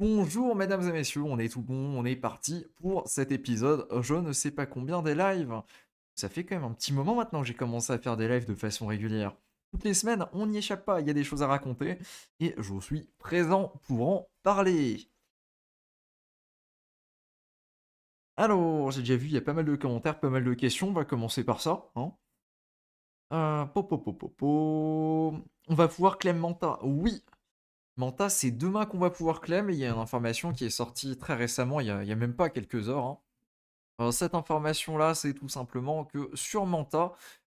Bonjour mesdames et messieurs, on est tout bon, on est parti pour cet épisode, je ne sais pas combien des lives. Ça fait quand même un petit moment maintenant que j'ai commencé à faire des lives de façon régulière. Toutes les semaines, on n'y échappe pas, il y a des choses à raconter, et je suis présent pour en parler. Alors, j'ai déjà vu, il y a pas mal de commentaires, pas mal de questions, on va commencer par ça, hein. On va pouvoir claim Manta. Oui, Manta, c'est demain qu'on va pouvoir claim, et il y a une information qui est sortie très récemment, il y a même pas quelques heures, hein. Cette information-là, c'est tout simplement que sur Manta,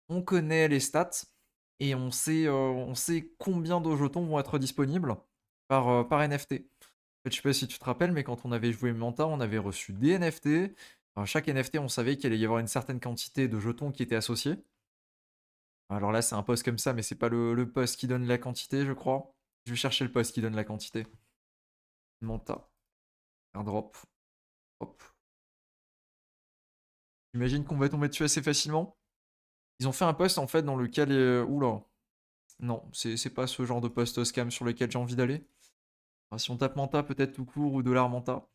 on connaît les stats et on sait combien de jetons vont être disponibles par NFT. En fait, je sais pas si tu te rappelles, mais quand on avait joué Manta, on avait reçu des NFT. Chaque NFT, on savait qu'il allait y avoir une certaine quantité de jetons qui étaient associés. Alors là, c'est un post comme ça, mais c'est pas le post qui donne la quantité, je crois. Je vais chercher le post qui donne la quantité. Manta, airdrop, hop. J'imagine qu'on va tomber dessus assez facilement. Ils ont fait un post en fait dans lequel. Oula. Non, c'est pas ce genre de post scam sur lequel j'ai envie d'aller. Enfin, si on tape Manta, peut-être tout court ou dollar Manta.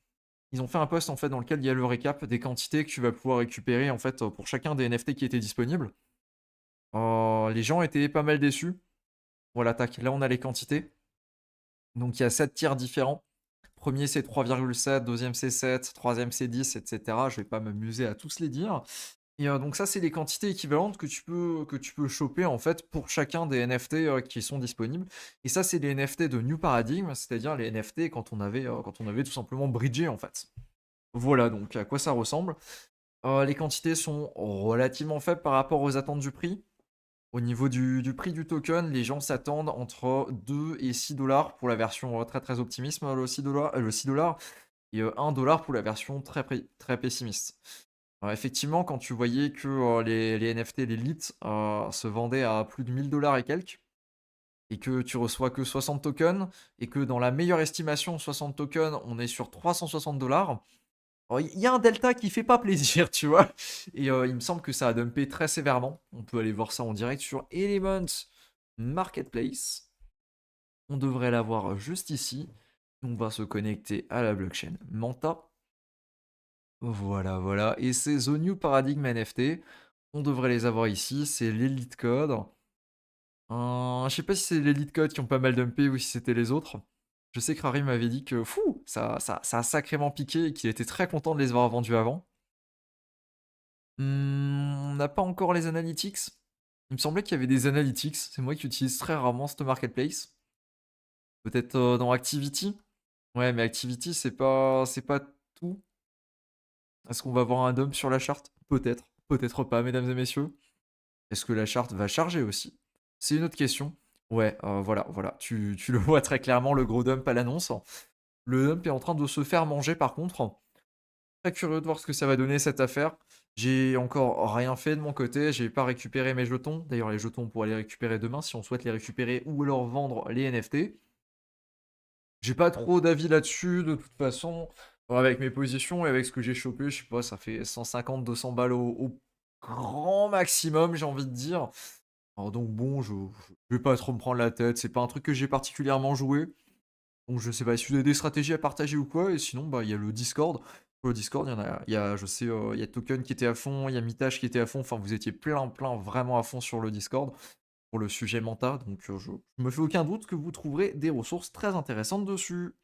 Ils ont fait un post en fait dans lequel il y a le récap des quantités que tu vas pouvoir récupérer en fait pour chacun des NFT qui étaient disponibles. Les gens étaient pas mal déçus. Voilà, tac, là on a les quantités. Donc il y a 7 tiers différents. Premier c'est 3,7, deuxième c'est 7, troisième c'est 10, etc. Je vais pas m'amuser à tous les dire. Et donc ça, c'est les quantités équivalentes que tu peux choper en fait pour chacun des NFT qui sont disponibles. Et ça, c'est les NFT de New Paradigm, c'est-à-dire les NFT quand on avait tout simplement bridgé en fait. Voilà donc à quoi ça ressemble. Les quantités sont relativement faibles par rapport aux attentes du prix. Au niveau du prix du token, les gens s'attendent entre 2 et 6 dollars pour la version très très optimiste, le 6 dollars, et 1 dollar pour la version très, très pessimiste. Alors effectivement, quand tu voyais que les NFT, les lit, se vendaient à plus de 1000 dollars et quelques, et que tu reçois que 60 tokens, et que dans la meilleure estimation, 60 tokens, on est sur 360 dollars, il y a un delta qui fait pas plaisir, tu vois. Et il me semble que ça a dumpé très sévèrement. On peut aller voir ça en direct sur Element Marketplace. On devrait l'avoir juste ici. On va se connecter à la blockchain Manta. Voilà, voilà. Et c'est The New Paradigm NFT. On devrait les avoir ici. C'est l'Elite Code. Je sais pas si c'est l'Elite Code qui ont pas mal dumpé ou si c'était les autres. Je sais que Rari m'avait dit que fou, ça a sacrément piqué et qu'il était très content de les avoir vendus avant. On n'a pas encore les analytics. Il me semblait qu'il y avait des analytics. C'est moi qui utilise très rarement ce marketplace. Peut-être dans Activity. Ouais, mais Activity, c'est pas tout. Est-ce qu'on va avoir un dump sur la charte? Peut-être. Peut-être pas, mesdames et messieurs. Est-ce que la charte va charger aussi? C'est une autre question. Ouais, voilà, voilà. Tu le vois très clairement, le gros dump à l'annonce. Le dump est en train de se faire manger par contre. Très curieux de voir ce que ça va donner cette affaire. J'ai encore rien fait de mon côté, j'ai pas récupéré mes jetons. D'ailleurs, les jetons, on pourra les récupérer demain si on souhaite les récupérer ou alors vendre les NFT. J'ai pas trop d'avis là-dessus, de toute façon. Avec mes positions et avec ce que j'ai chopé, je sais pas, ça fait 150-200 balles au grand maximum, j'ai envie de dire. Alors donc bon, je vais pas trop me prendre la tête, c'est pas un truc que j'ai particulièrement joué. Donc je sais pas si vous avez des stratégies à partager ou quoi, et sinon bah il y a le Discord. Sur le Discord, il y a je sais, il y a Token qui était à fond, il y a Mitash qui était à fond, enfin vous étiez plein, plein, vraiment à fond sur le Discord pour le sujet Manta, donc je me fais aucun doute que vous trouverez des ressources très intéressantes dessus.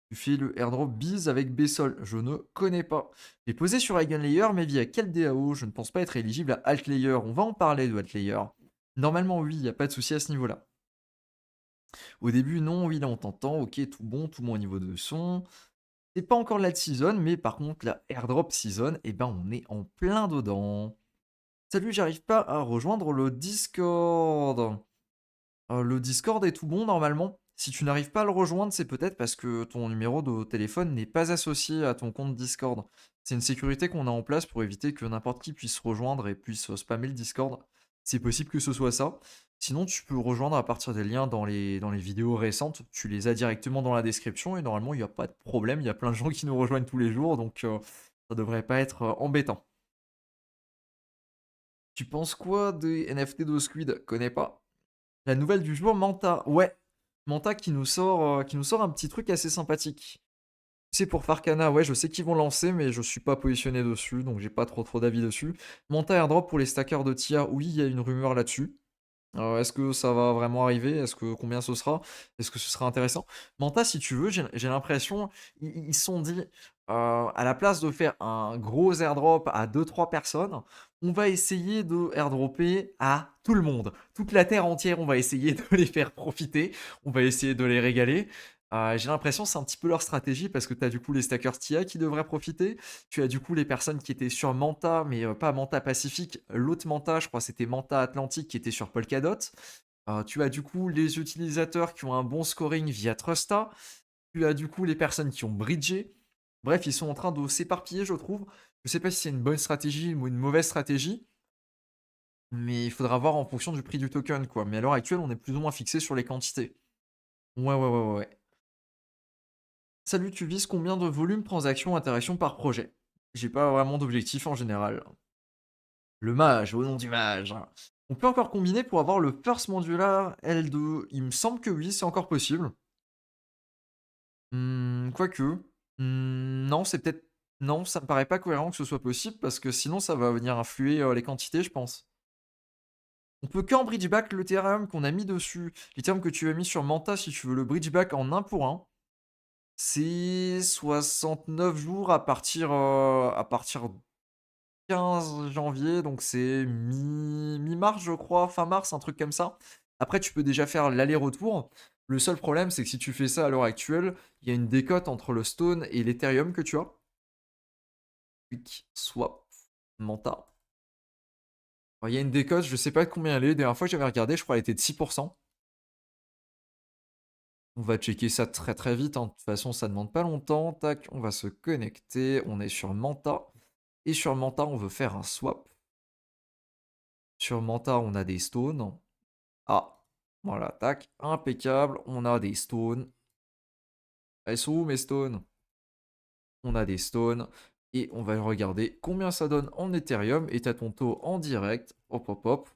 Tu fais le airdrop bise avec Bessol, je ne connais pas. J'ai posé sur Eigenlayer, mais via quel DAO? Je ne pense pas être éligible à Altlayer. On va en parler de Altlayer. Normalement, oui, il n'y a pas de souci à ce niveau-là. Au début, non, oui, là on t'entend, ok, tout bon au niveau de son. C'est pas encore la season, mais par contre, la airdrop season, eh ben on est en plein dedans. Salut, j'arrive pas à rejoindre le Discord. Le Discord est tout bon normalement. Si tu n'arrives pas à le rejoindre, c'est peut-être parce que ton numéro de téléphone n'est pas associé à ton compte Discord. C'est une sécurité qu'on a en place pour éviter que n'importe qui puisse rejoindre et puisse spammer le Discord. C'est possible que ce soit ça. Sinon, tu peux rejoindre à partir des liens dans les vidéos récentes. Tu les as directement dans la description et normalement, il n'y a pas de problème. Il y a plein de gens qui nous rejoignent tous les jours, donc ça devrait pas être embêtant. Tu penses quoi des NFT de Squid? Connais pas. La nouvelle du jour, Manta. Ouais, Manta qui nous sort un petit truc assez sympathique. C'est pour Farcana, ouais, je sais qu'ils vont lancer, mais je suis pas positionné dessus, donc j'ai pas trop d'avis dessus. Manta airdrop pour les stackers de Tia, oui, il y a une rumeur là-dessus. Est-ce que ça va vraiment arriver? Est-ce que combien ce sera? Est-ce que ce sera intéressant? Manta, si tu veux, j'ai l'impression, ils se sont dit, à la place de faire un gros airdrop à deux trois personnes, on va essayer de airdropper à tout le monde. Toute la terre entière, on va essayer de les faire profiter. On va essayer de les régaler. J'ai l'impression que c'est un petit peu leur stratégie parce que tu as du coup les stackers TIA qui devraient profiter. Tu as du coup les personnes qui étaient sur Manta, mais pas Manta Pacifique. L'autre Manta, je crois, c'était Manta Atlantique qui était sur Polkadot. Tu as du coup les utilisateurs qui ont un bon scoring via Trusta. Tu as du coup les personnes qui ont bridgé. Bref, ils sont en train de s'éparpiller, je trouve. Je sais pas si c'est une bonne stratégie ou une mauvaise stratégie, mais il faudra voir en fonction du prix du token, quoi. Mais à l'heure actuelle, on est plus ou moins fixé sur les quantités. Ouais. Salut, tu vises combien de volume, transactions, interactions par projet? J'ai pas vraiment d'objectif en général. Le mage, au nom du mage. On peut encore combiner pour avoir le first modular L2. Il me semble que oui, c'est encore possible. Quoique. Non, c'est peut-être. Non, ça me paraît pas cohérent que ce soit possible parce que sinon ça va venir influer les quantités, je pense. On peut qu'en bridgeback l'Ethereum qu'on a mis dessus. L'Ethereum que tu as mis sur Manta, si tu veux le bridgeback en un pour un, c'est 69 jours à partir 15 janvier, donc c'est mi-mars, je crois, fin mars, un truc comme ça. Après, tu peux déjà faire l'aller-retour. Le seul problème, c'est que si tu fais ça à l'heure actuelle, il y a une décote entre le Stone et l'Ethereum que tu as. Quick swap Manta. Il y a une décote, je sais pas de combien elle est. La dernière fois que j'avais regardé, je crois qu'elle était de 6%. On va checker ça très vite, hein. De toute façon, ça demande pas longtemps. Tac, on va se connecter. On est sur Manta. Et sur Manta, on veut faire un swap. Sur Manta, on a des stones. Ah, voilà, tac, impeccable. On a des stones. Elles sont où mes stones? On a des stones. Et on va regarder combien ça donne en Ethereum. Et t'as ton taux en direct. Hop.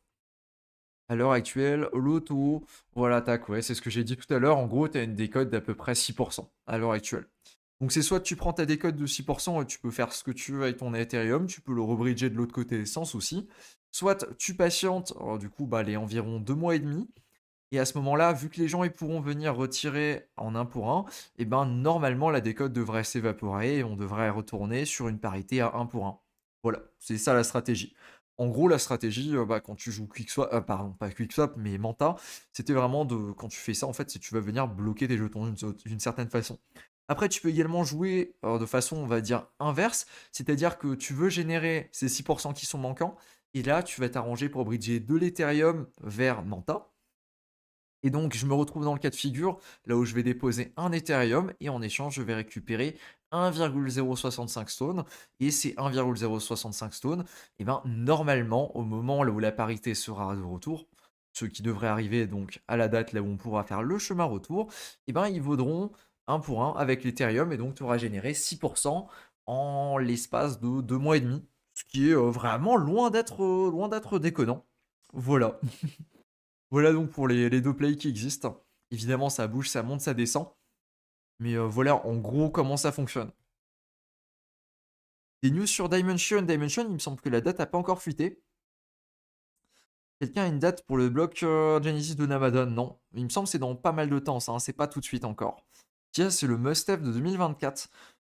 À l'heure actuelle, le taux, voilà, tac, ouais, c'est ce que j'ai dit tout à l'heure. En gros, tu as une décote d'à peu près 6% à l'heure actuelle. Donc c'est soit tu prends ta décote de 6% et tu peux faire ce que tu veux avec ton Ethereum, tu peux le rebridger de l'autre côté sans souci. Soit tu patientes, alors, du coup, bah, les environ 2 mois et demi. Et à ce moment-là, vu que les gens ils pourront venir retirer en un pour un, et ben normalement la décote devrait s'évaporer et on devrait retourner sur une parité à un pour un. Voilà, c'est ça la stratégie. En gros, la stratégie, bah, quand tu joues QuickSwap, pardon, pas QuickSwap, mais Manta, c'était vraiment de, quand tu fais ça, en fait, c'est que tu vas venir bloquer tes jetons d'une certaine façon. Après, tu peux également jouer de façon, on va dire, inverse, c'est-à-dire que tu veux générer ces 6% qui sont manquants, et là, tu vas t'arranger pour bridger de l'Ethereum vers Manta. Et donc, je me retrouve dans le cas de figure, là où je vais déposer un Ethereum et en échange, je vais récupérer 1,065 stones. Et ces 1,065 stones, et ben, normalement, au moment là où la parité sera de retour, ce qui devrait arriver donc à la date là où on pourra faire le chemin retour, et ben, ils vaudront un pour un avec l'Ethereum et donc tu auras généré 6% en l'espace de 2 mois et demi, ce qui est vraiment loin d'être déconnant. Voilà. Voilà donc pour les deux plays qui existent. Évidemment, ça bouge, ça monte, ça descend. Mais voilà en gros comment ça fonctionne. Des news sur Dimension. Dimension, il me semble que la date n'a pas encore fuité. Quelqu'un a une date pour le bloc Genesis de Namadan? Non. Il me semble que c'est dans pas mal de temps, ça, hein, c'est pas tout de suite encore. Tiens, c'est le must-have de 2024.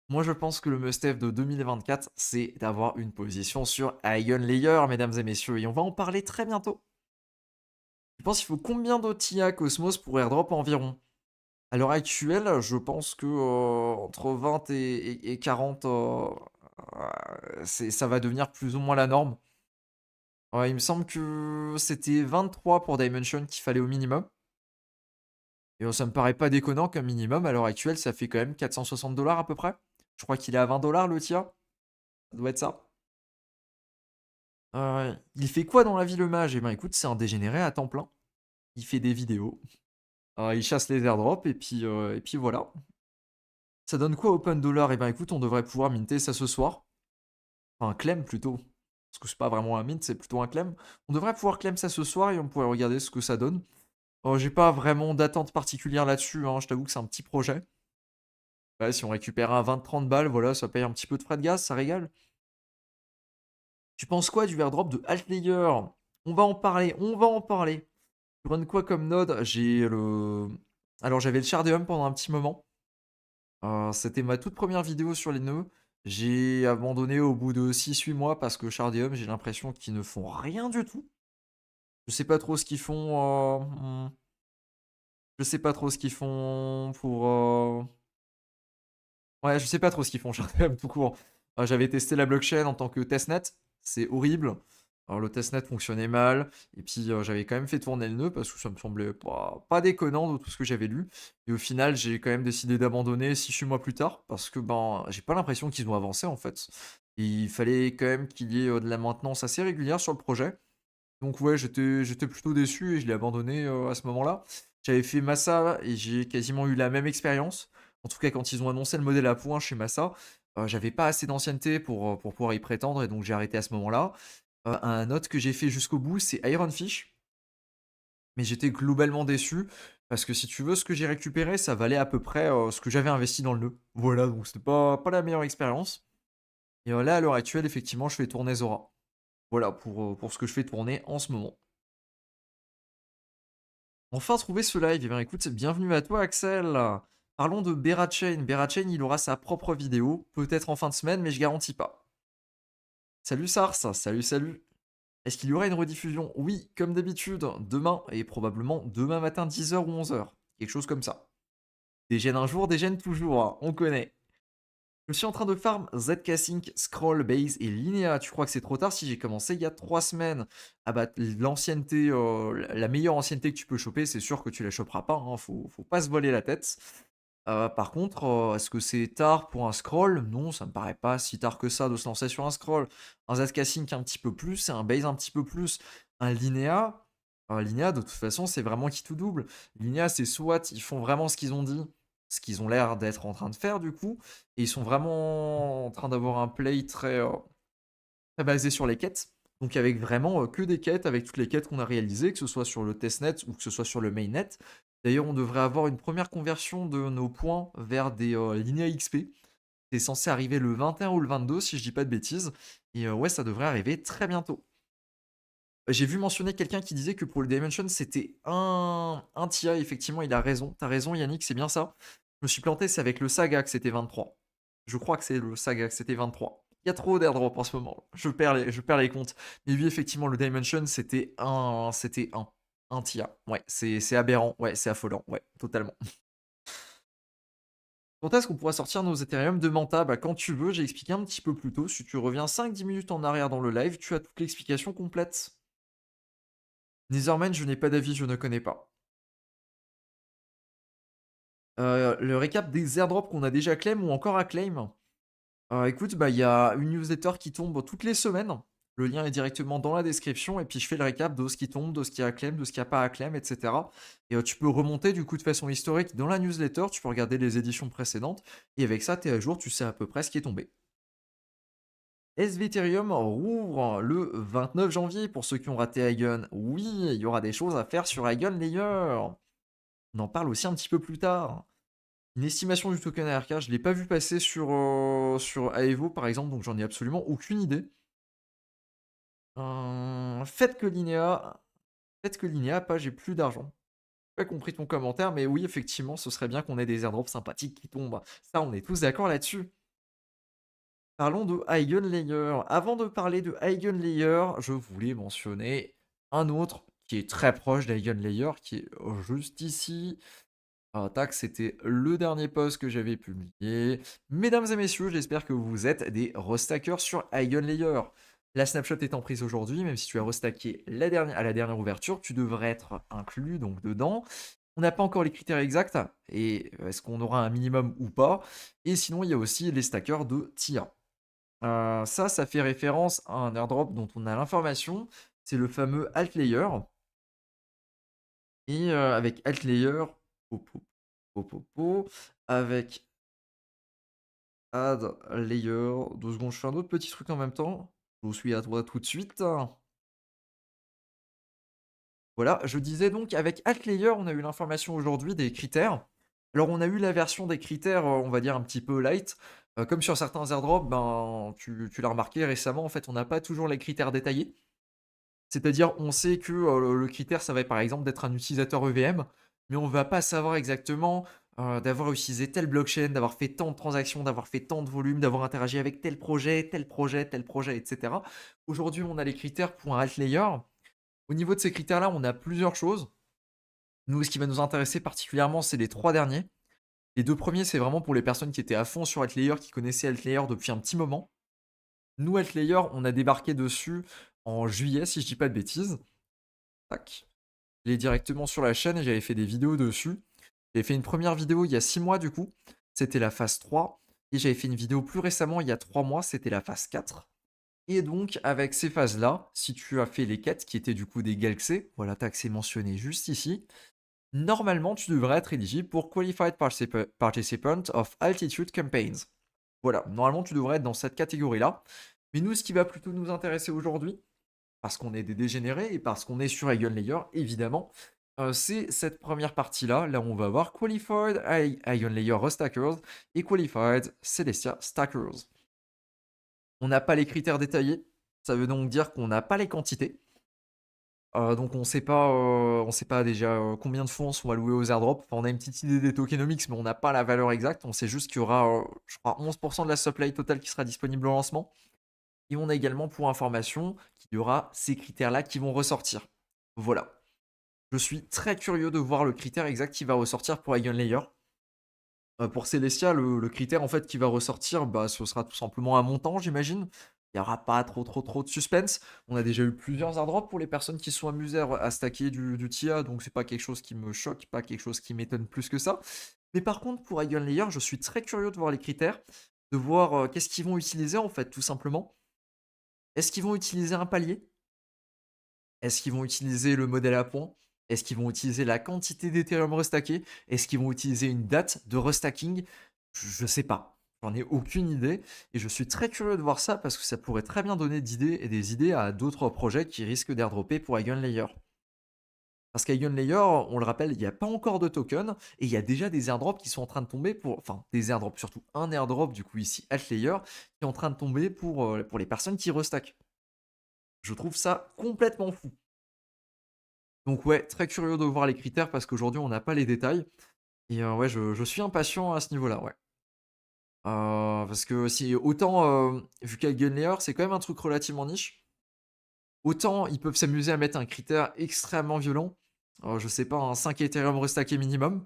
Moi, je pense que le must-have de 2024, c'est d'avoir une position sur Iron Layer, mesdames et messieurs. Et on va en parler très bientôt. Je pense qu'il faut combien d'OTIA Cosmos pour airdrop environ? À l'heure actuelle, je pense que entre 20 et 40, ça va devenir plus ou moins la norme. Il me semble que c'était 23 pour Dimension qu'il fallait au minimum. Et ça me paraît pas déconnant comme minimum. À l'heure actuelle, ça fait quand même 460 $ à peu près. Je crois qu'il est à 20 $ le TIA. Ça doit être ça. Il fait quoi dans la vie le mage? Eh ben écoute, c'est un dégénéré à temps plein. Il fait des vidéos. Il chasse les airdrops et puis voilà. Ça donne quoi Open Dollar? Eh ben écoute, on devrait pouvoir minter ça ce soir. Enfin, un clem plutôt. Parce que c'est pas vraiment un mint, c'est plutôt un clem. On devrait pouvoir clem ça ce soir et on pourrait regarder ce que ça donne. J'ai pas vraiment d'attente particulière là-dessus, hein, je t'avoue que c'est un petit projet. Ouais, si on récupère un 20-30 balles, voilà, ça paye un petit peu de frais de gaz, ça régale. Tu penses quoi du airdrop de Altlayer? On va en parler, on va en parler. Tu run quoi comme node? J'ai le alors j'avais le Shardium pendant un petit moment. C'était ma toute première vidéo sur les nœuds. J'ai abandonné au bout de 6-8 mois parce que Shardium, j'ai l'impression qu'ils ne font rien du tout. Je sais pas trop ce qu'ils font, je sais pas trop ce qu'ils font pour, ouais, je sais pas trop ce qu'ils font, Shardium tout court. J'avais testé la blockchain en tant que testnet, c'est horrible. Alors le testnet fonctionnait mal, et puis j'avais quand même fait tourner le nœud parce que ça me semblait pas déconnant de tout ce que j'avais lu. Et au final, j'ai quand même décidé d'abandonner 6-8 mois plus tard parce que ben j'ai pas l'impression qu'ils ont avancé en fait. Il fallait quand même qu'il y ait de la maintenance assez régulière sur le projet. Donc ouais, j'étais plutôt déçu et je l'ai abandonné à ce moment-là. J'avais fait Massa et j'ai quasiment eu la même expérience. En tout cas, quand ils ont annoncé le modèle à point chez Massa, j'avais pas assez d'ancienneté pour pouvoir y prétendre et donc j'ai arrêté à ce moment-là. Un autre que j'ai fait jusqu'au bout, c'est Ironfish, mais j'étais globalement déçu parce que si tu veux, ce que j'ai récupéré, ça valait à peu près ce que j'avais investi dans le nœud. Voilà, donc c'était pas la meilleure expérience. Et là, à l'heure actuelle, effectivement, je fais tourner Zora. Voilà pour ce que je fais tourner en ce moment. Enfin trouvé ce live, eh bien écoute, bienvenue à toi Axel. Parlons de Berachain. Berachain, il aura sa propre vidéo, peut-être en fin de semaine, mais je garantis pas. Salut Sars, salut. Est-ce qu'il y aura une rediffusion? Oui, comme d'habitude, demain, et probablement demain matin 10 h ou 11 h. Quelque chose comme ça. Des gènes un jour, des gènes toujours, hein, on connaît. Je suis en train de farm ZK-Sync, Scroll, Base et Linéa. Tu crois que c'est trop tard si j'ai commencé il y a 3 semaines? Ah bah l'ancienneté, la meilleure ancienneté que tu peux choper, c'est sûr que tu la choperas pas, hein, faut pas se voiler la tête. Par contre, est-ce que c'est tard pour un scroll? Non, ça me paraît pas si tard que ça de se lancer sur un scroll. Un ZK-Sync un petit peu plus, et un Base un petit peu plus. Un Linéa, de toute façon, c'est vraiment qui tout double. Linéa, c'est soit ils font vraiment ce qu'ils ont dit, ce qu'ils ont l'air d'être en train de faire du coup, et ils sont vraiment en train d'avoir un play très basé sur les quêtes. Donc avec vraiment que des quêtes, avec toutes les quêtes qu'on a réalisées, que ce soit sur le testnet ou que ce soit sur le mainnet. D'ailleurs, on devrait avoir une première conversion de nos points vers des Linéa XP. C'est censé arriver le 21 ou le 22, si je dis pas de bêtises. Et ouais, ça devrait arriver très bientôt. J'ai vu mentionner quelqu'un qui disait que pour le Dimension, c'était un TI. Effectivement, il a raison. T'as raison, Yannick, c'est bien ça. Je me suis planté, c'est avec le Saga que c'était 23. Je crois que c'est le Saga que c'était 23. Il y a trop d'airdrop en ce moment. Je perds les comptes. Mais oui, effectivement, le Dimension, c'était un TIA. Ouais, c'est aberrant. Ouais, c'est affolant. Ouais, totalement. Quand est-ce qu'on pourra sortir nos Ethereum de Manta? Bah, quand tu veux, j'ai expliqué un petit peu plus tôt. Si tu reviens 5-10 minutes en arrière dans le live, tu as toute l'explication complète. Netherman, je n'ai pas d'avis, je ne connais pas. Le récap des airdrops qu'on a déjà claim ou encore à claim. Écoute, bah, il y a une newsletter qui tombe toutes les semaines. Le lien est directement dans la description et puis je fais le récap de ce qui tombe, de ce qui a claim, de ce qui a pas à claim, etc. Et tu peux remonter du coup de façon historique dans la newsletter, tu peux regarder les éditions précédentes et avec ça, tu es à jour, tu sais à peu près ce qui est tombé. SV Ethereum rouvre le 29 janvier pour ceux qui ont raté Eigen. Oui, il y aura des choses à faire sur Eigen Layer. On en parle aussi un petit peu plus tard. Une estimation du token ARK, je ne l'ai pas vu passer sur Aevo par exemple, donc j'en ai absolument aucune idée. Faites que Linéa, pas j'ai plus d'argent. J'ai pas compris ton commentaire, mais oui, effectivement, ce serait bien qu'on ait des airdrops sympathiques qui tombent. Ça, on est tous d'accord là-dessus. Parlons de Eigenlayer. Avant de parler de Eigenlayer, je voulais mentionner un autre qui est très proche d'Eigenlayer, qui est juste ici. Tac, c'était le dernier post que j'avais publié. Mesdames et messieurs, j'espère que vous êtes des restackers sur Eigenlayer. La snapshot étant prise aujourd'hui, même si tu as restacké à la dernière ouverture, tu devrais être inclus donc dedans. On n'a pas encore les critères exacts, et est-ce qu'on aura un minimum ou pas. Et sinon, il y a aussi les stackers de TIA. Ça fait référence à un airdrop dont on a l'information. C'est le fameux Altlayer. Et avec Altlayer, avec Add Layer. 2 secondes, je fais un autre petit truc en même temps. Je vous suis à toi tout de suite. Voilà, je disais donc avec Altlayer, on a eu l'information aujourd'hui des critères. Alors on a eu la version des critères, on va dire un petit peu light. Comme sur certains airdrops, ben, tu l'as remarqué récemment, en fait, on n'a pas toujours les critères détaillés. C'est-à-dire, on sait que, le critère, ça va être par exemple d'être un utilisateur EVM, mais on va pas savoir exactement, d'avoir utilisé telle blockchain, d'avoir fait tant de transactions, d'avoir fait tant de volume, d'avoir interagi avec tel projet, tel projet, tel projet, et cetera. Aujourd'hui, on a les critères pour un Altlayer. Au niveau de ces critères-là, on a plusieurs choses. Nous, ce qui va nous intéresser particulièrement, c'est les 3 derniers. Les 2 premiers, c'est vraiment pour les personnes qui étaient à fond sur Altlayer, qui connaissaient Altlayer depuis un petit moment. Nous, Altlayer, on a débarqué dessus en juillet, si je dis pas de bêtises. Tac. Je l'ai directement sur la chaîne et j'avais fait des vidéos dessus. J'avais fait une première vidéo il y a 6 mois du coup, c'était la phase 3. Et j'avais fait une vidéo plus récemment, il y a 3 mois, c'était la phase 4. Et donc, avec ces phases-là, si tu as fait les quêtes qui étaient du coup des Galaxy, voilà, tac, c'est mentionné juste ici, normalement, tu devrais être éligible pour Qualified Participant of Altitude Campaigns. Voilà, normalement, tu devrais être dans cette catégorie-là. Mais nous, ce qui va plutôt nous intéresser aujourd'hui, parce qu'on est des dégénérés et parce qu'on est sur Eigen Layer, évidemment, c'est cette première partie-là. Là, on va avoir Qualified Eigen Layer Stackers et Qualified Celestia Stackers. On n'a pas les critères détaillés. Ça veut donc dire qu'on n'a pas les quantités. Donc on sait pas déjà combien de fonds sont alloués aux airdrops. Enfin, on a une petite idée des tokenomics, mais on n'a pas la valeur exacte. On sait juste qu'il y aura, je crois, 11% de la supply totale qui sera disponible au lancement. Et on a également pour information qu'il y aura ces critères-là qui vont ressortir. Voilà. Je suis très curieux de voir le critère exact qui va ressortir pour Eigenlayer. Pour Celestia, le critère en fait qui va ressortir, bah, ce sera tout simplement un montant, j'imagine. Il n'y aura pas trop de suspense. On a déjà eu plusieurs airdrops pour les personnes qui sont amusées à stacker du TIA, donc c'est pas quelque chose qui me choque, pas quelque chose qui m'étonne plus que ça. Mais par contre, pour Eigenlayer, je suis très curieux de voir les critères, de voir qu'est-ce qu'ils vont utiliser en fait, tout simplement. Est-ce qu'ils vont utiliser un palier? Est-ce qu'ils vont utiliser le modèle à points? Est-ce qu'ils vont utiliser la quantité d'Ethereum restacké? Est-ce qu'ils vont utiliser une date de restacking? Je sais pas. J'en ai aucune idée. Et je suis très curieux de voir ça parce que ça pourrait très bien donner des idées à d'autres projets qui risquent d'airdropper pour Eigenlayer. Parce qu'Eigenlayer, on le rappelle, il n'y a pas encore de token et il y a déjà des airdrops qui sont en train de tomber pour. Enfin, des airdrops, surtout un airdrop, du coup, ici, Altlayer, qui est en train de tomber pour les personnes qui restackent. Je trouve ça complètement fou. Donc ouais, très curieux de voir les critères parce qu'aujourd'hui on n'a pas les détails. Et ouais, je suis impatient à ce niveau-là, ouais. Parce que si autant, vu qu'Eigenlayer, c'est quand même un truc relativement niche, autant ils peuvent s'amuser à mettre un critère extrêmement violent. Je sais pas, un 5 Ethereum restacké minimum.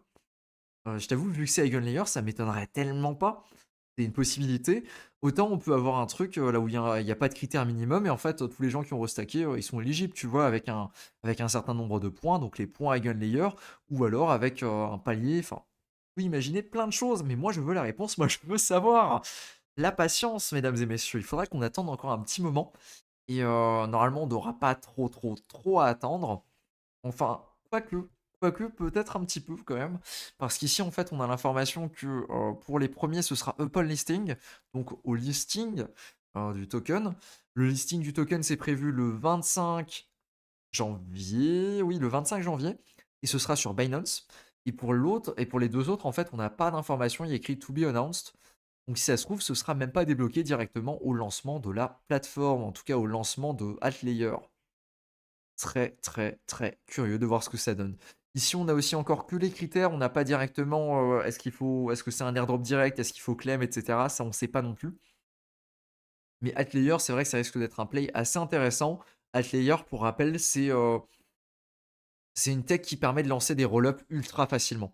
Je t'avoue, vu que c'est Eigenlayer, ça m'étonnerait tellement pas. C'est une possibilité. Autant on peut avoir un truc là où il y a pas de critères minimum et en fait tous les gens qui ont restacké ils sont éligibles, tu vois, avec un certain nombre de points, donc les points Eigenlayer, ou alors avec un palier. Enfin, oui, imaginez plein de choses, mais moi je veux la réponse, moi je veux savoir. La patience, mesdames et messieurs, il faudra qu'on attende encore un petit moment. Et normalement, on n'aura pas trop à attendre. Enfin, pas que. Quoique, peut-être un petit peu quand même. Parce qu'ici, en fait, on a l'information que pour les premiers, ce sera upon listing. Donc, au listing du token. Le listing du token, c'est prévu le 25 janvier. Oui, le 25 janvier. Et ce sera sur Binance. Et pour l'autre, et pour les deux autres, en fait, on n'a pas d'information. Il y a écrit to be announced. Donc, si ça se trouve, ce sera même pas débloqué directement au lancement de la plateforme. En tout cas, au lancement de Altlayer. Très curieux de voir ce que ça donne. Ici, on a aussi encore que les critères, on n'a pas directement est-ce que c'est un airdrop direct, est-ce qu'il faut claim, etc. Ça, on sait pas non plus. Mais Altlayer, c'est vrai que ça risque d'être un play assez intéressant. Altlayer, pour rappel, c'est une tech qui permet de lancer des roll-ups ultra facilement.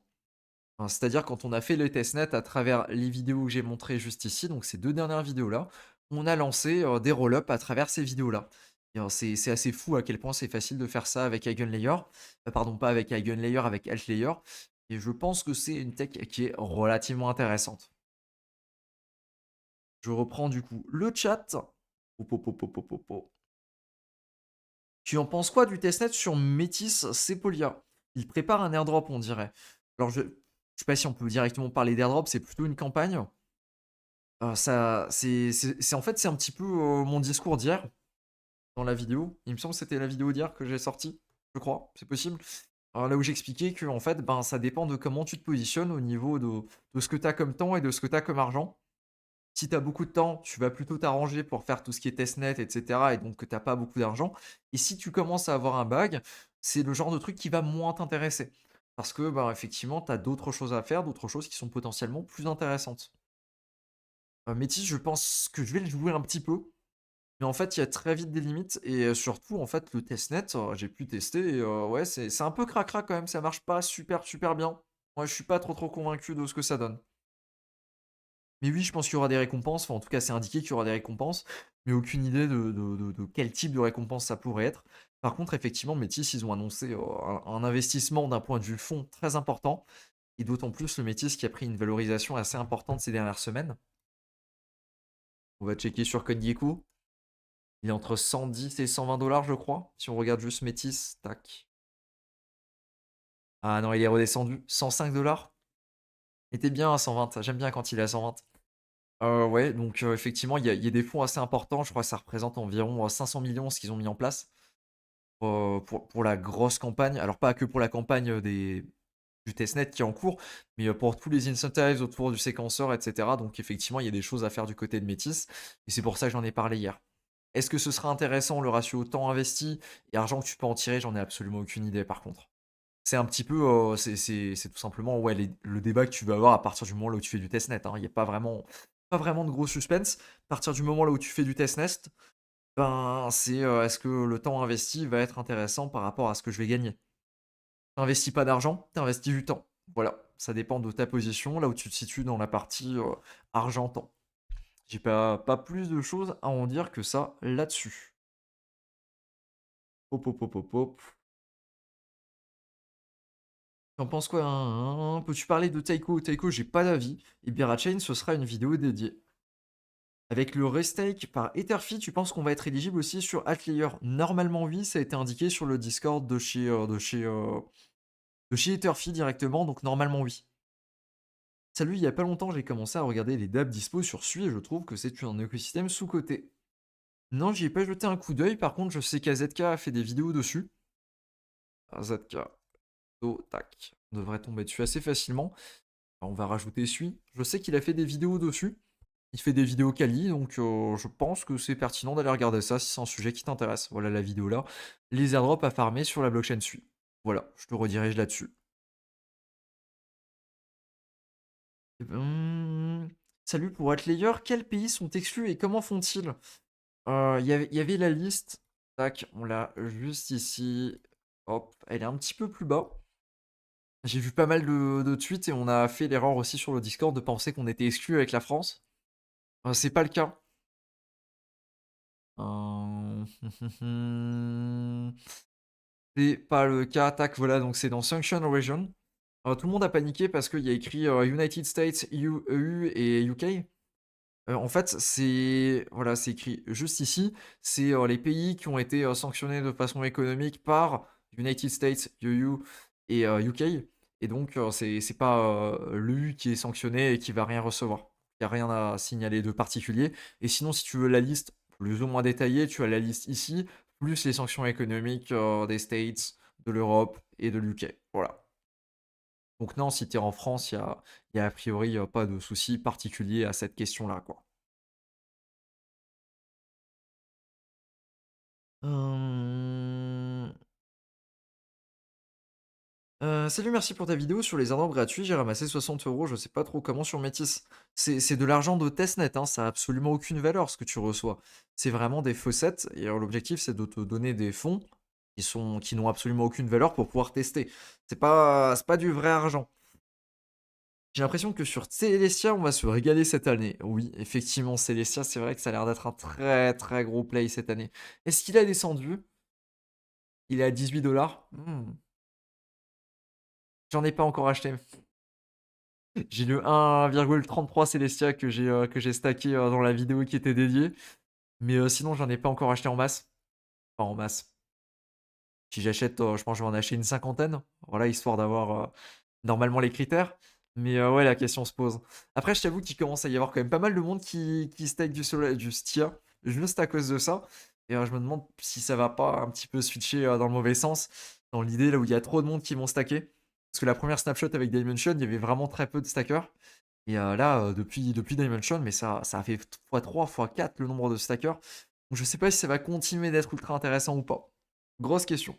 Hein, c'est-à-dire quand on a fait le testnet à travers les vidéos que j'ai montrées juste ici, donc ces deux dernières vidéos-là, on a lancé des roll-ups à travers ces vidéos-là. Et c'est assez fou à quel point c'est facile de faire ça avec Eigenlayer. Pardon, pas avec Eigenlayer, avec Altlayer. Et je pense que c'est une tech qui est relativement intéressante. Je reprends du coup le chat. Tu en penses quoi du testnet sur Métis Sepolia? Il prépare un airdrop, on dirait. Alors, je sais pas si on peut directement parler d'airdrop, c'est plutôt une campagne. Ça, en fait, c'est un petit peu mon discours d'hier dans la vidéo. Il me semble que c'était la vidéo d'hier que j'ai sortie. je crois, c'est possible. Là où j'expliquais que en fait, ben, ça dépend de comment tu te positionnes au niveau de ce que tu as comme temps et de ce que tu as comme argent. Si tu as beaucoup de temps, tu vas plutôt t'arranger pour faire tout ce qui est testnet, et cetera et donc que tu pas beaucoup d'argent et si tu commences à avoir un bag, c'est le genre de truc qui va moins t'intéresser. Parce que, ben, effectivement, tu as d'autres choses à faire, d'autres choses qui sont potentiellement plus intéressantes. Métis, je pense que je vais le jouer un petit peu, mais en fait, il y a très vite des limites et surtout, en fait, le testnet, j'ai pu tester et ouais, c'est un peu cracra quand même, ça marche pas super, super bien. Moi, je suis pas trop, trop convaincu de ce que ça donne. Mais oui, je pense qu'il y aura des récompenses. Enfin, en tout cas, c'est indiqué qu'il y aura des récompenses, mais aucune idée de quel type de récompense ça pourrait être. Par contre, effectivement, Métis, ils ont annoncé un investissement d'un point de vue fonds très important, et d'autant plus le Métis qui a pris une valorisation assez importante ces dernières semaines. On va checker sur CoinGecko. Il est entre 110 et 120 dollars, je crois. Si on regarde juste Métis, tac. Ah non, il est redescendu. 105 dollars. Il était bien à 120. J'aime bien quand il est à 120. Ouais, donc effectivement, il y a des fonds assez importants. Je crois que ça représente environ 500 millions ce qu'ils ont mis en place pour la grosse campagne. Alors, pas que pour la campagne du testnet qui est en cours, mais pour tous les incentives autour du séquenceur, etc. Donc, effectivement, il y a des choses à faire du côté de Métis. Et c'est pour ça que j'en ai parlé hier. Est-ce que ce sera intéressant le ratio temps investi et argent que tu peux en tirer? J'en ai absolument aucune idée par contre. C'est un petit peu, c'est tout simplement ouais, le débat que tu vas avoir à partir du moment là où tu fais du testnet, hein. Il n'y a pas vraiment de gros suspense. À partir du moment là où tu fais du testnet, ben, c'est est-ce que le temps investi va être intéressant par rapport à ce que je vais gagner? T'investis pas d'argent, t'investis du temps. Voilà, ça dépend de ta position, là où tu te situes dans la partie argent-temps. J'ai pas plus de choses à en dire que ça là-dessus. Hop, hop, hop, hop, hop. T'en penses quoi, hein? Peux-tu parler de Taiko? Taiko, j'ai pas d'avis. Et Berachain, ce sera une vidéo dédiée. Avec le restake par Etherfi, tu penses qu'on va être éligible aussi sur Outlier? Normalement, oui, ça a été indiqué sur le Discord de chez Etherfi directement, donc normalement, oui. Salut, il y a pas longtemps, j'ai commencé à regarder les dApps dispo sur Sui et je trouve que c'est un écosystème sous-coté. Non, j'y ai pas jeté un coup d'œil, par contre, je sais qu'AZK a fait des vidéos dessus. AZK, tac, on devrait tomber dessus assez facilement. On va rajouter Sui. Je sais qu'il a fait des vidéos dessus. Il fait des vidéos quali, donc je pense que c'est pertinent d'aller regarder ça si c'est un sujet qui t'intéresse. Voilà la vidéo là. Les airdrops à farmer sur la blockchain Sui. Voilà, je te redirige là-dessus. Salut pour Outlayer, quels pays sont exclus et comment font-ils? Il y avait la liste. Tac, on l'a juste ici. Hop, elle est un petit peu plus bas. J'ai vu pas mal de tweets et on a fait l'erreur aussi sur le Discord de penser qu'on était exclu avec la France. C'est pas le cas. Euh, C'est pas le cas. Tac, voilà, donc c'est dans Sanction Region. Tout le monde a paniqué parce qu'il y a écrit United States, EU et UK. En fait, c'est voilà, c'est écrit juste ici. C'est les pays qui ont été sanctionnés de façon économique par United States, EU et UK. Et donc, c'est pas l'EU qui est sanctionné et qui va rien recevoir. Il n'y a rien à signaler de particulier. Et sinon, si tu veux la liste plus ou moins détaillée, tu as la liste ici, plus les sanctions économiques des States, de l'Europe et de l'UK. Voilà. Donc non, si tu es en France, il y a a priori pas de souci particulier à cette question-là, quoi. Hem, salut, merci pour ta vidéo sur les airdrops gratuits. J'ai ramassé 60 euros. Je sais pas trop comment sur Métis. C'est de l'argent de testnet, hein, ça a absolument aucune valeur ce que tu reçois. C'est vraiment des faucets et l'objectif, c'est de te donner des fonds qui n'ont absolument aucune valeur pour pouvoir tester. C'est pas du vrai argent. J'ai l'impression que sur Celestia, on va se régaler cette année. Oui, effectivement, Celestia, c'est vrai que ça a l'air d'être un très, très gros play cette année. Est-ce qu'il a descendu? Il est à 18 dollars. J'en ai pas encore acheté. J'ai le 1,33 Celestia que j'ai stacké dans la vidéo qui était dédiée. Mais sinon, j'en ai pas encore acheté en masse. Enfin, en masse. Si j'achète, je pense que je vais en acheter une cinquantaine. Voilà, histoire d'avoir normalement les critères. Mais ouais, la question se pose. Après, je t'avoue qu'il commence à y avoir quand même pas mal de monde qui stake du Stia, juste à cause de ça. Et je me demande si ça va pas un petit peu switcher dans le mauvais sens. Dans l'idée, là où il y a trop de monde qui vont stacker. Parce que la première snapshot avec Dimension, il y avait vraiment très peu de stackers. Et là, depuis Dimension, mais ça a fait x3, x4 le nombre de stackers. Donc je sais pas si ça va continuer d'être ultra intéressant ou pas. Grosse question.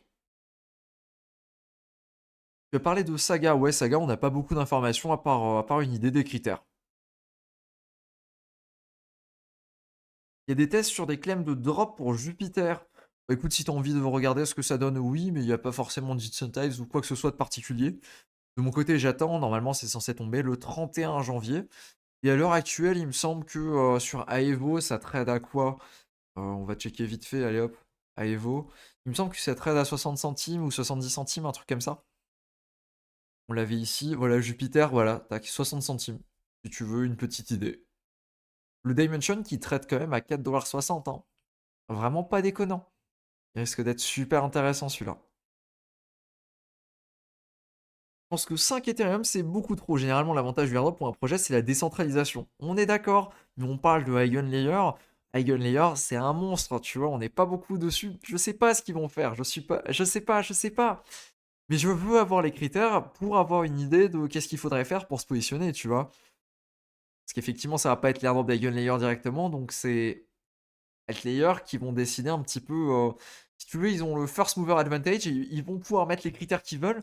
Tu as parlé de Saga. Ouais, Saga, on n'a pas beaucoup d'informations à part une idée des critères. Il y a des tests sur des claims de drop pour Jupiter. Bah, écoute, si tu as envie de regarder ce que ça donne, oui, mais il n'y a pas forcément d'incentives ou quoi que ce soit de particulier. De mon côté, j'attends. Normalement, c'est censé tomber le 31 janvier. Et à l'heure actuelle, il me semble que sur Aevo, ça trade à quoi? On va checker vite fait, allez hop, Aevo. Il me semble que ça trade à 60 centimes ou 70 centimes, un truc comme ça. On l'avait ici, voilà, Jupiter, voilà, tac, 60 centimes. Si tu veux une petite idée. Le Dimension qui trade quand même à 4,60$, hein. Vraiment pas déconnant. Il risque d'être super intéressant celui-là. Je pense que 5 Ethereum, c'est beaucoup trop. Généralement, l'avantage du airdrop pour un projet, c'est la décentralisation. On est d'accord, mais on parle de Eigenlayer. Eigenlayer, c'est un monstre, tu vois, on n'est pas beaucoup dessus. Je sais pas ce qu'ils vont faire, je sais pas. Mais je veux avoir les critères pour avoir une idée de qu'est-ce qu'il faudrait faire pour se positionner, tu vois. Parce qu'effectivement, ça va pas être l'airdrop d'Eigenlayer directement, donc c'est Altlayer qui vont décider un petit peu. Si tu veux, ils ont le first mover advantage et ils vont pouvoir mettre les critères qu'ils veulent.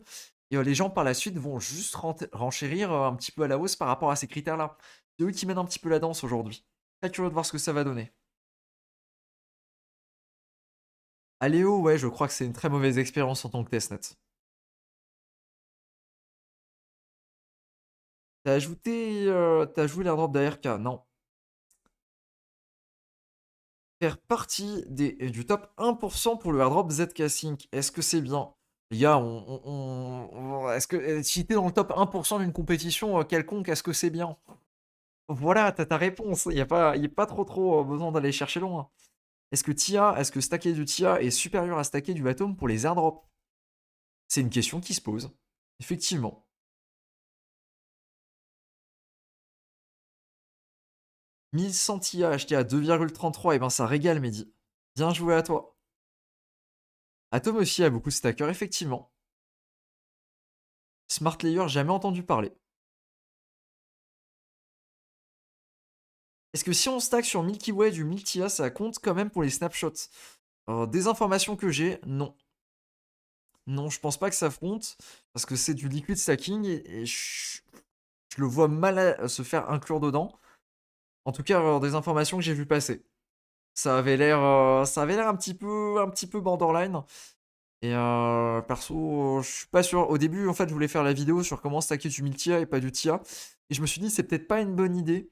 Et les gens par la suite vont juste renchérir un petit peu à la hausse par rapport à ces critères-là. C'est eux qui mènent un petit peu la danse aujourd'hui. Très curieux de voir ce que ça va donner. Aléo, ouais, je crois que c'est une très mauvaise expérience en tant que testnet. T'as joué l'airdrop d'ARK? Non. Faire partie du top 1% pour le airdrop ZK Sync. Est-ce que c'est bien? Les gars, est-ce que si t'es dans le top 1% d'une compétition quelconque, est-ce que c'est bien? Voilà, t'as ta réponse. Il y a pas trop besoin d'aller chercher loin. Est-ce que stacker du TIA est supérieur à stacker du Atom pour les airdrops? C'est une question qui se pose. Effectivement. 1100 TIA acheté à 2,33, et ben ça régale, Mehdi. Bien joué à toi. Atom aussi a beaucoup de stackers, effectivement. Smart Layer, jamais entendu parler. Est-ce que si on stack sur Milky Way du Miltia, ça compte quand même pour les snapshots? Des informations que j'ai, non. Non, je pense pas que ça compte, parce que c'est du liquid stacking, et je le vois mal se faire inclure dedans. En tout cas, des informations que j'ai vu passer. Ça avait l'air un petit peu borderline. Et perso, je suis pas sûr. Au début, en fait, je voulais faire la vidéo sur comment stacker du Miltia et pas du Tia. Et je me suis dit, c'est peut-être pas une bonne idée.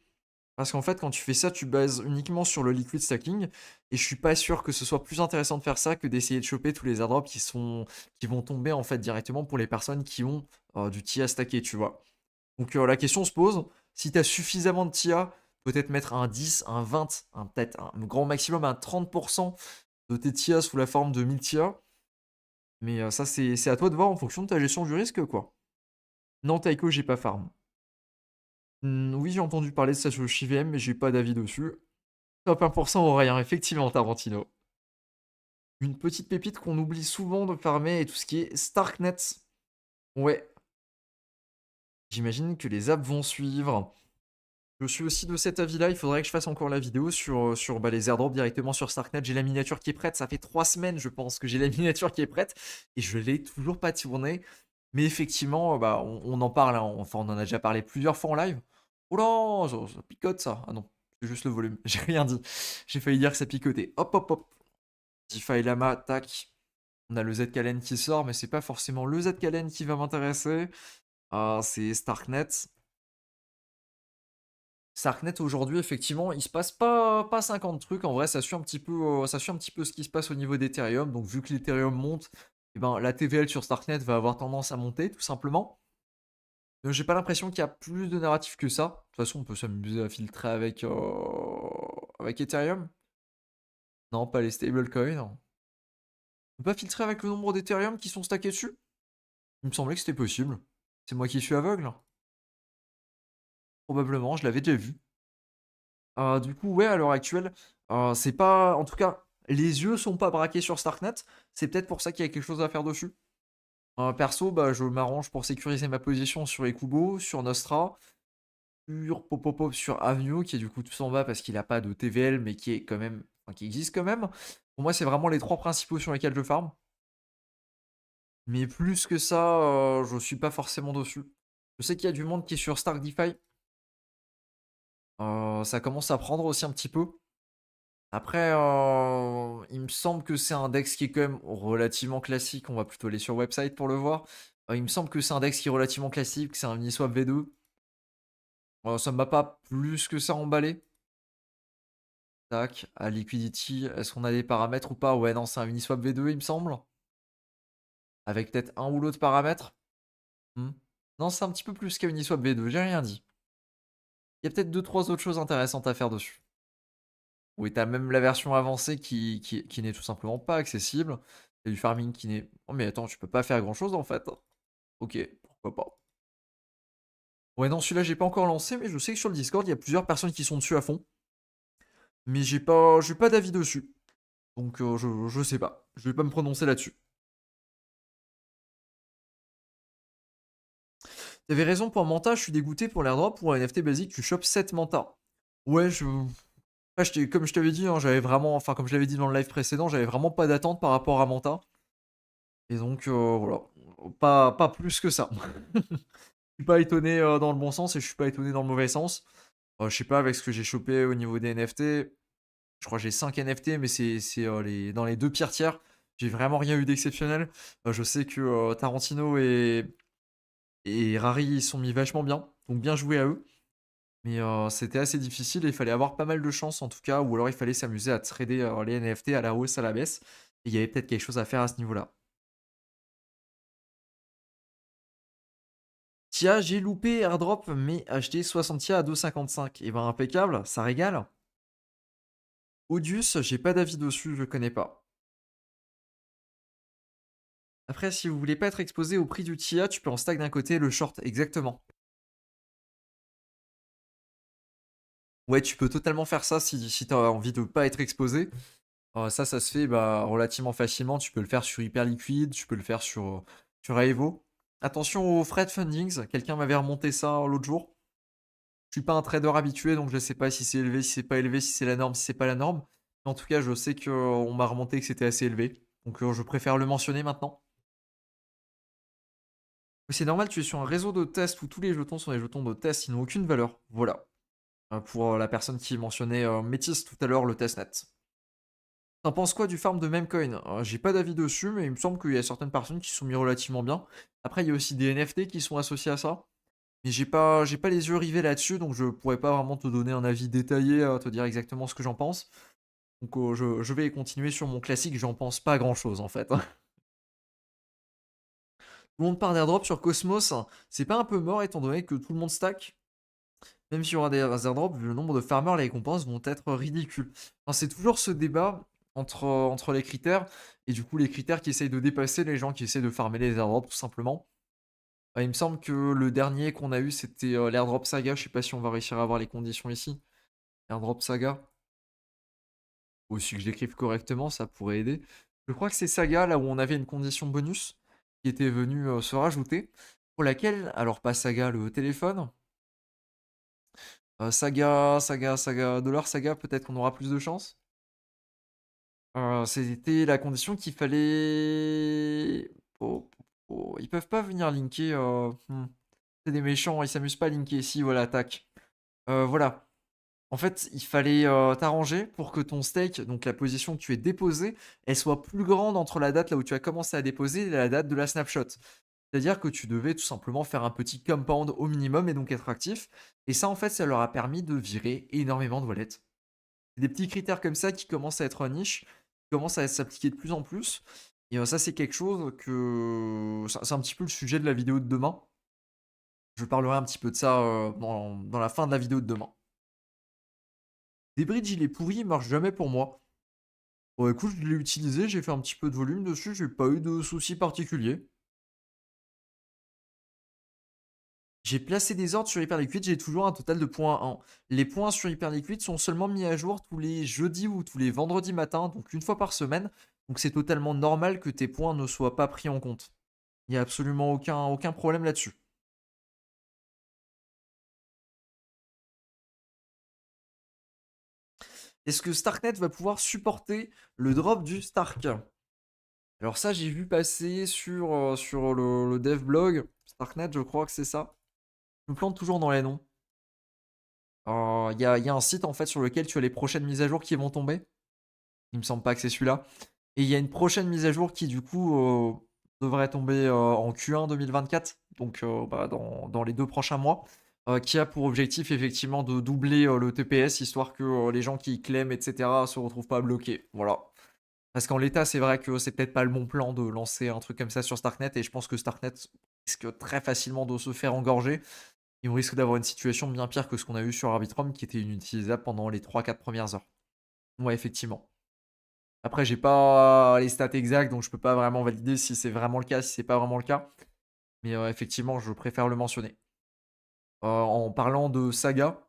Parce qu'en fait, quand tu fais ça, tu bases uniquement sur le liquid stacking. Et je suis pas sûr que ce soit plus intéressant de faire ça que d'essayer de choper tous les airdrops qui vont tomber en fait directement pour les personnes qui ont du TIA stacké, tu vois. Donc la question se pose, si tu as suffisamment de TIA, peut-être mettre un 10, un 20, peut-être un grand maximum un 30% de tes TIA sous la forme de 1000 TIA. Mais ça, c'est à toi de voir en fonction de ta gestion du risque, quoi. Non, Taiko, j'ai pas farm. Oui, j'ai entendu parler de ça sur le JVM, mais j'ai pas d'avis dessus. Top 1% au rien, effectivement, Tarantino. Une petite pépite qu'on oublie souvent de farmer et tout ce qui est Starknet. Ouais, j'imagine que les apps vont suivre. Je suis aussi de cet avis-là, il faudrait que je fasse encore la vidéo sur les airdrops directement sur Starknet. J'ai la miniature qui est prête, ça fait 3 semaines je pense que j'ai la miniature qui est prête, et je l'ai toujours pas tournée. Mais effectivement, bah, on en parle, hein. Enfin on en a déjà parlé plusieurs fois en live. Oh là, ça picote ça. Ah non, c'est juste le volume, j'ai rien dit. J'ai failli dire que ça picotait. Hop hop hop. DeFi Lama, tac. On a le Zkalen qui sort, mais c'est pas forcément le Zkalen qui va m'intéresser. Ah, c'est Starknet. Starknet aujourd'hui, effectivement, il se passe pas 50 trucs. En vrai, ça suit un petit peu ce qui se passe au niveau d'Ethereum. Donc, vu que l'Ethereum monte, eh ben, la TVL sur Starknet va avoir tendance à monter, tout simplement. J'ai pas l'impression qu'il y a plus de narratif que ça. De toute façon, on peut s'amuser à filtrer avec Ethereum. Non, pas les stablecoins. On peut pas filtrer avec le nombre d'Ethereum qui sont stackés dessus? Il me semblait que c'était possible. C'est moi qui suis aveugle? Probablement, je l'avais déjà vu. Du coup, ouais, à l'heure actuelle, c'est pas. En tout cas, les yeux sont pas braqués sur Starknet. C'est peut-être pour ça qu'il y a quelque chose à faire dessus. Perso, bah, je m'arrange pour sécuriser ma position sur Ekubo, sur Nostra, sur Popopop, sur Avenue, qui est du coup tout en bas parce qu'il a pas de TVL, mais qui est quand même, enfin, qui existe quand même. Pour moi, c'est vraiment les 3 principaux sur lesquels je farm. Mais plus que ça, je suis pas forcément dessus. Je sais qu'il y a du monde qui est sur Stark DeFi. Ça commence à prendre aussi un petit peu. Après, il me semble que c'est un dex qui est quand même relativement classique. On va plutôt aller sur website pour le voir. Il me semble que c'est un dex qui est relativement classique. C'est un Uniswap V2. Ça ne m'a pas plus que ça emballé. Tac, à Liquidity, est-ce qu'on a des paramètres ou pas? Ouais, non, c'est un Uniswap V2, il me semble. Avec peut-être un ou l'autre paramètre. Hmm. Non, c'est un petit peu plus qu'un Uniswap V2, j'ai rien dit. Il y a peut-être 2-3 autres choses intéressantes à faire dessus. Oui, t'as même la version avancée qui n'est tout simplement pas accessible. Il y a du farming qui n'est... Oh mais attends, tu peux pas faire grand-chose en fait. Ok, pourquoi pas. Ouais, non, celui-là, j'ai pas encore lancé, mais je sais que sur le Discord, il y a plusieurs personnes qui sont dessus à fond. Mais j'ai pas d'avis dessus. Donc, je sais pas. Je vais pas me prononcer là-dessus. T'avais raison pour Manta, je suis dégoûté pour l'airdrop. Pour un NFT basique, tu chopes 7 Manta. Ouais, comme je t'avais dit, hein, j'avais vraiment... Enfin, comme je l'avais dit dans le live précédent, j'avais vraiment pas d'attente par rapport à Manta. Et donc, voilà. Pas plus que ça. Je suis pas étonné dans le bon sens et je suis pas étonné dans le mauvais sens. Je sais pas, avec ce que j'ai chopé au niveau des NFT, je crois que j'ai 5 NFT, mais c'est dans les deux pires tiers. J'ai vraiment rien eu d'exceptionnel. Je sais que Tarantino et Rari ils sont mis vachement bien, donc bien joué à eux. Mais c'était assez difficile et il fallait avoir pas mal de chance en tout cas, ou alors il fallait s'amuser à trader les NFT à la hausse, à la baisse. Et il y avait peut-être quelque chose à faire à ce niveau-là. Tia, j'ai loupé airdrop, mais acheté 60 Tia à 2,55. Et ben impeccable, ça régale. Odius, j'ai pas d'avis dessus, je connais pas. Après, si vous voulez pas être exposé au prix du TIA, tu peux en stack d'un côté le short, exactement. Ouais, tu peux totalement faire ça si tu as envie de pas être exposé. Ça se fait bah, relativement facilement. Tu peux le faire sur Hyperliquid, tu peux le faire sur Aevo. Attention aux frais de fundings, quelqu'un m'avait remonté ça l'autre jour. Je suis pas un trader habitué, donc je sais pas si c'est élevé, si c'est pas élevé, si c'est la norme, si c'est pas la norme. Mais en tout cas, je sais qu'on m'a remonté que c'était assez élevé. Donc je préfère le mentionner maintenant. Mais c'est normal, tu es sur un réseau de tests où tous les jetons sont des jetons de test, ils n'ont aucune valeur. Voilà. Pour la personne qui mentionnait Métis tout à l'heure, le testnet. T'en penses quoi du farm de Memecoin? J'ai pas d'avis dessus, mais il me semble qu'il y a certaines personnes qui se sont mis relativement bien. Après, il y a aussi des NFT qui sont associés à ça. Mais j'ai pas les yeux rivés là-dessus, donc je pourrais pas vraiment te donner un avis détaillé, te dire exactement ce que j'en pense. Donc je vais continuer sur mon classique, j'en pense pas grand-chose en fait. Tout le monde part d'airdrop sur Cosmos, c'est pas un peu mort étant donné que tout le monde stack? Même s'il y aura des airdrops, vu le nombre de farmers, les récompenses vont être ridicules. Enfin, c'est toujours ce débat entre les critères, et du coup les critères qui essayent de dépasser les gens qui essayent de farmer les airdrops tout simplement. Il me semble que le dernier qu'on a eu c'était l'airdrop saga, je sais pas si on va réussir à avoir les conditions ici. Airdrop saga. Aussi que je l'écrive correctement, ça pourrait aider. Je crois que c'est saga là où on avait une condition bonus qui était venue se rajouter. Pour laquelle, alors pas saga le téléphone, saga, dollar saga, peut-être qu'on aura plus de chance. C'était la condition qu'il fallait. Oh, ils peuvent pas venir linker. C'est des méchants, ils s'amusent pas à linker. Si, voilà, tac. Voilà. En fait, il fallait t'arranger pour que ton stake, donc la position que tu aies déposée, elle soit plus grande entre la date là où tu as commencé à déposer et la date de la snapshot. C'est-à-dire que tu devais tout simplement faire un petit compound au minimum et donc être actif. Et ça, en fait, ça leur a permis de virer énormément de wallets. C'est des petits critères comme ça qui commencent à être un niche, qui commencent à s'appliquer de plus en plus. Et ça, c'est quelque chose que... C'est un petit peu le sujet de la vidéo de demain. Je parlerai un petit peu de ça dans la fin de la vidéo de demain. Des bridges, il est pourri, il marche jamais pour moi. Bon, écoute, je l'ai utilisé, j'ai fait un petit peu de volume dessus, j'ai pas eu de soucis particuliers. J'ai placé des ordres sur Hyperliquid, j'ai toujours un total de points 1. Les points sur Hyperliquid sont seulement mis à jour tous les jeudis ou tous les vendredis matins, donc une fois par semaine. Donc c'est totalement normal que tes points ne soient pas pris en compte. Il y a absolument aucun problème là-dessus. Est-ce que Starknet va pouvoir supporter le drop du Stark? Alors ça, j'ai vu passer sur le dev blog. Starknet, je crois que c'est ça. Je me plante toujours dans les noms. Il y a un site en fait sur lequel tu as les prochaines mises à jour qui vont tomber. Il me semble pas que c'est celui-là. Et il y a une prochaine mise à jour qui du coup devrait tomber en Q1 2024, donc bah, dans les 2 prochains mois, qui a pour objectif effectivement de doubler le TPS, histoire que les gens qui claiment, etc., se retrouvent pas bloqués. Voilà. Parce qu'en l'état, c'est vrai que c'est peut-être pas le bon plan de lancer un truc comme ça sur Starknet, et je pense que Starknet risque très facilement de se faire engorger. Et on risque d'avoir une situation bien pire que ce qu'on a eu sur Arbitrum, qui était inutilisable pendant les 3-4 premières heures. Ouais, effectivement. Après, j'ai pas les stats exactes, donc je peux pas vraiment valider si c'est vraiment le cas, si c'est pas vraiment le cas. Mais effectivement, je préfère le mentionner. En parlant de saga,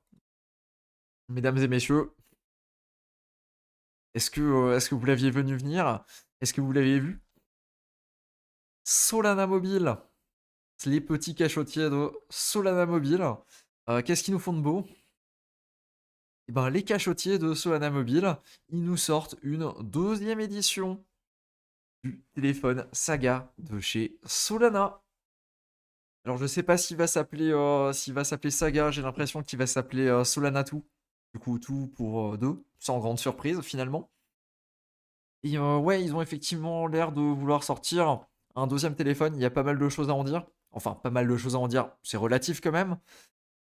mesdames et messieurs, est-ce que vous l'aviez venu venir? Est-ce que vous l'aviez vu? Solana Mobile, les petits cachotiers de Solana Mobile. Qu'est-ce qu'ils nous font de beau? Eh ben, les cachotiers de Solana Mobile, ils nous sortent une deuxième édition du téléphone Saga de chez Solana. Alors je sais pas s'il va s'appeler Saga, j'ai l'impression qu'il va s'appeler Solana 2. Du coup, tout pour 2, sans grande surprise finalement. Et ouais, ils ont effectivement l'air de vouloir sortir un deuxième téléphone. Il y a pas mal de choses à en dire. Enfin, pas mal de choses à en dire. C'est relatif quand même.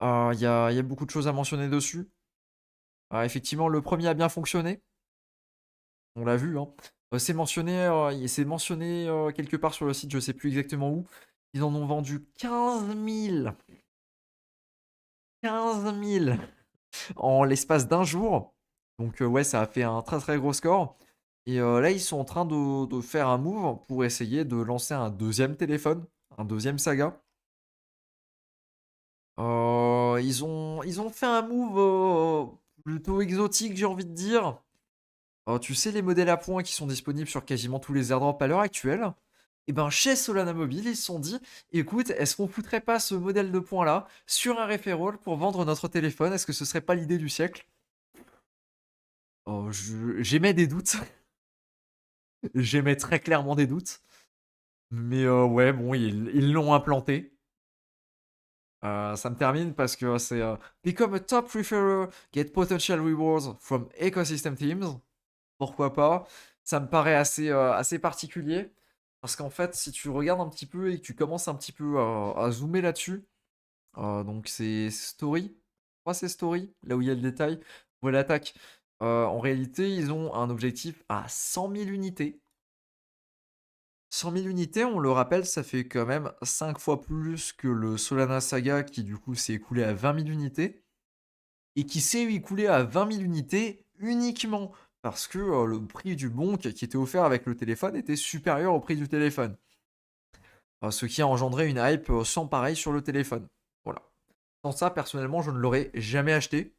Il y a beaucoup de choses à mentionner dessus. Effectivement, le premier a bien fonctionné. On l'a vu, hein. C'est mentionné quelque part sur le site, je sais plus exactement où. Ils en ont vendu 15 000. 15 000 en l'espace d'un jour. Donc ouais, ça a fait un très très gros score. Et là, ils sont en train de faire un move pour essayer de lancer un deuxième téléphone, un deuxième saga. Ils ont fait un move plutôt exotique, j'ai envie de dire. Tu sais, les modèles à points qui sont disponibles sur quasiment tous les airdrops à l'heure actuelle. Et ben chez Solana Mobile, ils se sont dit, écoute, est-ce qu'on foutrait pas ce modèle de points là sur un referral pour vendre notre téléphone? Est-ce que ce serait pas l'idée du siècle? J'émets des doutes. J'émets très clairement des doutes. Mais ouais, bon, ils l'ont implanté. Ça me termine parce que c'est Become a top referrer, get potential rewards from ecosystem teams. Pourquoi pas? Ça me paraît assez particulier. Parce qu'en fait, si tu regardes un petit peu et que tu commences un petit peu à zoomer là-dessus, donc c'est Story. Je crois que c'est Story, là où il y a le détail. Voilà l'attaque. En réalité, ils ont un objectif à 100 000 unités. 100 000 unités, on le rappelle, ça fait quand même 5 fois plus que le Solana Saga qui du coup s'est écoulé à 20 000 unités et qui s'est écoulé à 20 000 unités uniquement parce que le prix du bon qui était offert avec le téléphone était supérieur au prix du téléphone. Ce qui a engendré une hype sans pareil sur le téléphone. Voilà. Sans ça, personnellement, je ne l'aurais jamais acheté.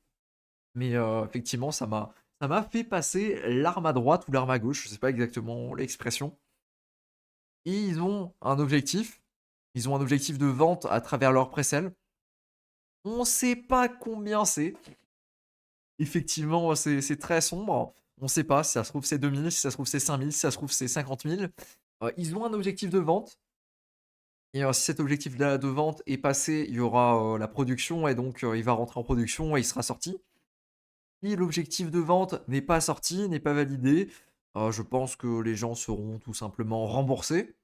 Mais effectivement, ça m'a fait passer l'arme à droite ou l'arme à gauche, je sais pas exactement l'expression. Et ils ont un objectif. Ils ont un objectif de vente à travers leur presell. On sait pas combien c'est. Effectivement, c'est très sombre. On sait pas si ça se trouve c'est 2000, si ça se trouve c'est 5000, si ça se trouve c'est 50 000. Ils ont un objectif de vente. Et si cet objectif de vente est passé, il y aura la production et donc il va rentrer en production et il sera sorti. Si l'objectif de vente n'est pas sorti, n'est pas validé, je pense que les gens seront tout simplement remboursés.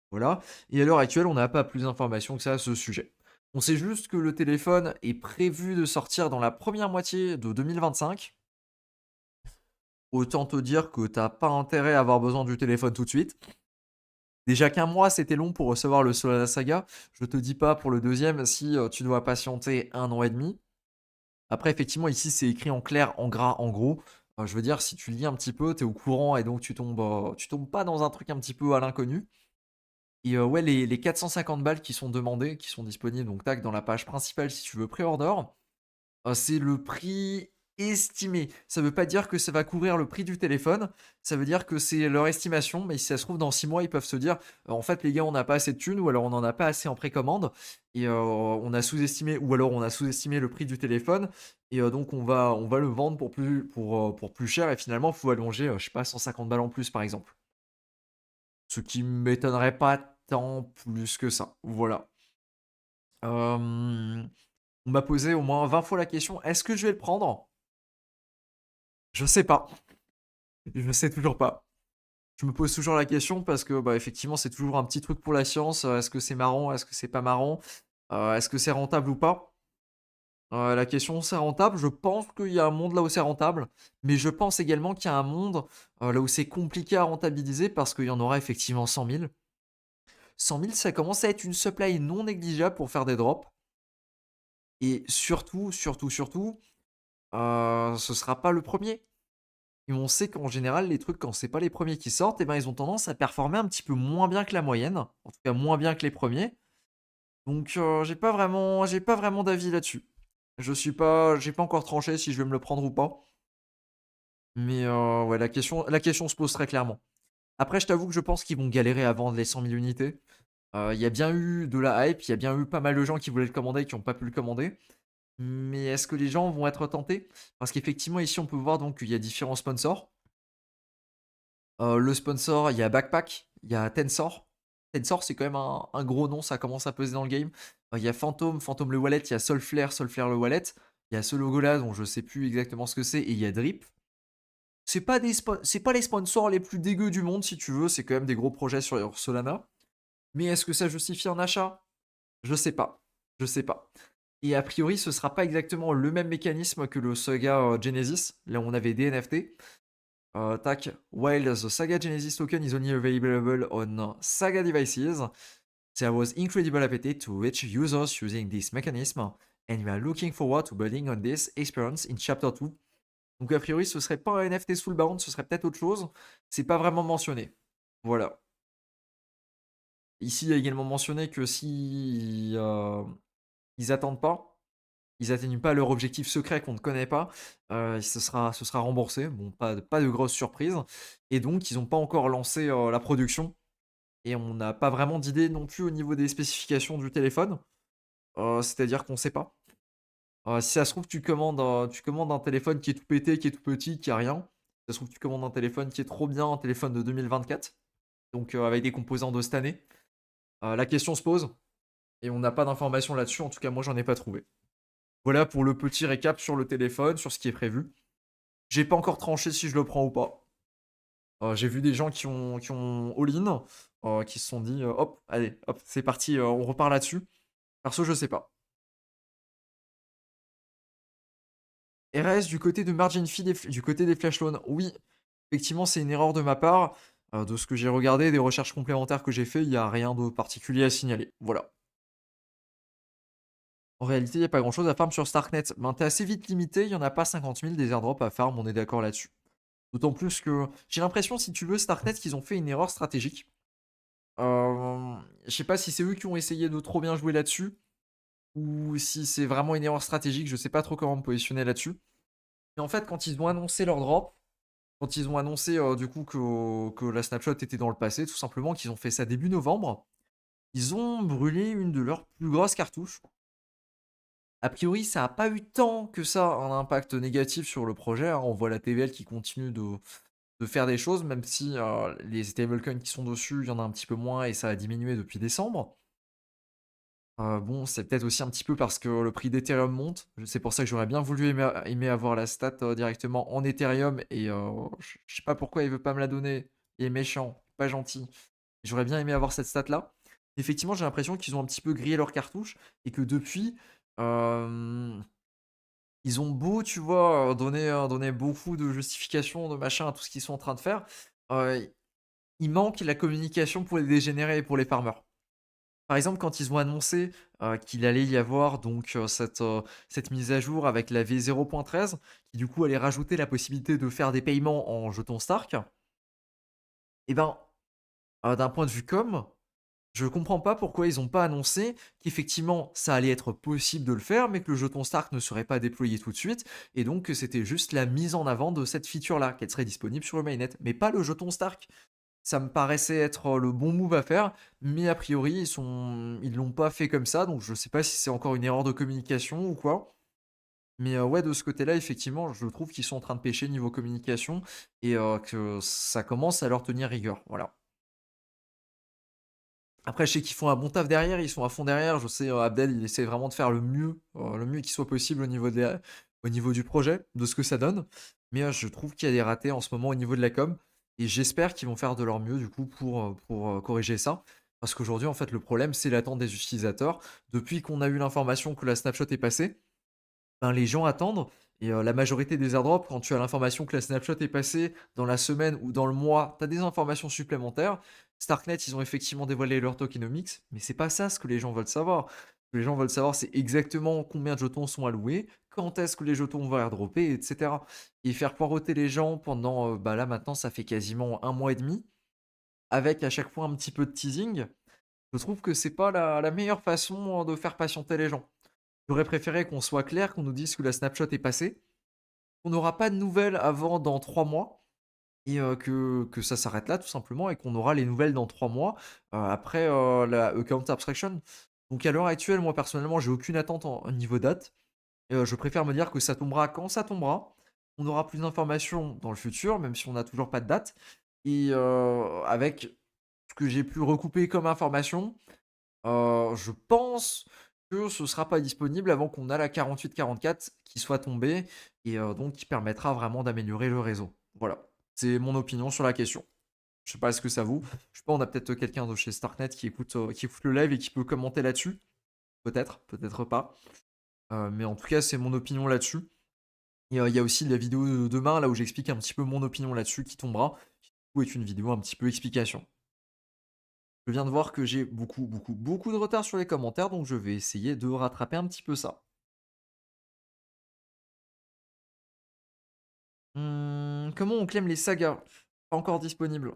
Voilà. Et à l'heure actuelle, on n'a pas plus d'informations que ça à ce sujet. On sait juste que le téléphone est prévu de sortir dans la première moitié de 2025. Autant te dire que t'as pas intérêt à avoir besoin du téléphone tout de suite. Déjà qu'un mois, c'était long pour recevoir le Solana Saga. Je te dis pas pour le deuxième si tu dois patienter 1 an et demi. Après, effectivement, ici, c'est écrit en clair, en gras, en gros. Je veux dire, si tu lis un petit peu, t'es au courant et donc tu tombes pas dans un truc un petit peu à l'inconnu. Et ouais, les 450 balles qui sont demandées, qui sont disponibles, donc tac, dans la page principale si tu veux pré-order, c'est le prix estimé. Ça veut pas dire que ça va couvrir le prix du téléphone, ça veut dire que c'est leur estimation, mais si ça se trouve dans 6 mois, ils peuvent se dire: En fait les gars, on n'a pas assez de thunes ou alors on en a pas assez en précommande et on a sous-estimé ou alors on a sous-estimé le prix du téléphone et donc on va le vendre pour plus cher et finalement, il faut allonger, je sais pas 150 balles en plus, par exemple. Ce qui m'étonnerait pas tant plus que ça, voilà. Hem, on m'a posé au moins 20 fois la question: «Est-ce que je vais le prendre?» Je sais pas. Je sais toujours pas. Je me pose toujours la question parce que, bah, effectivement, c'est toujours un petit truc pour la science. Est-ce que c'est marrant? Est-ce que c'est pas marrant? Est-ce que c'est rentable ou pas? La question, c'est rentable. Je pense qu'il y a un monde là où c'est rentable, mais je pense également qu'il y a un monde, là où c'est compliqué à rentabiliser parce qu'il y en aura effectivement 100 000. 100 000, ça commence à être une supply non négligeable pour faire des drops et surtout, surtout, surtout, ce sera pas le premier. Et on sait qu'en général, les trucs, quand c'est pas les premiers qui sortent, et ben, ils ont tendance à performer un petit peu moins bien que la moyenne, en tout cas moins bien que les premiers. Donc, j'ai pas vraiment d'avis là-dessus. J'ai pas encore tranché si je vais me le prendre ou pas. Mais ouais, la question se pose très clairement. Après, je t'avoue que je pense qu'ils vont galérer à vendre les 100 000 unités. Il y a bien eu de la hype, il y a bien eu pas mal de gens qui voulaient le commander et qui n'ont pas pu le commander. Mais est-ce que les gens vont être tentés? Parce qu'effectivement, ici, on peut voir donc qu'il y a différents sponsors. Le sponsor, il y a Backpack, il y a Tensor. Tensor, c'est quand même un gros nom, ça commence à peser dans le game. Il y a Phantom, Phantom le wallet, il y a Solflare, Solflare le wallet. Il y a ce logo-là dont je sais plus exactement ce que c'est, et il y a Drip. C'est pas les sponsors les plus dégueux du monde, si tu veux, c'est quand même des gros projets sur Solana. Mais est-ce que ça justifie un achat? Je sais pas. Je sais pas. Et a priori, ce sera pas exactement le même mécanisme que le Saga Genesis, là où on avait des NFT. Tac. While the Saga Genesis token is only available on Saga devices, there was incredible appetite to reach users using this mechanism, and we are looking forward to building on this experience in Chapter 2. Donc a priori, ce serait pas un NFT Soulbound, ce serait peut-être autre chose. C'est pas vraiment mentionné. Voilà. Ici, il y a également mentionné que si ils attendent pas, ils atteignent pas leur objectif secret qu'on ne connaît pas, ce sera remboursé. Bon, pas de grosse surprise. Et donc, ils n'ont pas encore lancé la production. Et on n'a pas vraiment d'idée non plus au niveau des spécifications du téléphone. C'est-à-dire qu'on sait pas. Si ça se trouve, tu commandes un téléphone qui est tout pété, qui est tout petit, qui a rien. Si ça se trouve, tu commandes un téléphone qui est trop bien, un téléphone de 2024. Donc, avec des composants de cette année. La question se pose. Et on n'a pas d'informations là-dessus. En tout cas, moi, j'en ai pas trouvé. Voilà pour le petit récap sur le téléphone, sur ce qui est prévu. J'ai pas encore tranché si je le prends ou pas. J'ai vu des gens qui ont all-in, qui se sont dit hop, allez, hop, c'est parti, on repart là-dessus. Perso, je sais pas. RS du côté de Margin Fee, du côté des flash loans, oui, effectivement, c'est une erreur de ma part. De ce que j'ai regardé, des recherches complémentaires que j'ai fait, il n'y a rien de particulier à signaler. Voilà. En réalité, il n'y a pas grand-chose à farm sur Starknet. Ben, t'es assez vite limité, il n'y en a pas 50 000 des airdrops à farm, on est d'accord là-dessus. D'autant plus que j'ai l'impression, si tu veux, Starknet, qu'ils ont fait une erreur stratégique. Je sais pas si c'est eux qui ont essayé de trop bien jouer là-dessus, ou si c'est vraiment une erreur stratégique, je sais pas trop comment me positionner là-dessus. Mais en fait, quand ils ont annoncé leur drop, quand ils ont annoncé du coup que la snapshot était dans le passé, tout simplement, qu'ils ont fait ça début novembre, ils ont brûlé une de leurs plus grosses cartouches. A priori, ça n'a pas eu tant que ça un impact négatif sur le projet, hein. On voit la TVL qui continue de faire des choses, même si les stablecoins qui sont dessus, il y en a un petit peu moins et ça a diminué depuis décembre. Bon, c'est peut-être aussi un petit peu parce que le prix d'Ethereum monte. C'est pour ça que j'aurais bien voulu aimer avoir la stat directement en Ethereum et je sais pas pourquoi il veut pas me la donner. Il est méchant, pas gentil. J'aurais bien aimé avoir cette stat là. Effectivement, j'ai l'impression qu'ils ont un petit peu grillé leur cartouche et que depuis, euh, ils ont beau, tu vois, donner beaucoup de justifications, de machin à tout ce qu'ils sont en train de faire. euh, il manque la communication pour les dégénérés et pour les farmers. Par exemple, quand ils ont annoncé qu'il allait y avoir donc cette mise à jour avec la V0.13, qui du coup allait rajouter la possibilité de faire des paiements en jetons Stark, et ben d'un point de vue com, Je comprends pas pourquoi ils ont pas annoncé qu'effectivement ça allait être possible de le faire, mais que le jeton Stark ne serait pas déployé tout de suite, et donc que c'était juste la mise en avant de cette feature-là, qu'elle serait disponible sur le mainnet, mais pas le jeton Stark. Ça me paraissait être le bon move à faire, mais a priori ils l'ont pas fait comme ça, donc je sais pas si c'est encore une erreur de communication ou quoi. Mais ouais, de ce côté-là, effectivement, je trouve qu'ils sont en train de pêcher niveau communication et que ça commence à leur tenir rigueur, voilà. Après, je sais qu'ils font un bon taf derrière, ils sont à fond derrière. Je sais, Abdel, il essaie vraiment de faire le mieux qui soit possible au niveau du projet, de ce que ça donne. Mais je trouve qu'il y a des ratés en ce moment au niveau de la com. Et j'espère qu'ils vont faire de leur mieux, du coup, pour corriger ça. Parce qu'aujourd'hui, en fait, le problème, c'est l'attente des utilisateurs. Depuis qu'on a eu l'information que la snapshot est passée, ben, les gens attendent. Et la majorité des airdrops, quand tu as l'information que la snapshot est passée dans la semaine ou dans le mois, tu as des informations supplémentaires. Starknet, ils ont effectivement dévoilé leur tokenomics, mais c'est pas ça ce que les gens veulent savoir. Ce que les gens veulent savoir, c'est exactement combien de jetons sont alloués, quand est-ce que les jetons vont airdropper, etc. Et faire poireauter les gens pendant, bah là maintenant, ça fait quasiment un mois et demi, avec à chaque fois un petit peu de teasing. Je trouve que c'est pas la meilleure façon de faire patienter les gens. J'aurais préféré qu'on soit clair, qu'on nous dise que la snapshot est passée, qu'on n'aura pas de nouvelles avant dans 3 mois, et que ça s'arrête là tout simplement, et qu'on aura les nouvelles dans 3 mois, après, la account abstraction. Donc à l'heure actuelle, moi personnellement, j'ai aucune attente en niveau date, et je préfère me dire que ça tombera quand ça tombera. On aura plus d'informations dans le futur, même si on n'a toujours pas de date, et avec ce que j'ai pu recouper comme information, je pense que ce sera pas disponible avant qu'on a la 48-44 qui soit tombée, et donc qui permettra vraiment d'améliorer le réseau. Voilà, c'est mon opinion sur la question. Je sais pas ce que ça vaut. Je sais pas, on a peut-être quelqu'un de chez Starknet qui écoute le live et qui peut commenter là-dessus. Peut-être, peut-être pas. Mais en tout cas, c'est mon opinion là-dessus. Et il y a aussi la vidéo de demain, là où j'explique un petit peu mon opinion là-dessus, qui tombera, qui du coup est une vidéo un petit peu explication. Je viens de voir que j'ai beaucoup, beaucoup, beaucoup de retard sur les commentaires, donc je vais essayer de rattraper un petit peu ça. Comment on claim les sagas? Pas encore disponible.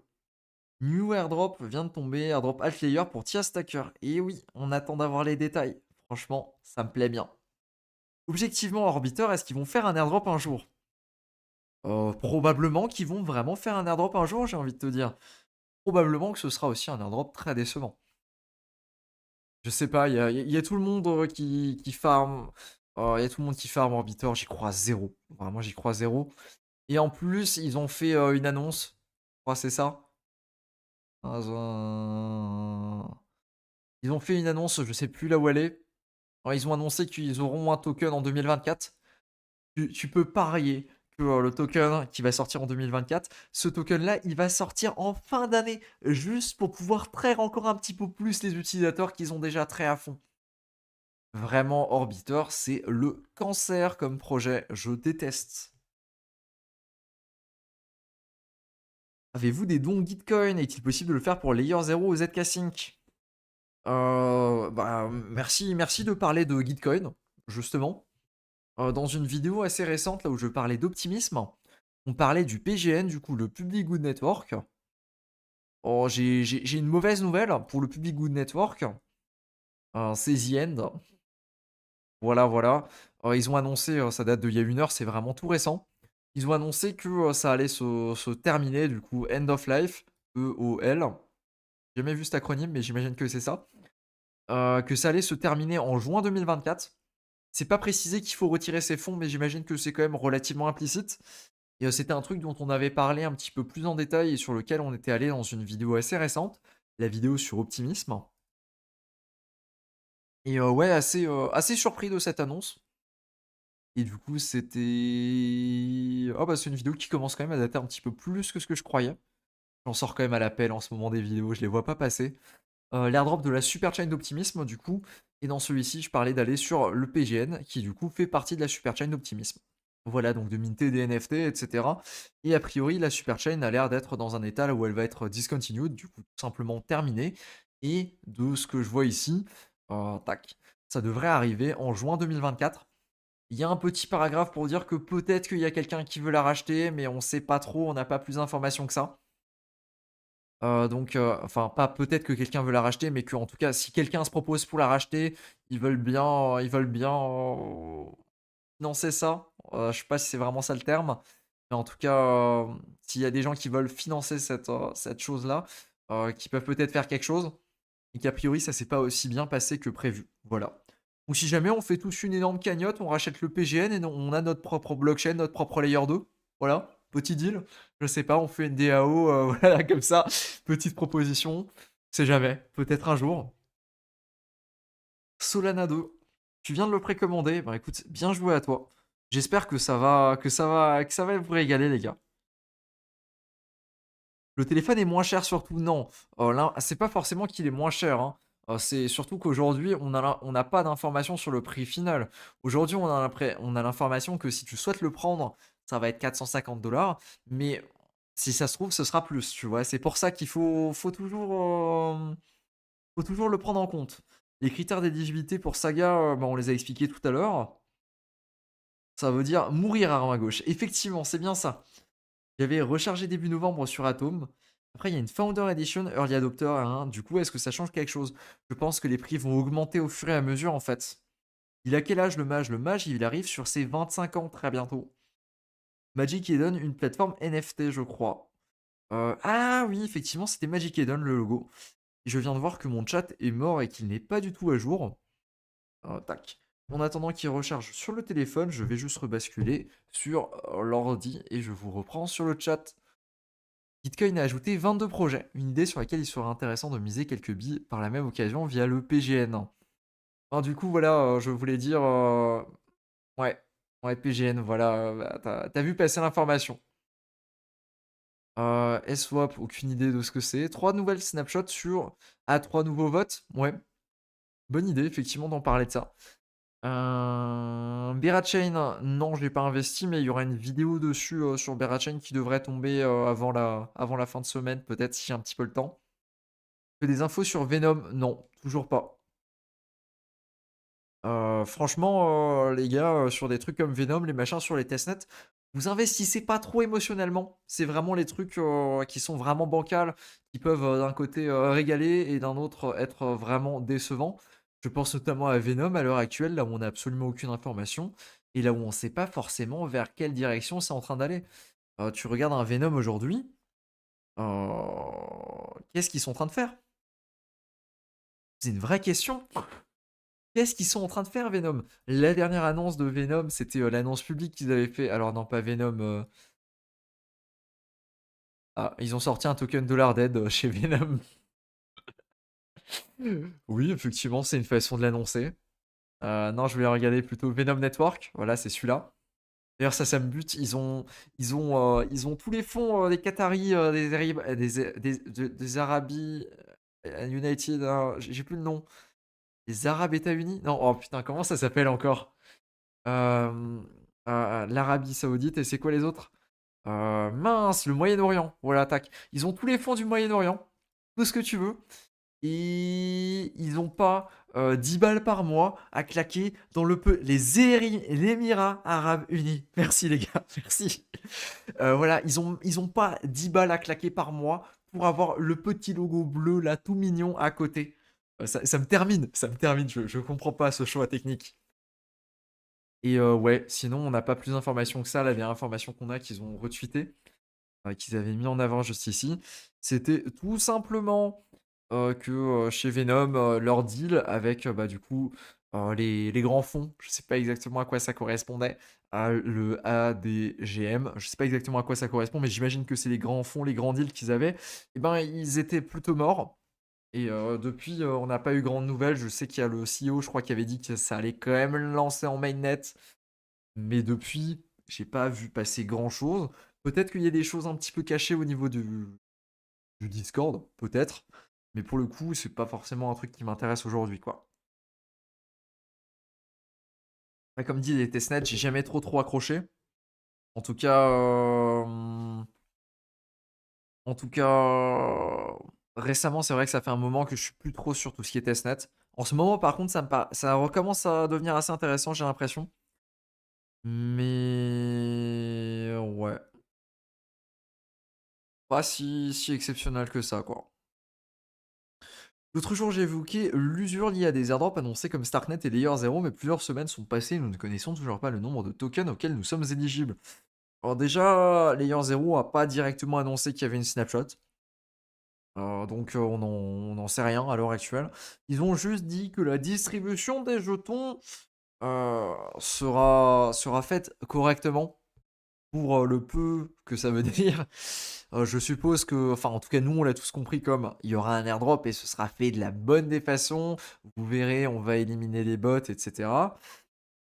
New airdrop vient de tomber, airdrop Altlayer pour Tia Stacker. Et oui, on attend d'avoir les détails. Franchement, ça me plaît bien. Objectivement, Orbiter, est-ce qu'ils vont faire un airdrop un jour? Probablement qu'ils vont vraiment faire un airdrop un jour, j'ai envie de te dire. Probablement que ce sera aussi un airdrop très décevant. Je sais pas, il y a tout le monde qui farm. Il y a tout le monde qui farm Orbiter, j'y crois zéro. Vraiment, j'y crois zéro. Et en plus, ils ont fait une annonce. Je crois que c'est ça. Ils ont fait une annonce, je sais plus là où elle est. Alors, ils ont annoncé qu'ils auront un token en 2024. Tu peux parier que le token qui va sortir en 2024, ce token-là, il va sortir en fin d'année, juste pour pouvoir traire encore un petit peu plus les utilisateurs qu'ils ont déjà trait à fond. Vraiment, Orbiter, c'est le cancer comme projet. Je déteste. Avez-vous des dons Gitcoin? Est-il possible de le faire pour Layer 0 ou ZK Sync? Bah, merci de parler de Gitcoin, justement. Dans une vidéo assez récente, là où je parlais d'optimisme, on parlait du PGN, du coup, le Public Good Network. Oh, j'ai une mauvaise nouvelle pour le Public Good Network. C'est The End. Voilà, voilà. Ils ont annoncé, ça date d'il y a une heure, c'est vraiment tout récent. Ils ont annoncé que ça allait se terminer, du coup, End of Life, EOL. J'ai jamais vu cet acronyme, mais j'imagine que c'est ça. Que ça allait se terminer en juin 2024. C'est pas précisé qu'il faut retirer ses fonds, mais j'imagine que c'est quand même relativement implicite. Et c'était un truc dont on avait parlé un petit peu plus en détail et sur lequel on était allé dans une vidéo assez récente, la vidéo sur Optimisme. Et ouais, assez surpris de cette annonce. Et du coup, c'était. Oh bah, c'est une vidéo qui commence quand même à dater un petit peu plus que ce que je croyais. J'en sors quand même à l'appel en ce moment des vidéos, je les vois pas passer. L'airdrop de la super chain d'optimisme, du coup. Et dans celui-ci, je parlais d'aller sur le PGN, qui du coup fait partie de la super chain d'optimisme. Voilà, donc de minter des NFT, etc. Et a priori, la super chain a l'air d'être dans un état là où elle va être discontinued, du coup tout simplement terminée. Et de ce que je vois ici, tac, ça devrait arriver en juin 2024. Il y a un petit paragraphe pour dire que peut-être qu'il y a quelqu'un qui veut la racheter, mais on sait pas trop, on n'a pas plus d'informations que ça. Donc, enfin, pas peut-être que quelqu'un veut la racheter, mais qu'en tout cas, si quelqu'un se propose pour la racheter, ils veulent bien financer ça. Je sais pas si c'est vraiment ça le terme, mais en tout cas, s'il y a des gens qui veulent financer cette chose-là, qui peuvent peut-être faire quelque chose et qu'a priori, ça s'est pas aussi bien passé que prévu. Voilà. Ou si jamais on fait tous une énorme cagnotte, on rachète le PGN et on a notre propre blockchain, notre propre layer 2. Voilà, petit deal. Je sais pas, on fait une DAO, voilà, comme ça. Petite proposition. C'est jamais. Peut-être un jour. Solana 2. Tu viens de le précommander. Bah écoute, bien joué à toi. J'espère que ça va vous régaler, les gars. Le téléphone est moins cher surtout, non. Là, c'est pas forcément qu'il est moins cher, hein. C'est surtout qu'aujourd'hui, on n'a pas d'informations sur le prix final. Aujourd'hui, on a l'information que si tu souhaites le prendre, ça va être 450 $, mais si ça se trouve, ce sera plus, tu vois. C'est pour ça qu'il faut toujours le prendre en compte. Les critères d'éligibilité pour Saga, bah, on les a expliqués tout à l'heure. Ça veut dire mourir arme à gauche. Effectivement, c'est bien ça. J'avais rechargé début novembre sur Atom. Après, il y a une Founder Edition Early Adopter, hein. Du coup, est-ce que ça change quelque chose? Je pense que les prix vont augmenter au fur et à mesure, en fait. Il a quel âge le mage? Le mage, il arrive sur ses 25 ans très bientôt. Magic Eden, une plateforme NFT, je crois. Ah oui, effectivement, c'était Magic Eden, le logo. Et je viens de voir que mon chat est mort et qu'il n'est pas du tout à jour. Tac. En attendant qu'il recharge sur le téléphone, je vais juste rebasculer sur l'ordi et je vous reprends sur le chat. Bitcoin a ajouté 22 projets, une idée sur laquelle il serait intéressant de miser quelques billes par la même occasion via le PGN. Enfin, du coup, voilà, je voulais dire. Ouais, ouais, PGN, voilà, bah, t'as vu passer l'information. SWAP, aucune idée de ce que c'est. 3 nouvelles snapshots sur. Ah, 3 nouveaux votes. Ouais, bonne idée, effectivement, d'en parler de ça. Berachain, non, je l'ai pas investi, mais il y aura une vidéo dessus sur Berachain qui devrait tomber avant la fin de semaine, peut-être si j'ai un petit peu le temps. Que des infos sur Venom? Non, toujours pas. Franchement, les gars, sur des trucs comme Venom, les machins sur les testnets, vous investissez pas trop émotionnellement. C'est vraiment les trucs qui sont vraiment bancals, qui peuvent d'un côté régaler et d'un autre être vraiment décevants. Je pense notamment à Venom à l'heure actuelle, là où on n'a absolument aucune information et là où on ne sait pas forcément vers quelle direction c'est en train d'aller. Tu regardes un Venom aujourd'hui, qu'est-ce qu'ils sont en train de faire? C'est une vraie question. Qu'est-ce qu'ils sont en train de faire, Venom? La dernière annonce de Venom, c'était l'annonce publique qu'ils avaient fait. Alors, non, pas Venom. Ah, ils ont sorti un token Dollar Dead chez Venom. Oui, effectivement, c'est une façon de l'annoncer. Non, je voulais regarder plutôt Venom Network. Voilà, c'est celui-là. D'ailleurs, ça me bute. Ils ont tous les fonds des Qataris, des Arabies United. Hein, j'ai plus le nom. Les Arabes États Unis? Non, oh putain, comment ça s'appelle encore? Euh, L'Arabie Saoudite, et c'est quoi les autres? Mince, le Moyen-Orient. Voilà, tac. Ils ont tous les fonds du Moyen-Orient, tout ce que tu veux. Et ils ont pas 10 balles par mois à claquer dans les Émirats Arabes Unis. Merci les gars, merci. Voilà, ils ont pas 10 balles à claquer par mois pour avoir le petit logo bleu là, tout mignon à côté. Ça me termine, je comprends pas ce choix technique. Et ouais, sinon, on n'a pas plus d'informations que ça. La dernière information qu'on a, qu'ils ont retweeté, qu'ils avaient mis en avant juste ici, c'était tout simplement que chez Venom, leur deal avec bah, du coup les grands fonds, je sais pas exactement à quoi ça correspondait, le ADGM, je sais pas exactement à quoi ça correspond, mais j'imagine que c'est les grands fonds, les grands deals qu'ils avaient, et ben ils étaient plutôt morts. Et depuis, on n'a pas eu grande nouvelle. Je sais qu'il y a le CEO, je crois, qui avait dit que ça allait quand même le lancer en mainnet. Mais depuis, j'ai pas vu passer grand-chose. Peut-être qu'il y a des choses un petit peu cachées au niveau du Discord, peut-être. Mais pour le coup, c'est pas forcément un truc qui m'intéresse aujourd'hui, quoi. Ouais, comme dit, les testnets, j'ai jamais trop accroché. En tout cas, récemment, c'est vrai que ça fait un moment que je suis plus trop sur tout ce qui est testnet. En ce moment, par contre, ça recommence à devenir assez intéressant, j'ai l'impression. Mais ouais. pas si exceptionnel que ça, quoi. L'autre jour, j'ai évoqué l'usure liée à des airdrops annoncés comme Starknet et Layer 0, mais plusieurs semaines sont passées et nous ne connaissons toujours pas le nombre de tokens auxquels nous sommes éligibles. Alors déjà, Layer 0 a pas directement annoncé qu'il y avait une snapshot. Donc on n'en sait rien à l'heure actuelle. Ils ont juste dit que la distribution des jetons sera faite correctement pour le peu que ça veut dire. Je suppose que, enfin en tout cas nous on l'a tous compris comme il y aura un airdrop et ce sera fait de la bonne des façons. Vous verrez, on va éliminer les bots, etc.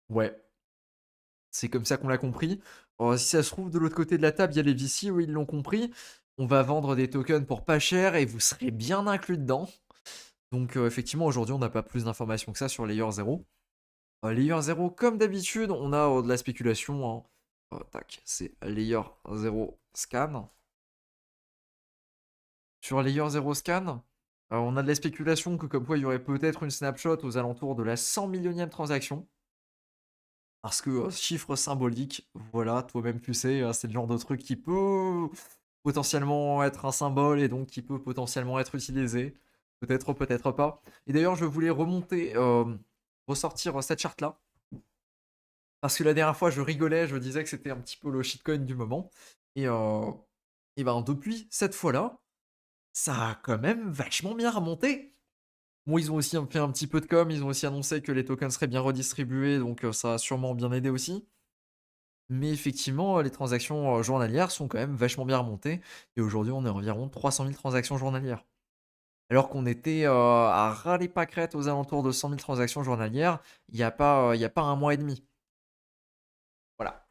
Ouais, c'est comme ça qu'on l'a compris. Si ça se trouve, de l'autre côté de la table, il y a les VC, où ils l'ont compris. On va vendre des tokens pour pas cher et vous serez bien inclus dedans. Donc effectivement, aujourd'hui, on n'a pas plus d'informations que ça sur Layer 0. Layer 0, comme d'habitude, on a de la spéculation, hein. Tac, c'est Layer 0 scan. Sur Layer 0 scan, on a de la spéculation que comme quoi il y aurait peut-être une snapshot aux alentours de la 100 millionième transaction. Parce que chiffre symbolique, voilà, toi-même tu sais, c'est le genre de truc qui peut potentiellement être un symbole et donc qui peut potentiellement être utilisé. Peut-être, peut-être pas. Et d'ailleurs, je voulais remonter, ressortir cette charte-là. Parce que la dernière fois, je rigolais, je disais que c'était un petit peu le shitcoin du moment. Et, euh, et ben depuis cette fois-là, ça a quand même vachement bien remonté. Bon, ils ont aussi fait un petit peu de com, ils ont aussi annoncé que les tokens seraient bien redistribués, donc ça a sûrement bien aidé aussi. Mais effectivement, les transactions journalières sont quand même vachement bien remontées. Et aujourd'hui, on est environ 300 000 transactions journalières. Alors qu'on était à ras les pâquerettes aux alentours de 100 000 transactions journalières il y a pas un mois et demi. Voilà.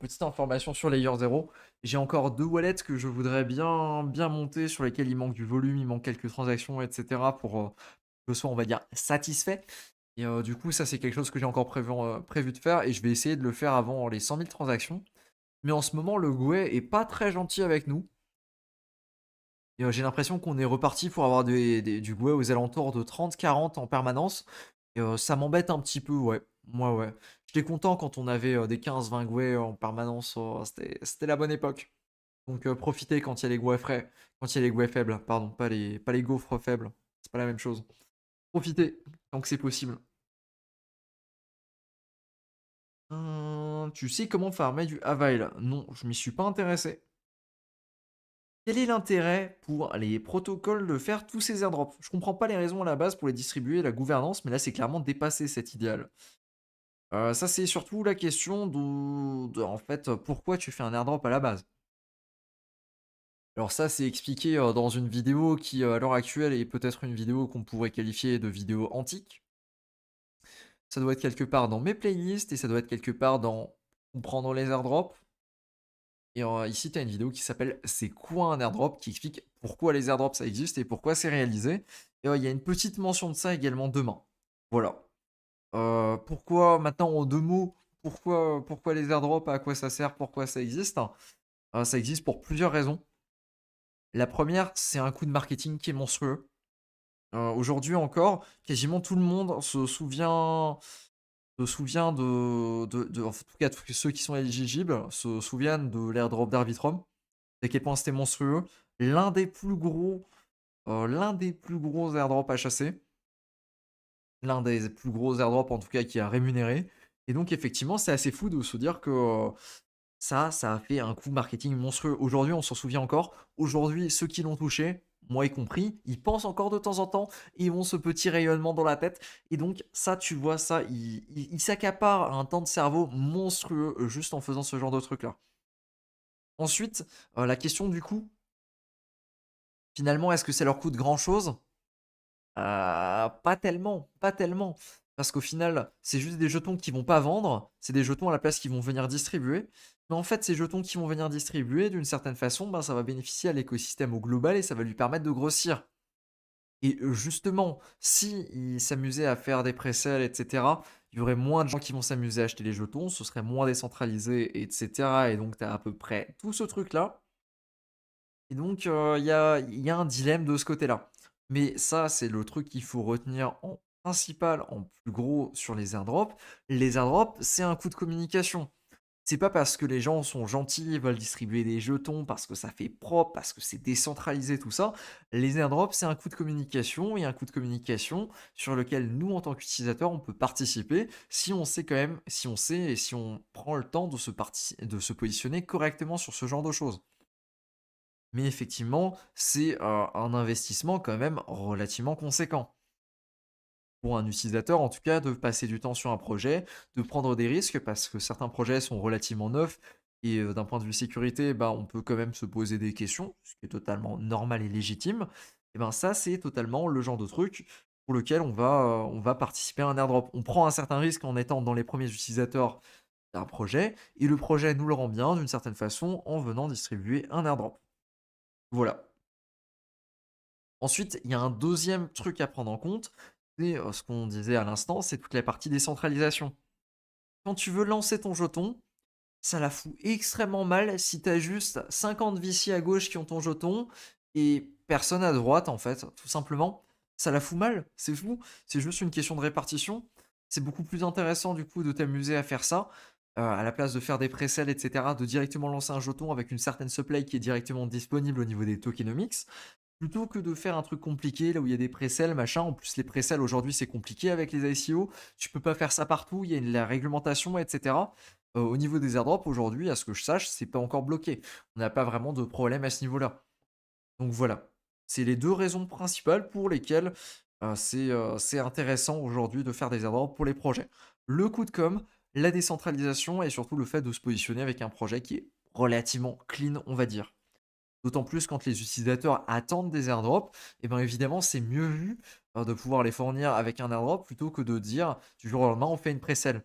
Petite information sur Layer 0. J'ai encore 2 wallets que je voudrais bien monter, sur lesquels il manque du volume, il manque quelques transactions, etc. pour que je sois, on va dire, satisfait. Et du coup, ça, c'est quelque chose que j'ai encore prévu de faire. Et je vais essayer de le faire avant les 100 000 transactions. Mais en ce moment, le Gouet est pas très gentil avec nous. Et j'ai l'impression qu'on est reparti pour avoir du Gouet aux alentours de 30-40 en permanence. Et ça m'embête un petit peu, ouais. Moi, ouais. J'étais content quand on avait des 15-20 Gouets en permanence. C'était la bonne époque. Donc profitez quand il y a les Gouets frais. Quand il y a les Gouets faibles, pardon, pas les gaufres faibles. C'est pas la même chose. Profitez tant que c'est possible. Tu sais comment farmer du Avail? Non, je m'y suis pas intéressé. Quel est l'intérêt pour les protocoles de faire tous ces airdrops? Je comprends pas les raisons à la base pour les distribuer, la gouvernance, mais là c'est clairement dépassé cet idéal. Ça c'est surtout la question en fait, pourquoi tu fais un airdrop à la base? Alors ça c'est expliqué dans une vidéo qui à l'heure actuelle est peut-être une vidéo qu'on pourrait qualifier de vidéo antique. Ça doit être quelque part dans mes playlists et ça doit être quelque part dans comprendre les airdrops. Et ici, tu as une vidéo qui s'appelle «C'est quoi un airdrop?» qui explique pourquoi les airdrops ça existe et pourquoi c'est réalisé. Et il y a une petite mention de ça également demain. Voilà. Pourquoi maintenant en 2 mots, pourquoi les airdrops, à quoi ça sert, pourquoi ça existe? Ça existe pour plusieurs raisons. La première, c'est un coût de marketing qui est monstrueux. Aujourd'hui encore, quasiment tout le monde se souvient en tout cas ceux qui sont éligibles se souviennent de l'airdrop d'Arbitrum. À quel point c'était monstrueux. L'un des plus gros, l'un des plus gros airdrops à chasser. L'un des plus gros airdrops en tout cas qui a rémunéré. Et donc effectivement, c'est assez fou de se dire que ça a fait un coup marketing monstrueux. Aujourd'hui, on s'en souvient encore. Aujourd'hui, ceux qui l'ont touché, moi y compris, ils pensent encore de temps en temps et ils ont ce petit rayonnement dans la tête. Et donc ça, tu vois, ça, il s'accapare un temps de cerveau monstrueux juste en faisant ce genre de truc-là. Ensuite, la question du coup, finalement, est-ce que ça leur coûte grand-chose? Pas tellement, pas tellement. Parce qu'au final, c'est juste des jetons qui vont pas vendre, c'est des jetons à la place qui vont venir distribuer. Mais en fait, ces jetons qui vont venir distribuer, d'une certaine façon, ben, ça va bénéficier à l'écosystème au global et ça va lui permettre de grossir. Et justement, si ils s'amusaient à faire des presales, etc., il y aurait moins de gens qui vont s'amuser à acheter les jetons, ce serait moins décentralisé, etc. Et donc, tu as à peu près tout ce truc-là. Et donc, il y a un dilemme de ce côté-là. Mais ça, c'est le truc qu'il faut retenir en principal, en plus gros sur les airdrops. Les airdrops, c'est un coût de communication. C'est pas parce que les gens sont gentils, veulent distribuer des jetons, parce que ça fait propre, parce que c'est décentralisé, tout ça. Les airdrops, c'est un coup de communication et un coup de communication sur lequel nous, en tant qu'utilisateurs, on peut participer si on sait quand même, si on sait et si on prend le temps de se positionner correctement sur ce genre de choses. Mais effectivement, c'est un investissement quand même relativement conséquent pour un utilisateur, en tout cas, de passer du temps sur un projet, de prendre des risques parce que certains projets sont relativement neufs et d'un point de vue sécurité, bah, on peut quand même se poser des questions, ce qui est totalement normal et légitime. Et ben ça, c'est totalement le genre de truc pour lequel on va participer à un airdrop. On prend un certain risque en étant dans les premiers utilisateurs d'un projet et le projet nous le rend bien d'une certaine façon en venant distribuer un airdrop. Voilà. Ensuite, il y a un deuxième truc à prendre en compte, c'est ce qu'on disait à l'instant, c'est toute la partie décentralisation. Quand tu veux lancer ton jeton, ça la fout extrêmement mal si tu as juste 50 VC à gauche qui ont ton jeton et personne à droite, en fait, tout simplement. Ça la fout mal, c'est fou. C'est juste une question de répartition. C'est beaucoup plus intéressant, du coup, de t'amuser à faire ça, à la place de faire des presets, etc., de directement lancer un jeton avec une certaine supply qui est directement disponible au niveau des tokenomics. Plutôt que de faire un truc compliqué, là où il y a des presels, machin. En plus, les presels aujourd'hui, c'est compliqué avec les ICO. Tu peux pas faire ça partout, il y a la réglementation, etc. Au niveau des airdrops, aujourd'hui, à ce que je sache, c'est pas encore bloqué. On n'a pas vraiment de problème à ce niveau-là. Donc voilà. C'est les deux raisons principales pour lesquelles c'est intéressant aujourd'hui de faire des airdrops pour les projets. Le coup de com, la décentralisation et surtout le fait de se positionner avec un projet qui est relativement clean, on va dire. D'autant plus quand les utilisateurs attendent des airdrops, et bien évidemment c'est mieux vu de pouvoir les fournir avec un airdrop plutôt que de dire du jour au lendemain on fait une pré-sale.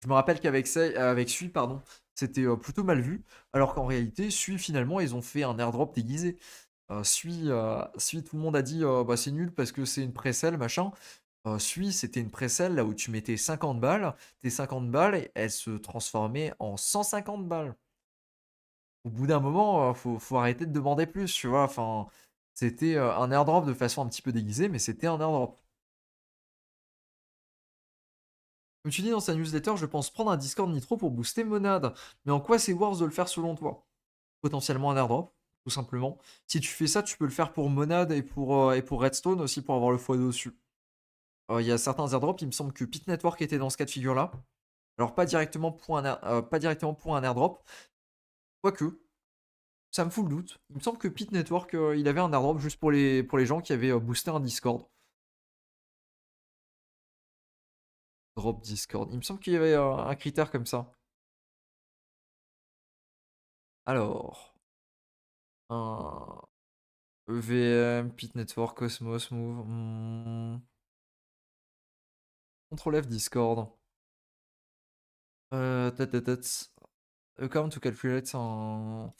Je me rappelle avec Sui, pardon, c'était plutôt mal vu, alors qu'en réalité, Sui finalement ils ont fait un airdrop déguisé. Sui, tout le monde a dit bah, c'est nul parce que c'est une pré-sale, machin. Sui, c'était une pré-sale là où tu mettais 50 balles, tes 50 balles, elles se transformaient en 150 balles. Au bout d'un moment, faut arrêter de demander plus, tu vois? Enfin, c'était, un airdrop de façon un petit peu déguisée, mais c'était un airdrop. Comme tu dis dans sa newsletter, je pense prendre un Discord Nitro pour booster Monade. Mais en quoi c'est worth de le faire selon toi? Potentiellement un airdrop, tout simplement. Si tu fais ça, tu peux le faire pour Monade et pour Redstone aussi pour avoir le x2 dessus. Il y a certains airdrops, il me semble que Pit Network était dans ce cas de figure-là. Alors pas directement pour un airdrop, quoique. Ça me fout le doute. Il me semble que Pit Network, il avait un airdrop juste pour les gens qui avaient boosté un Discord. Drop Discord. Il me semble qu'il y avait un critère comme ça. Alors, un EVM, Pit Network, Cosmos, Move. Control F Discord. Tête, tête, tête. Account to calculate en.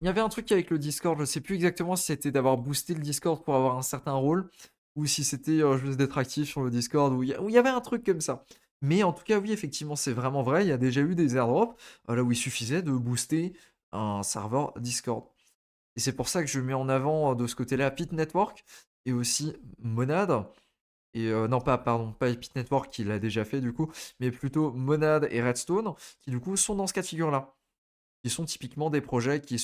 Il y avait un truc avec le Discord, je sais plus exactement si c'était d'avoir boosté le Discord pour avoir un certain rôle, ou si c'était juste d'être actif sur le Discord, où il y avait un truc comme ça. Mais en tout cas, oui, effectivement, c'est vraiment vrai, il y a déjà eu des airdrops, là où il suffisait de booster un serveur Discord. Et c'est pour ça que je mets en avant de ce côté-là Pit Network, et aussi Monad, et non pas, pardon, pas Pit Network qui l'a déjà fait du coup, mais plutôt Monad et Redstone, qui du coup sont dans ce cas de figure-là qui sont typiquement des projets qui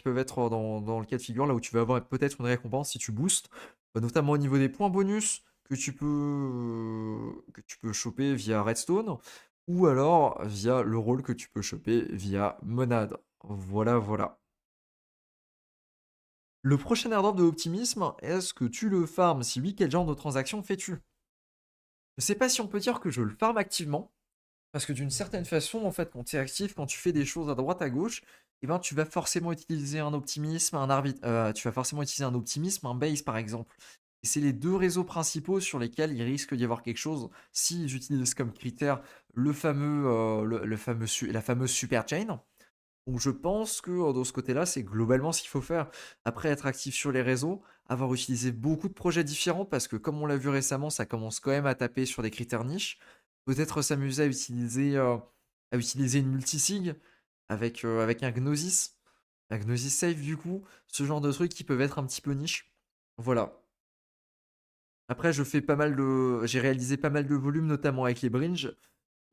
peuvent être dans le cas de figure là où tu vas avoir peut-être une récompense si tu boostes, notamment au niveau des points bonus que tu peux choper via Redstone, ou alors via le rôle que tu peux choper via Monade. Voilà, voilà. Le prochain airdrop de Optimisme, est-ce que tu le farmes? Si oui, quel genre de transaction fais-tu? Je sais pas si on peut dire que je le farme activement, parce que d'une certaine façon, en fait, quand tu es actif, quand tu fais des choses à droite, à gauche, eh ben, tu vas forcément utiliser un optimisme, un arbitre, tu vas forcément utiliser un optimisme, un base par exemple. Et c'est les deux réseaux principaux sur lesquels il risque d'y avoir quelque chose si j'utilise comme critère la fameuse super chain. Donc je pense que de ce côté-là, c'est globalement ce qu'il faut faire. Après, être actif sur les réseaux, avoir utilisé beaucoup de projets différents, parce que comme on l'a vu récemment, ça commence quand même à taper sur des critères niches. Peut-être s'amuser à utiliser une multisig avec un Gnosis, un Gnosis Safe du coup, ce genre de trucs qui peuvent être un petit peu niche. Voilà. Après, j'ai réalisé pas mal de volumes, notamment avec les Bringe,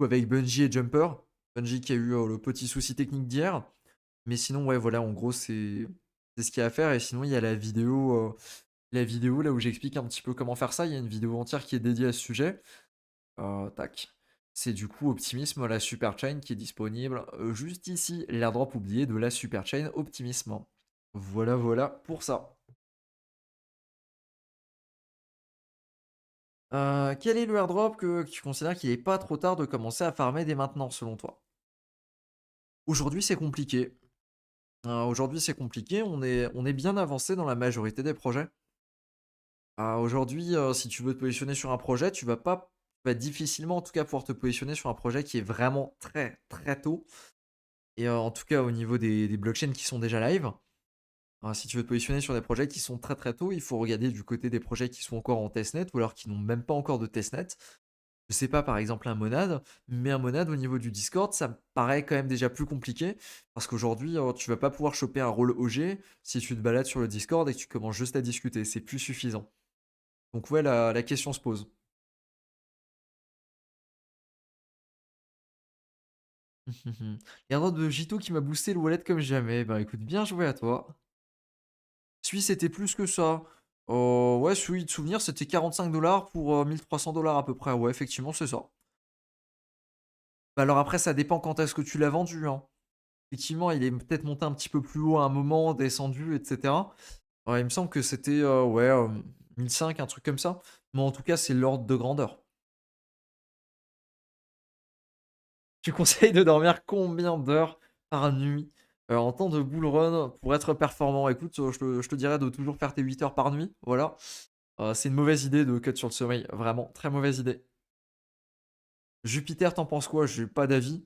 ou avec Bungie et Jumper. Bungie qui a eu le petit souci technique d'hier. Mais sinon, ouais, voilà, en gros, c'est ce qu'il y a à faire. Et sinon, il y a la vidéo là où j'explique un petit peu comment faire ça. Il y a une vidéo entière qui est dédiée à ce sujet. Tac. C'est du coup Optimisme, la super chain qui est disponible juste ici. L'airdrop oublié de la super chain Optimisme. Voilà, voilà pour ça. Quel est le airdrop que tu considères qu'il n'est pas trop tard de commencer à farmer dès maintenant, selon toi? Aujourd'hui, c'est compliqué. Aujourd'hui, c'est compliqué. On est bien avancé dans la majorité des projets. Aujourd'hui, si tu veux te positionner sur un projet, tu vas difficilement, en tout cas, pouvoir te positionner sur un projet qui est vraiment très, très tôt. Et en tout cas, au niveau des blockchains qui sont déjà live. Si tu veux te positionner sur des projets qui sont très très tôt, il faut regarder du côté des projets qui sont encore en testnet ou alors qui n'ont même pas encore de testnet. Je sais pas, par exemple, un Monad, mais un Monad au niveau du Discord, ça me paraît quand même déjà plus compliqué parce qu'aujourd'hui, tu vas pas pouvoir choper un rôle OG si tu te balades sur le Discord et que tu commences juste à discuter. C'est plus suffisant. Donc, ouais, la question se pose. L'airdrop de Jito qui m'a boosté le wallet comme jamais. Ben écoute, bien joué à toi. Celui, c'était plus que ça. Ouais, celui de souvenir, c'était 45 $ pour 1300 $ à peu près. Ouais, effectivement, c'est ça. Bah alors après, ça dépend quand est-ce que tu l'as vendu, hein. Effectivement, il est peut-être monté un petit peu plus haut à un moment, descendu, etc. Ouais, il me semble que c'était ouais, 1005, un truc comme ça. Mais en tout cas, c'est l'ordre de grandeur. Tu conseilles de dormir combien d'heures par nuit en temps de bull run pour être performant? Écoute, je te dirais de toujours faire tes 8 heures par nuit. Voilà. C'est une mauvaise idée de cut sur le sommeil. Vraiment, très mauvaise idée. Jupiter, t'en penses quoi? J'ai pas d'avis.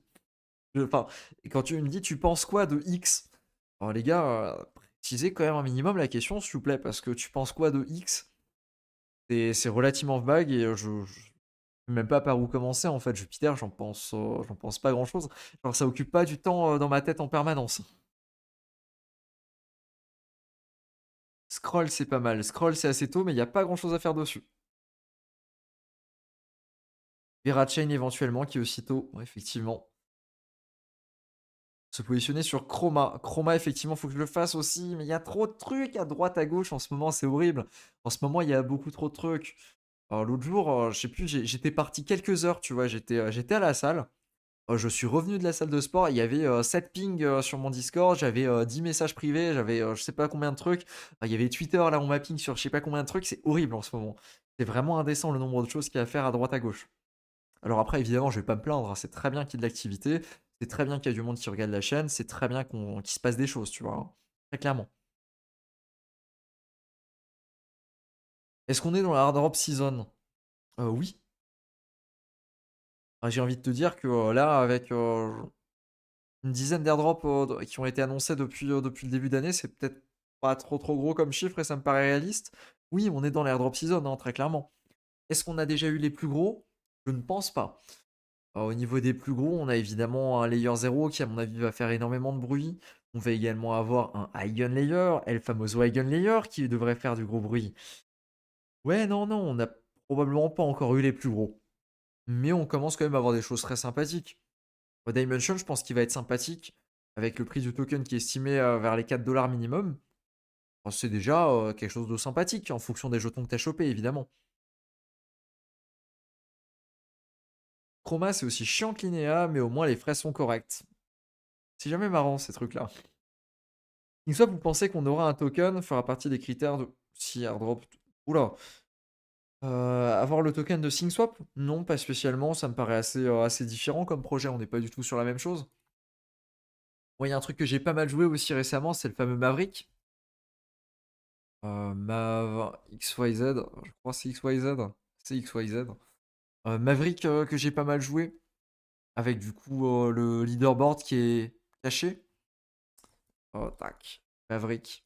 Enfin, et quand tu me dis tu penses quoi de X? Alors les gars, précisez quand même un minimum la question, s'il vous plaît, parce que tu penses quoi de X? C'est relativement vague et je sais même pas par où commencer en fait. Jupiter, j'en pense pas grand-chose. Genre ça occupe pas du temps dans ma tête en permanence. Scroll, c'est pas mal. Scroll, c'est assez tôt, mais il y a pas grand-chose à faire dessus. Verachain éventuellement, qui est aussitôt, ouais, effectivement. Se positionner sur Chroma. Chroma, effectivement, faut que je le fasse aussi, mais il y a trop de trucs à droite, à gauche en ce moment, c'est horrible. En ce moment, il y a beaucoup trop de trucs. L'autre jour, je sais plus, j'étais parti quelques heures, tu vois, j'étais à la salle. Je suis revenu de la salle de sport, il y avait 7 pings sur mon Discord, j'avais 10 messages privés, j'avais je sais pas combien de trucs. Il y avait Twitter, là, on m'a ping sur je sais pas combien de trucs, c'est horrible en ce moment. C'est vraiment indécent le nombre de choses qu'il y a à faire à droite, à gauche. Alors après, évidemment, je vais pas me plaindre, hein, c'est très bien qu'il y ait de l'activité, c'est très bien qu'il y ait du monde qui regarde la chaîne, c'est très bien qu'il se passe des choses, tu vois, hein. Très clairement. Est-ce qu'on est dans la hard drop season? Oui. J'ai envie de te dire que là, avec une dizaine d'airdrops qui ont été annoncés depuis le début d'année, c'est peut-être pas trop trop gros comme chiffre et ça me paraît réaliste. Oui, on est dans l'airdrop season, hein, très clairement. Est-ce qu'on a déjà eu les plus gros? Je ne pense pas. Au niveau des plus gros, on a évidemment un Layer 0 qui, à mon avis, va faire énormément de bruit. On va également avoir un Eigen Layer, El Famoso Eigen Layer, qui devrait faire du gros bruit. Ouais, non, non, on n'a probablement pas encore eu les plus gros. Mais on commence quand même à avoir des choses très sympathiques. Dimension, je pense qu'il va être sympathique, avec le prix du token qui est estimé vers les 4 $ minimum. C'est déjà quelque chose de sympathique, en fonction des jetons que tu as chopés, évidemment. Chroma, c'est aussi chiant que Linéa, mais au moins les frais sont corrects. C'est jamais marrant, ces trucs-là. Une fois, vous pensez qu'on aura un token, fera partie des critères de. Si airdrop. Oula. Avoir le token de SingSwap? Non, pas spécialement. Ça me paraît assez différent comme projet. On n'est pas du tout sur la même chose. Moi, il y a un truc que j'ai pas mal joué aussi récemment, c'est le fameux Maverick. Mav XYZ. Je crois que c'est XYZ. C'est XYZ. Maverick que j'ai pas mal joué. Avec du coup le leaderboard qui est caché. Oh, tac. Maverick.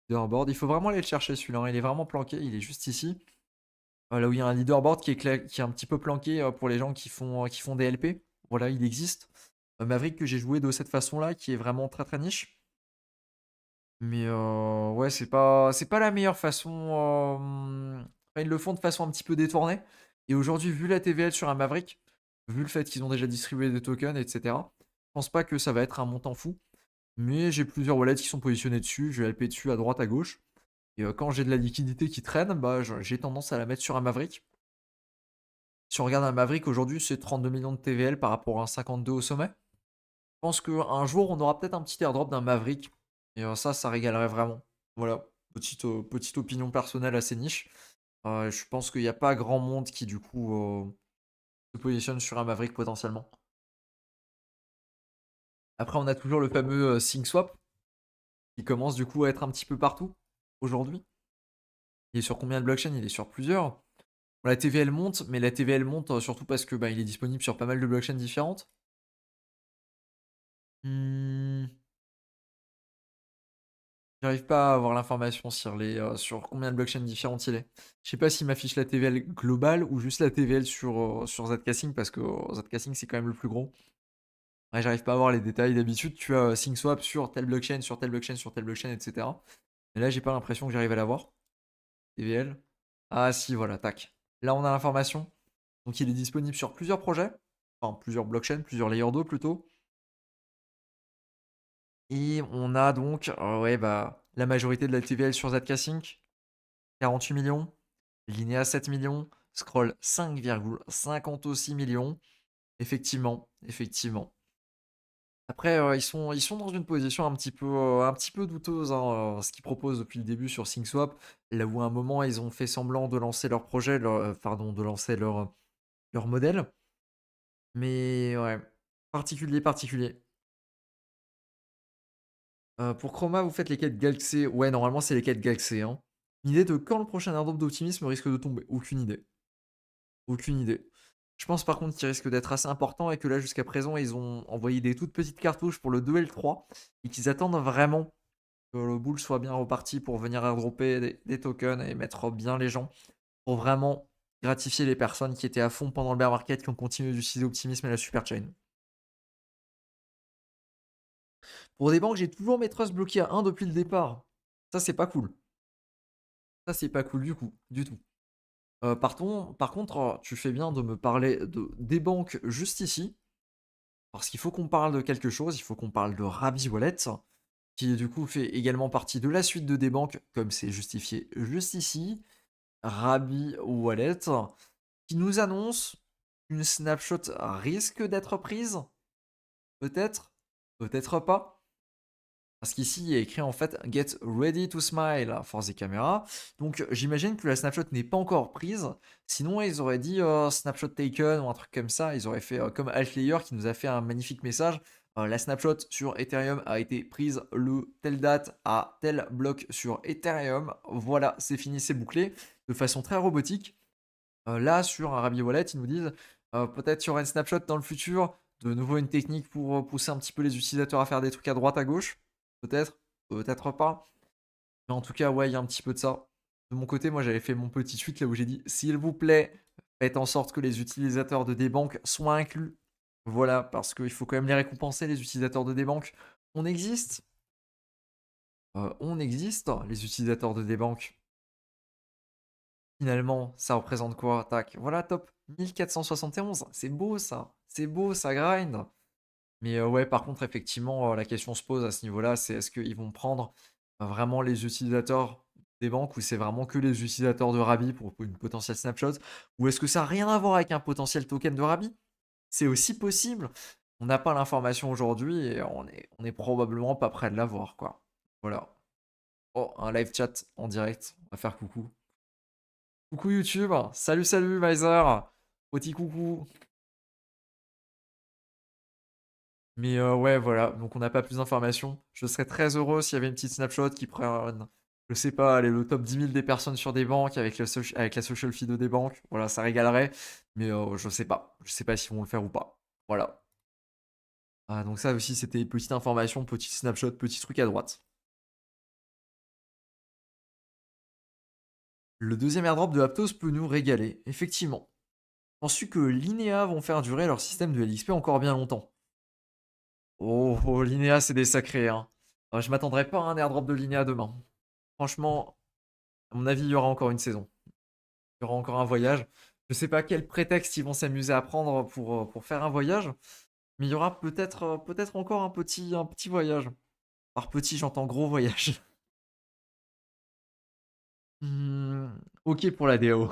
Leaderboard. Il faut vraiment aller le chercher celui-là, hein. Il est vraiment planqué. Il est juste ici. Là où il y a un leaderboard qui est un petit peu planqué pour les gens qui font des LP. Voilà, il existe. Maverick que j'ai joué de cette façon-là, qui est vraiment très très niche. Mais ouais, c'est pas la meilleure façon. Enfin, ils le font de façon un petit peu détournée. Et aujourd'hui, vu la TVL sur un Maverick, vu le fait qu'ils ont déjà distribué des tokens, etc. Je pense pas que ça va être un montant fou, mais j'ai plusieurs wallets qui sont positionnés dessus, je vais LP dessus à droite, à gauche. Et quand j'ai de la liquidité qui traîne, bah, j'ai tendance à la mettre sur un Maverick. Si on regarde un Maverick aujourd'hui, c'est 32 millions de TVL par rapport à un 52 au sommet. Je pense qu'un jour, on aura peut-être un petit airdrop d'un Maverick. Et ça régalerait vraiment. Voilà, petite opinion personnelle assez niche. Je pense qu'il n'y a pas grand monde qui, du coup, se positionne sur un Maverick potentiellement. Après, on a toujours le fameux SyncSwap qui commence du coup à être un petit peu partout aujourd'hui. Il est sur combien de blockchains? Il est sur plusieurs. Bon, la TVL monte, mais la TVL monte surtout parce que bah, il est disponible sur pas mal de blockchains différentes. Hmm, J'arrive pas à avoir l'information sur combien de blockchains différentes il est. Je sais pas s'il m'affiche la TVL globale ou juste la TVL sur Zcasing parce que Zcasing c'est quand même le plus gros. Ouais, j'arrive pas à voir les détails. D'habitude, tu as SyncSwap sur telle blockchain, sur telle blockchain, sur telle blockchain, etc. Mais là, j'ai pas l'impression que j'arrive à l'avoir. TVL. Ah si, voilà, tac. Là, on a l'information. Donc, il est disponible sur plusieurs projets. Enfin, plusieurs blockchains, plusieurs layers 2 plutôt. Et on a donc, ouais, bah, la majorité de la TVL sur Zcasing. 48 millions. Linéa 7 millions. Scroll 5,56 millions. Effectivement, effectivement. Après, ils sont dans une position un petit peu douteuse, hein, ce qu'ils proposent depuis le début sur SyncSwap. Là où à un moment, ils ont fait semblant de lancer leur projet, pardon, de lancer leur modèle. Mais ouais, particulier, particulier. Pour Chroma, vous faites les quêtes Galaxy. Ouais, normalement, c'est les quêtes Galaxy, hein. Une idée de quand le prochain airdrop d'optimisme risque de tomber? Aucune idée. Aucune idée. Je pense par contre qu'il risque d'être assez important et que là, jusqu'à présent, ils ont envoyé des toutes petites cartouches pour le 2 et le 3 et qu'ils attendent vraiment que le bull soit bien reparti pour venir airdropper des tokens et mettre bien les gens pour vraiment gratifier les personnes qui étaient à fond pendant le bear market, qui ont continué d'utiliser Optimisme et la super chain. Pour des banques, j'ai toujours mes trusts bloqués à 1 depuis le départ. Ça, c'est pas cool. Ça, c'est pas cool du coup, du tout. Par contre, tu fais bien de me parler des banques juste ici, parce qu'il faut qu'on parle de quelque chose, il faut qu'on parle de Rabi Wallet, qui du coup fait également partie de la suite de des banques, comme c'est justifié juste ici. Rabi Wallet, qui nous annonce qu'une snapshot risque d'être prise, peut-être, peut-être pas. Parce qu'ici, il y a écrit en fait Get ready to smile for the camera. Donc j'imagine que la snapshot n'est pas encore prise. Sinon, ils auraient dit snapshot taken ou un truc comme ça. Ils auraient fait comme Altlayer qui nous a fait un magnifique message. La snapshot sur Ethereum a été prise le telle date à tel bloc sur Ethereum. Voilà, c'est fini, c'est bouclé. De façon très robotique. Là, sur un Rabi Wallet, ils nous disent peut-être qu'il y aura une snapshot dans le futur. De nouveau, une technique pour pousser un petit peu les utilisateurs à faire des trucs à droite, à gauche. Peut-être, peut-être pas. Mais en tout cas, ouais, il y a un petit peu de ça. De mon côté, moi, j'avais fait mon petit tweet là où j'ai dit s'il vous plaît, faites en sorte que les utilisateurs de des banques soient inclus. Voilà, parce qu'il faut quand même les récompenser, les utilisateurs de des banques. On existe. On existe, les utilisateurs de des banques. Finalement, ça représente quoi? Tac, voilà, top. 1471. C'est beau ça. C'est beau, ça grind. Mais ouais, par contre, effectivement, la question se pose à ce niveau-là, c'est est-ce qu'ils vont prendre vraiment les utilisateurs des banques ou c'est vraiment que les utilisateurs de Rabi pour une potentielle snapshot? Ou est-ce que ça n'a rien à voir avec un potentiel token de Rabi? C'est aussi possible. On n'a pas l'information aujourd'hui et on est probablement pas prêt de l'avoir, quoi. Voilà. Oh, un live chat en direct. On va faire coucou. Coucou YouTube. Salut, salut, Miser. Petit coucou. Mais ouais, voilà, donc on n'a pas plus d'informations. Je serais très heureux s'il y avait une petite snapshot qui prenne, je sais pas, allez, le top 10 000 des personnes sur des banques avec, avec la social feed des banques. Voilà, ça régalerait. Mais je sais pas. Je sais pas s'ils vont le faire ou pas. Voilà. Ah, donc ça aussi, c'était petite information, petite snapshot, petit truc à droite. Le deuxième airdrop de Aptos peut nous régaler, effectivement. Penses-tu que Linéa vont faire durer leur système de LXP encore bien longtemps? Oh, oh, Linéa, c'est des sacrés, hein. Je m'attendrais pas à un airdrop de Linéa demain. Franchement, à mon avis, il y aura encore une saison. Il y aura encore un voyage. Je sais pas quel prétexte ils vont s'amuser à prendre pour faire un voyage, mais il y aura peut-être encore un petit voyage. Par petit, j'entends gros voyage. Hmm, ok pour la DAO.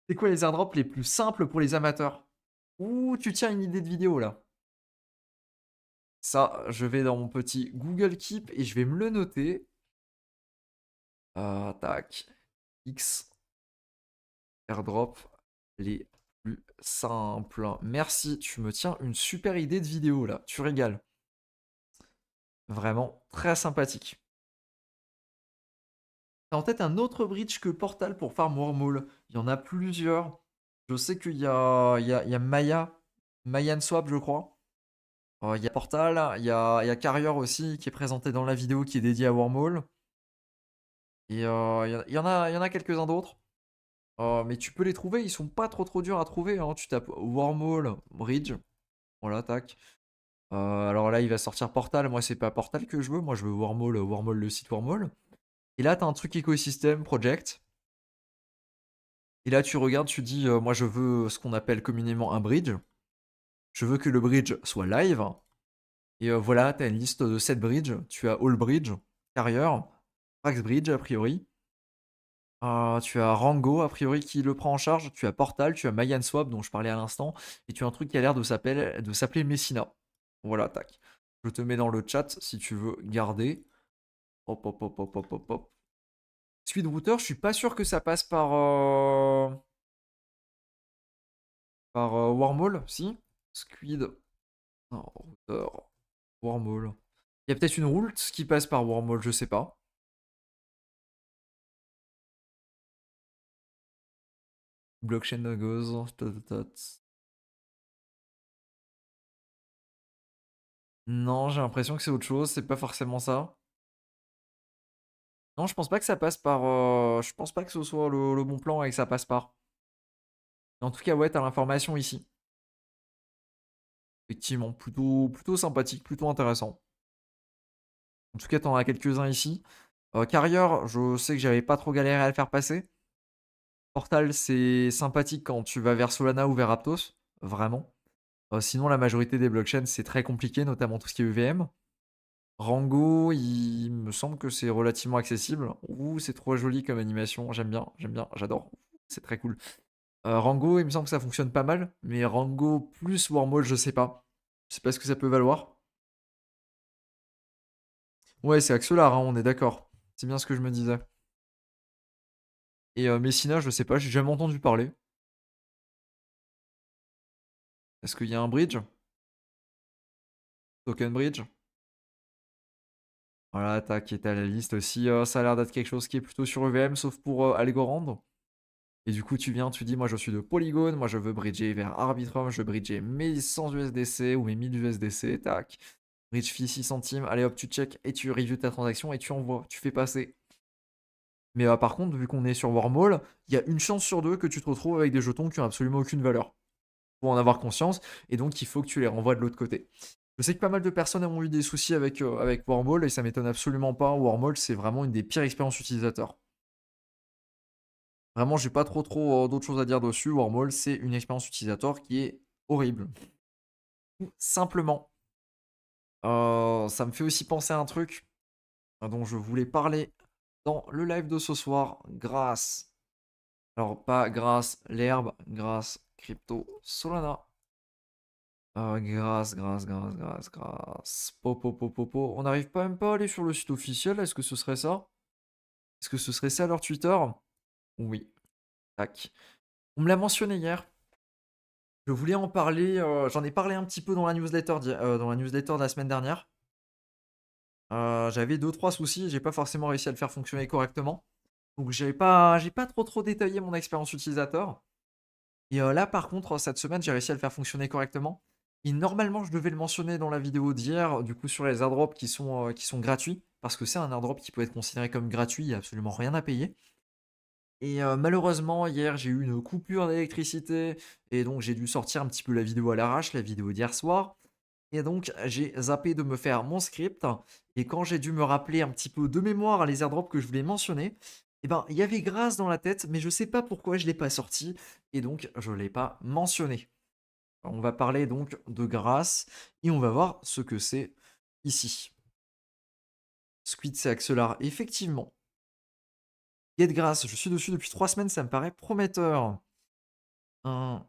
C'est quoi les airdrops les plus simples pour les amateurs? Ouh, tu tiens une idée de vidéo là. Ça, je vais dans mon petit Google Keep et je vais me le noter. Tac. X airdrop les plus simples. Merci, tu me tiens une super idée de vidéo là. Tu régales. Vraiment très sympathique. T'as en tête un autre bridge que Portal pour Farm Wormhole. Il y en a plusieurs. Je sais qu'il y a Maya, Mayan Swap, je crois. Il y a Portal, il y a Carrier aussi qui est présenté dans la vidéo qui est dédiée à Wormhole. Et il y en a quelques-uns d'autres. Mais tu peux les trouver, ils sont pas trop durs à trouver, hein. Tu tapes Wormhole Bridge. Voilà, tac. Alors là, il va sortir Portal. Moi, c'est pas Portal que je veux. Moi, je veux Wormhole, Wormhole, le site Wormhole. Et là, t'as un truc écosystème, project. Et là, tu regardes, tu dis, moi, je veux ce qu'on appelle communément un bridge. Je veux que le bridge soit live. Et voilà, t'as une liste de 7 bridges. Tu as All Bridge, Carrier, Frax Bridge, a priori. Tu as Rango, a priori, qui le prend en charge. Tu as Portal, tu as Mayan Swap, dont je parlais à l'instant. Et tu as un truc qui a l'air de s'appeler Messina. Voilà, tac. Je te mets dans le chat si tu veux garder. Hop, hop, hop, hop, hop, hop, hop. Squid Router, je suis pas sûr que ça passe par Wormhole, si. Squid. Non, Router. Wormhole. Il y a peut-être une route qui passe par Wormhole, je sais pas. Blockchain no goes. Non, j'ai l'impression que c'est autre chose, c'est pas forcément ça. Non, je pense pas que ça passe par. Je pense pas que ce soit le bon plan et que ça passe par. En tout cas, ouais, t'as l'information ici. Effectivement, plutôt sympathique, plutôt intéressant. En tout cas, t'en as quelques-uns ici. Carrier, je sais que j'avais pas trop galéré à le faire passer. Portal, c'est sympathique quand tu vas vers Solana ou vers Aptos, vraiment. Sinon, la majorité des blockchains, c'est très compliqué, notamment tout ce qui est EVM. Rango, il me semble que c'est relativement accessible. Ouh, c'est trop joli comme animation. J'aime bien, j'adore. C'est très cool. Rango, il me semble que ça fonctionne pas mal. Mais Rango plus Wormhole, je sais pas. Je sais pas ce que ça peut valoir. Ouais, c'est Axelar, hein, on est d'accord. C'est bien ce que je me disais. Et Messina, je sais pas, j'ai jamais entendu parler. Est-ce qu'il y a un bridge? Token bridge? Voilà, tac, qui est à la liste aussi. Ça a l'air d'être quelque chose qui est plutôt sur EVM, sauf pour Algorand. Et du coup, tu viens, tu dis, moi je suis de Polygon, moi je veux bridger vers Arbitrum, je veux bridger mes 100 USDC ou mes 1000 USDC, tac. Bridge fee 6 centimes, allez hop, tu check et tu reviews ta transaction et tu envoies, tu fais passer. Mais par contre, vu qu'on est sur Wormhole, il y a une chance sur deux que tu te retrouves avec des jetons qui ont absolument aucune valeur. Faut en avoir conscience, et donc il faut que tu les renvoies de l'autre côté. Je sais que pas mal de personnes ont eu des soucis avec Wormhole, et ça m'étonne absolument pas. Wormhole, c'est vraiment une des pires expériences utilisateurs. Vraiment, j'ai pas trop d'autres choses à dire dessus. Wormhole, c'est une expérience utilisateur qui est horrible. Tout simplement. Ça me fait aussi penser à un truc dont je voulais parler dans le live de ce soir. Grâce. Alors, pas grâce l'herbe, grâce crypto Solana. Grâce. Po. On n'arrive pas même pas à aller sur le site officiel. Est-ce que ce serait ça? Est-ce que ce serait ça leur Twitter? Oui. Tac. On me l'a mentionné hier. Je voulais en parler. J'en ai parlé un petit peu dans la newsletter, de la semaine dernière. J'avais 2-3 soucis. J'ai pas forcément réussi à le faire fonctionner correctement. Donc j'ai pas trop détaillé mon expérience utilisateur. Et là, par contre, cette semaine, j'ai réussi à le faire fonctionner correctement. Et normalement, je devais le mentionner dans la vidéo d'hier, du coup, sur les airdrops qui sont gratuits. Parce que c'est un airdrop qui peut être considéré comme gratuit, il n'y a absolument rien à payer. Et malheureusement, hier, j'ai eu une coupure d'électricité. Et donc, j'ai dû sortir un petit peu la vidéo à l'arrache, la vidéo d'hier soir. Et donc, j'ai zappé de me faire mon script. Et quand j'ai dû me rappeler un petit peu de mémoire les airdrops que je voulais mentionner, Et ben, il y avait Grâce dans la tête, mais je sais pas pourquoi je l'ai pas sorti et donc je l'ai pas mentionné. On va parler donc de Grâce et on va voir ce que c'est ici. Squid, c'est Axelar, effectivement. Get Grâce, je suis dessus depuis 3 semaines, ça me paraît prometteur. Hein,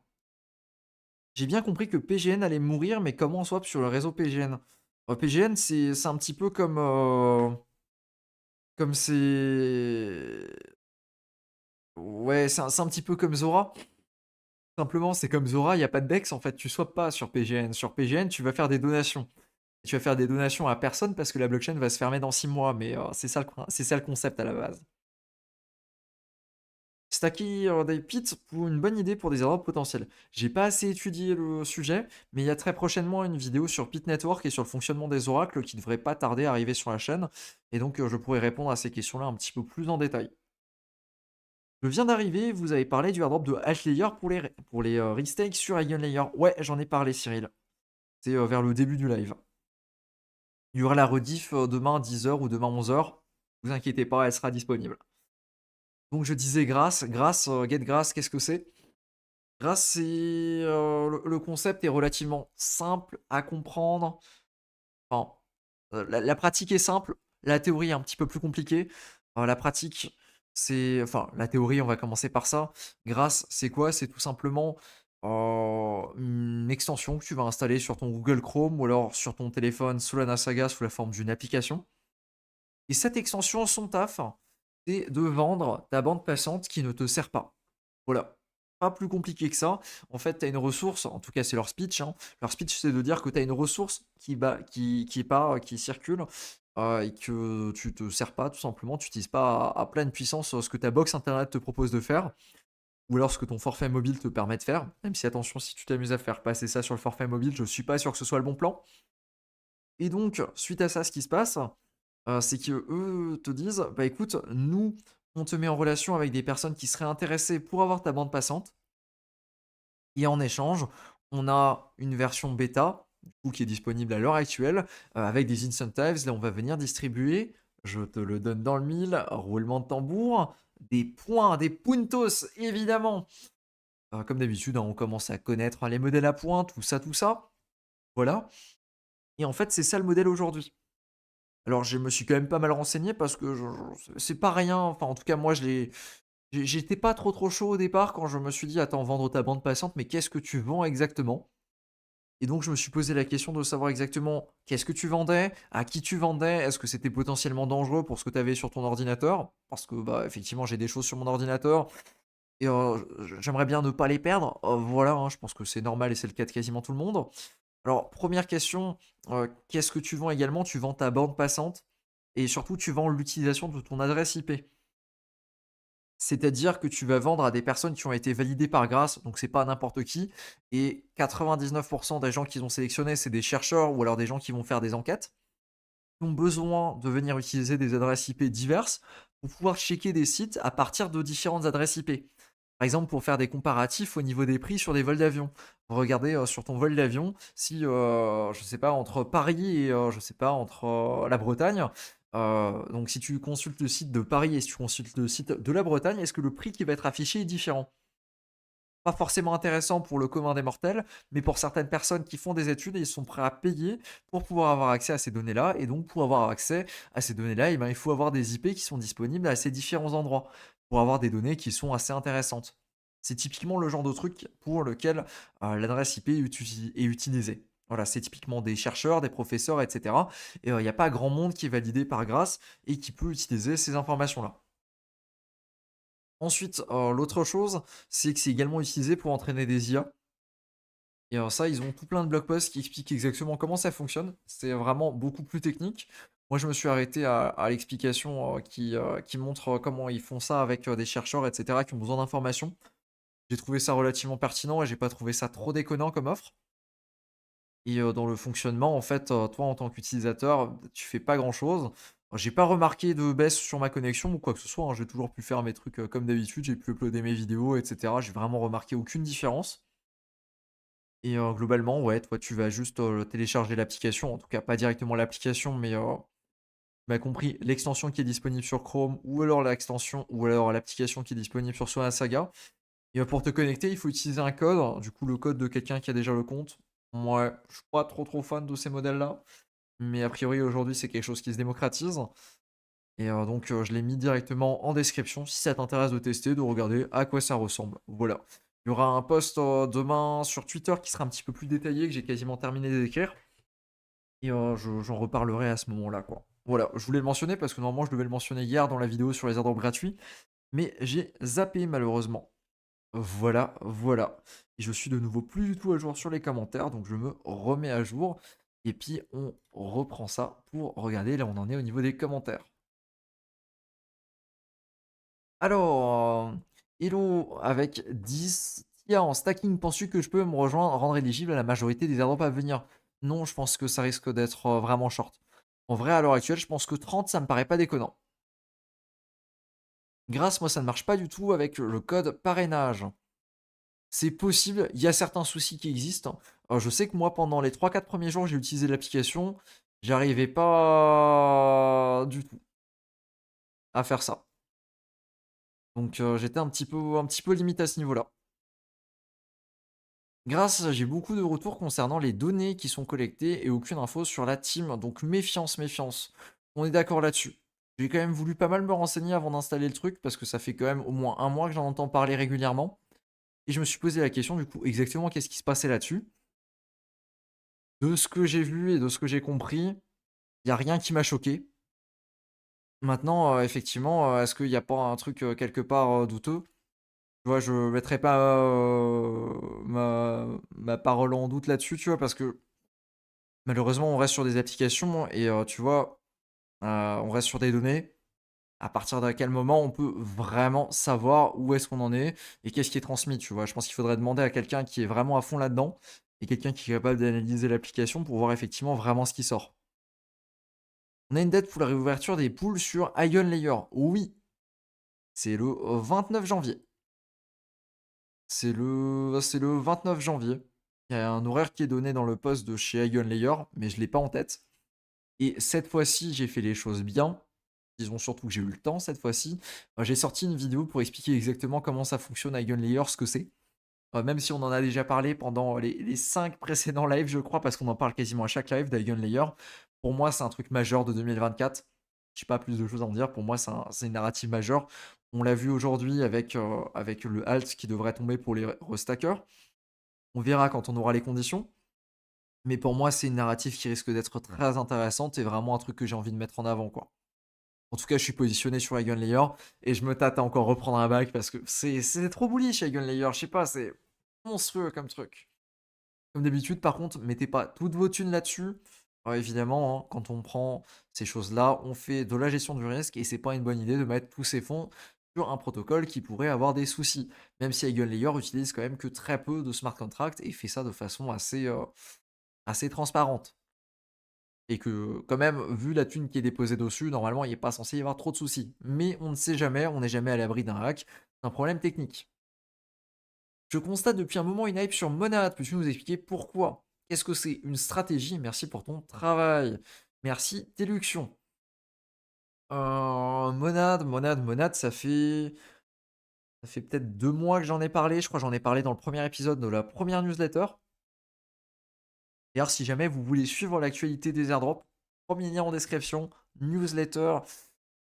j'ai bien compris que PGN allait mourir, mais comment on swap sur le réseau PGN? PGN, c'est un petit peu comme c'est... Ouais, c'est un petit peu comme Zora. Simplement, c'est comme Zora, il y a pas de DEX, en fait, tu swaps pas sur PGN. Sur PGN, tu vas faire des donations. Tu vas faire des donations à personne parce que la blockchain va se fermer dans 6 mois, mais c'est ça le concept à la base. Stacker des pits pour une bonne idée pour des erreurs potentielles. J'ai pas assez étudié le sujet, mais il y a très prochainement une vidéo sur Pit Network et sur le fonctionnement des oracles qui devrait pas tarder à arriver sur la chaîne, et donc je pourrais répondre à ces questions-là un petit peu plus en détail. Je viens d'arriver, vous avez parlé du airdrop de Altlayer pour les restakes sur Eigenlayer. Ouais, j'en ai parlé, Cyril. C'est vers le début du live. Il y aura la rediff demain 10h ou demain 11h. Vous inquiétez pas, elle sera disponible. Donc je disais Get Grass, qu'est-ce que c'est? Grass, c'est le concept est relativement simple à comprendre. Enfin, la pratique est simple, la théorie est un petit peu plus compliquée. La pratique, enfin, la théorie, on va commencer par ça. Grass, c'est quoi? C'est tout simplement une extension que tu vas installer sur ton Google Chrome ou alors sur ton téléphone Solana Saga sous la forme d'une application. Et cette extension, son taf, c'est de vendre ta bande passante qui ne te sert pas. Voilà. Pas plus compliqué que ça. En fait, tu as une ressource, en tout cas c'est leur speech, hein. Leur speech, c'est de dire que tu as une ressource qui circule, et que tu te sers pas, tout simplement. Tu n'utilises pas à pleine puissance ce que ta box internet te propose de faire, ou alors ce que ton forfait mobile te permet de faire. Même si, attention, si tu t'amuses à faire passer ça sur le forfait mobile, je suis pas sûr que ce soit le bon plan. Et donc, suite à ça, ce qui se passe, c'est qu'eux te disent: «Bah, écoute, nous, on te met en relation avec des personnes qui seraient intéressées pour avoir ta bande passante et en échange, on a une version bêta, du coup, qui est disponible à l'heure actuelle, avec des incentives. Là, on va venir distribuer, je te le donne dans le mille, roulement de tambour, des points, des puntos, évidemment!» Comme d'habitude, hein, on commence à connaître les modèles à points, tout ça. Voilà, et en fait, c'est ça le modèle aujourd'hui. Alors je me suis quand même pas mal renseigné parce que c'est pas rien, enfin en tout cas moi j'étais pas trop chaud au départ quand je me suis dit: «Attends, vendre ta bande passante, mais qu'est-ce que tu vends exactement?» Et donc je me suis posé la question de savoir exactement qu'est-ce que tu vendais, à qui tu vendais, est-ce que c'était potentiellement dangereux pour ce que tu avais sur ton ordinateur? Parce que, bah, effectivement j'ai des choses sur mon ordinateur et j'aimerais bien ne pas les perdre, voilà, hein, je pense que c'est normal et c'est le cas de quasiment tout le monde. Alors, première question, qu'est-ce que tu vends également? Tu vends ta bande passante et surtout tu vends l'utilisation de ton adresse IP. C'est-à-dire que tu vas vendre à des personnes qui ont été validées par grâce, donc c'est pas n'importe qui, et 99 des gens qu'ils ont sélectionnés, c'est des chercheurs ou alors des gens qui vont faire des enquêtes, qui ont besoin de venir utiliser des adresses IP diverses pour pouvoir checker des sites à partir de différentes adresses IP. Par exemple, pour faire des comparatifs au niveau des prix sur des vols d'avion. Regardez sur ton vol d'avion si, je sais pas, entre Paris et je sais pas, entre la Bretagne. Donc, si tu consultes le site de Paris et si tu consultes le site de la Bretagne, est-ce que le prix qui va être affiché est différent? Pas forcément intéressant pour le commun des mortels, mais pour certaines personnes qui font des études, ils sont prêts à payer pour pouvoir avoir accès à ces données-là. Et donc, pour avoir accès à ces données-là, eh ben, il faut avoir des IP qui sont disponibles à ces différents endroits, pour avoir des données qui sont assez intéressantes. C'est typiquement le genre de truc pour lequel l'adresse IP est utilisée. Voilà, c'est typiquement des chercheurs, des professeurs, etc. Et il n'y a pas grand monde qui est validé par grâce et qui peut utiliser ces informations-là. Ensuite, l'autre chose, c'est que c'est également utilisé pour entraîner des IA. Et ça, ils ont tout plein de blog posts qui expliquent exactement comment ça fonctionne. C'est vraiment beaucoup plus technique. Moi, je me suis arrêté à l'explication qui montre comment ils font ça avec des chercheurs, etc., qui ont besoin d'informations. J'ai trouvé ça relativement pertinent et j'ai pas trouvé ça trop déconnant comme offre. Et dans le fonctionnement, en fait, toi, en tant qu'utilisateur, tu fais pas grand-chose. J'ai pas remarqué de baisse sur ma connexion ou quoi que ce soit, hein. J'ai toujours pu faire mes trucs comme d'habitude. J'ai pu uploader mes vidéos, etc. J'ai vraiment remarqué aucune différence. Et globalement, ouais, toi, tu vas juste télécharger l'application. En tout cas, pas directement l'application, mais m'a compris l'extension qui est disponible sur Chrome ou alors l'extension ou alors l'application qui est disponible sur Sona Saga. Et pour te connecter, il faut utiliser un code. Du coup, le code de quelqu'un qui a déjà le compte. Moi, je suis pas trop fan de ces modèles-là. Mais a priori, aujourd'hui, c'est quelque chose qui se démocratise. Et donc, je l'ai mis directement en description. Si ça t'intéresse de tester, de regarder à quoi ça ressemble. Voilà. Il y aura un post demain sur Twitter qui sera un petit peu plus détaillé, que j'ai quasiment terminé d'écrire. Et j'en reparlerai à ce moment-là, quoi. Voilà, je voulais le mentionner parce que normalement, je devais le mentionner hier dans la vidéo sur les airdrops gratuits. Mais j'ai zappé, malheureusement. Voilà, voilà. Et je suis de nouveau plus du tout à jour sur les commentaires, donc je me remets à jour. Et puis on reprend ça pour regarder là où on en est au niveau des commentaires. Alors, hello avec 10. Tiens, en stacking, penses-tu que je peux me rejoindre, rendre éligible à la majorité des airdrops à venir? Non, je pense que ça risque d'être vraiment short. En vrai, à l'heure actuelle, je pense que 30, ça me paraît pas déconnant. Grâce, moi, ça ne marche pas du tout avec le code parrainage. C'est possible, il y a certains soucis qui existent. Je sais que moi, pendant les 3-4 premiers jours, j'ai utilisé l'application, j'arrivais pas du tout à faire ça. Donc j'étais un petit peu limite à ce niveau-là. Grâce, j'ai beaucoup de retours concernant les données qui sont collectées et aucune info sur la team. Donc méfiance, méfiance. On est d'accord là-dessus. J'ai quand même voulu pas mal me renseigner avant d'installer le truc parce que ça fait quand même au moins un mois que j'en entends parler régulièrement. Et je me suis posé la question du coup exactement qu'est-ce qui se passait là-dessus. De ce que j'ai vu et de ce que j'ai compris, il y a rien qui m'a choqué. Maintenant, effectivement, est-ce qu'il y a pas un truc, quelque part, douteux? Tu vois, je mettrai pas, ma parole en doute là-dessus, tu vois? Parce que malheureusement, on reste sur des applications et tu vois, on reste sur des données. À partir de quel moment on peut vraiment savoir où est-ce qu'on en est et qu'est-ce qui est transmis, tu vois? Je pense qu'il faudrait demander à quelqu'un qui est vraiment à fond là-dedans et quelqu'un qui est capable d'analyser l'application pour voir effectivement vraiment ce qui sort. On a une date pour la réouverture des poules sur Ion Layer. Oui, c'est le 29 janvier. C'est le 29 janvier. Il y a un horaire qui est donné dans le post de chez Ion Layer, mais je ne l'ai pas en tête. Et cette fois-ci, j'ai fait les choses bien. Disons surtout que j'ai eu le temps cette fois-ci. J'ai sorti une vidéo pour expliquer exactement comment ça fonctionne Ion Layer, ce que c'est. Même si on en a déjà parlé pendant les 5 précédents lives, je crois, parce qu'on en parle quasiment à chaque live d'Ion Layer. Pour moi, c'est un truc majeur de 2024. Je n'ai pas plus de choses à en dire. Pour moi, c'est une narrative majeure. On l'a vu aujourd'hui avec le halt qui devrait tomber pour les restackers. On verra quand on aura les conditions. Mais pour moi, c'est une narrative qui risque d'être très intéressante et vraiment un truc que j'ai envie de mettre en avant, quoi. En tout cas, je suis positionné sur Igon Layer et je me tâte à encore reprendre un bac parce que c'est trop bullish Igon Layer. Je sais pas, c'est monstrueux comme truc. Comme d'habitude, par contre, mettez pas toutes vos thunes là-dessus. Évidemment, hein, quand on prend ces choses-là, on fait de la gestion du risque et c'est pas une bonne idée de mettre tous ses fonds sur un protocole qui pourrait avoir des soucis. Même si Eigenlayer utilise quand même que très peu de smart contracts et fait ça de façon assez transparente. Et que, quand même, vu la thune qui est déposée dessus, normalement, il n'est pas censé y avoir trop de soucis. Mais on ne sait jamais, on n'est jamais à l'abri d'un hack, d'un problème technique. Je constate depuis un moment une hype sur Monad. Peux-tu nous expliquer pourquoi? Qu'est-ce que c'est? Une stratégie? Merci pour ton travail. Merci, Téluction. Monad, ça fait peut-être 2 mois que j'en ai parlé. Je crois que j'en ai parlé dans le premier épisode de la première newsletter. D'ailleurs, si jamais vous voulez suivre l'actualité des airdrops, premier lien en description, newsletter,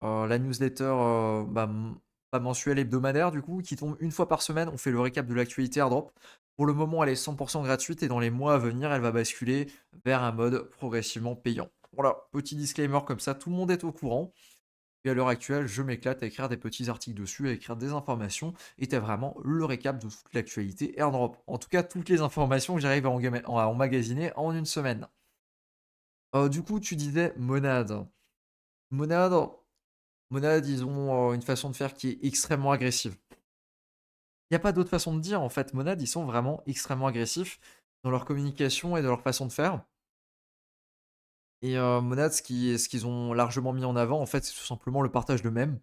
la newsletter pas mensuelle, hebdomadaire du coup, qui tombe une fois par semaine. On fait le récap de l'actualité airdrop. Pour le moment, elle est 100% gratuite et dans les mois à venir, elle va basculer vers un mode progressivement payant. Voilà, petit disclaimer comme ça, tout le monde est au courant. Et à l'heure actuelle, je m'éclate à écrire des petits articles dessus, à écrire des informations, et t'as vraiment le récap de toute l'actualité airdrop. En tout cas, toutes les informations que j'arrive à emmagasiner en une semaine. Du coup, tu disais Monade. Monade, Monade, ils ont une façon de faire qui est extrêmement agressive. Il n'y a pas d'autre façon de dire, en fait. Monade, ils sont vraiment extrêmement agressifs dans leur communication et dans leur façon de faire. Et Monade, ce qu'ils ont largement mis en avant, en fait, c'est tout simplement le partage de mèmes.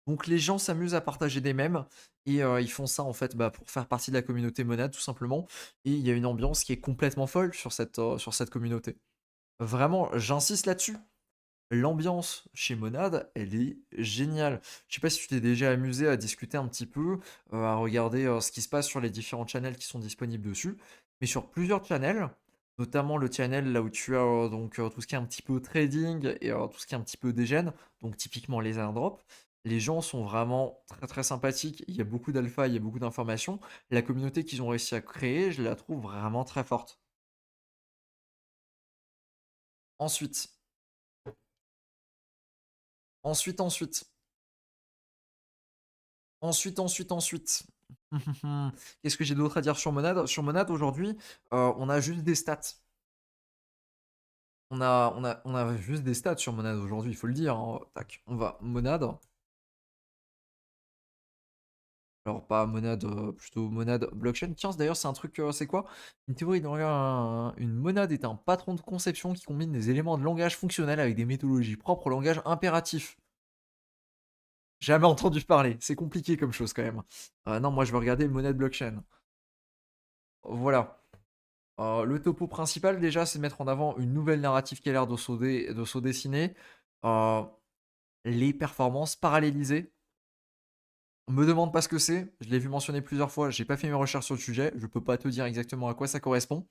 Donc les gens s'amusent à partager des mèmes et ils font ça en fait pour faire partie de la communauté Monade tout simplement. Et il y a une ambiance qui est complètement folle sur cette communauté. Vraiment, j'insiste là-dessus. L'ambiance chez Monad, elle est géniale. Je sais pas si tu t'es déjà amusé à discuter un petit peu, à regarder, ce qui se passe sur les différents channels qui sont disponibles dessus. Mais sur plusieurs channels, notamment le channel là où tu as, donc, tout ce qui est un petit peu trading et tout ce qui est un petit peu dégène, donc typiquement les airdrops. Les gens sont vraiment très, très sympathiques. Il y a beaucoup d'alpha, il y a beaucoup d'informations. La communauté qu'ils ont réussi à créer, je la trouve vraiment très forte. Ensuite, ensuite, ensuite. Ensuite. Qu'est-ce que j'ai d'autre à dire sur Monad? Sur Monad, aujourd'hui, on a juste des stats. On a juste des stats sur Monad aujourd'hui, il faut le dire, hein. Tac, on va Monad. Alors, pas Monad, plutôt Monad blockchain. Tiens, d'ailleurs, c'est un truc, c'est quoi? Une théorie derrière une monade est un patron de conception qui combine des éléments de langage fonctionnel avec des méthodologies propres au langage impératif. Jamais entendu parler. C'est compliqué comme chose quand même. Non, moi je vais regarder Monad blockchain. Voilà. Le topo principal, déjà, c'est de mettre en avant une nouvelle narrative qui a l'air de se dessiner. Euh, les performances parallélisées. Me demande pas ce que c'est. Je l'ai vu mentionner plusieurs fois. J'ai pas fait mes recherches sur le sujet. Je peux pas te dire exactement à quoi ça correspond.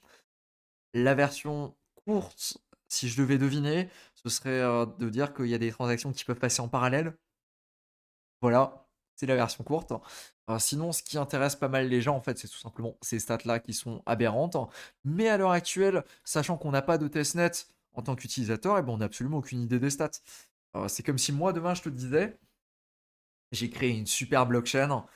La version courte, si je devais deviner, ce serait de dire qu'il y a des transactions qui peuvent passer en parallèle. Voilà, c'est la version courte. Sinon, ce qui intéresse pas mal les gens, en fait, c'est tout simplement ces stats-là qui sont aberrantes. Mais à l'heure actuelle, sachant qu'on n'a pas de testnet en tant qu'utilisateur, eh ben, on n'a absolument aucune idée des stats. C'est comme si moi, demain, je te disais, j'ai créé une super blockchain,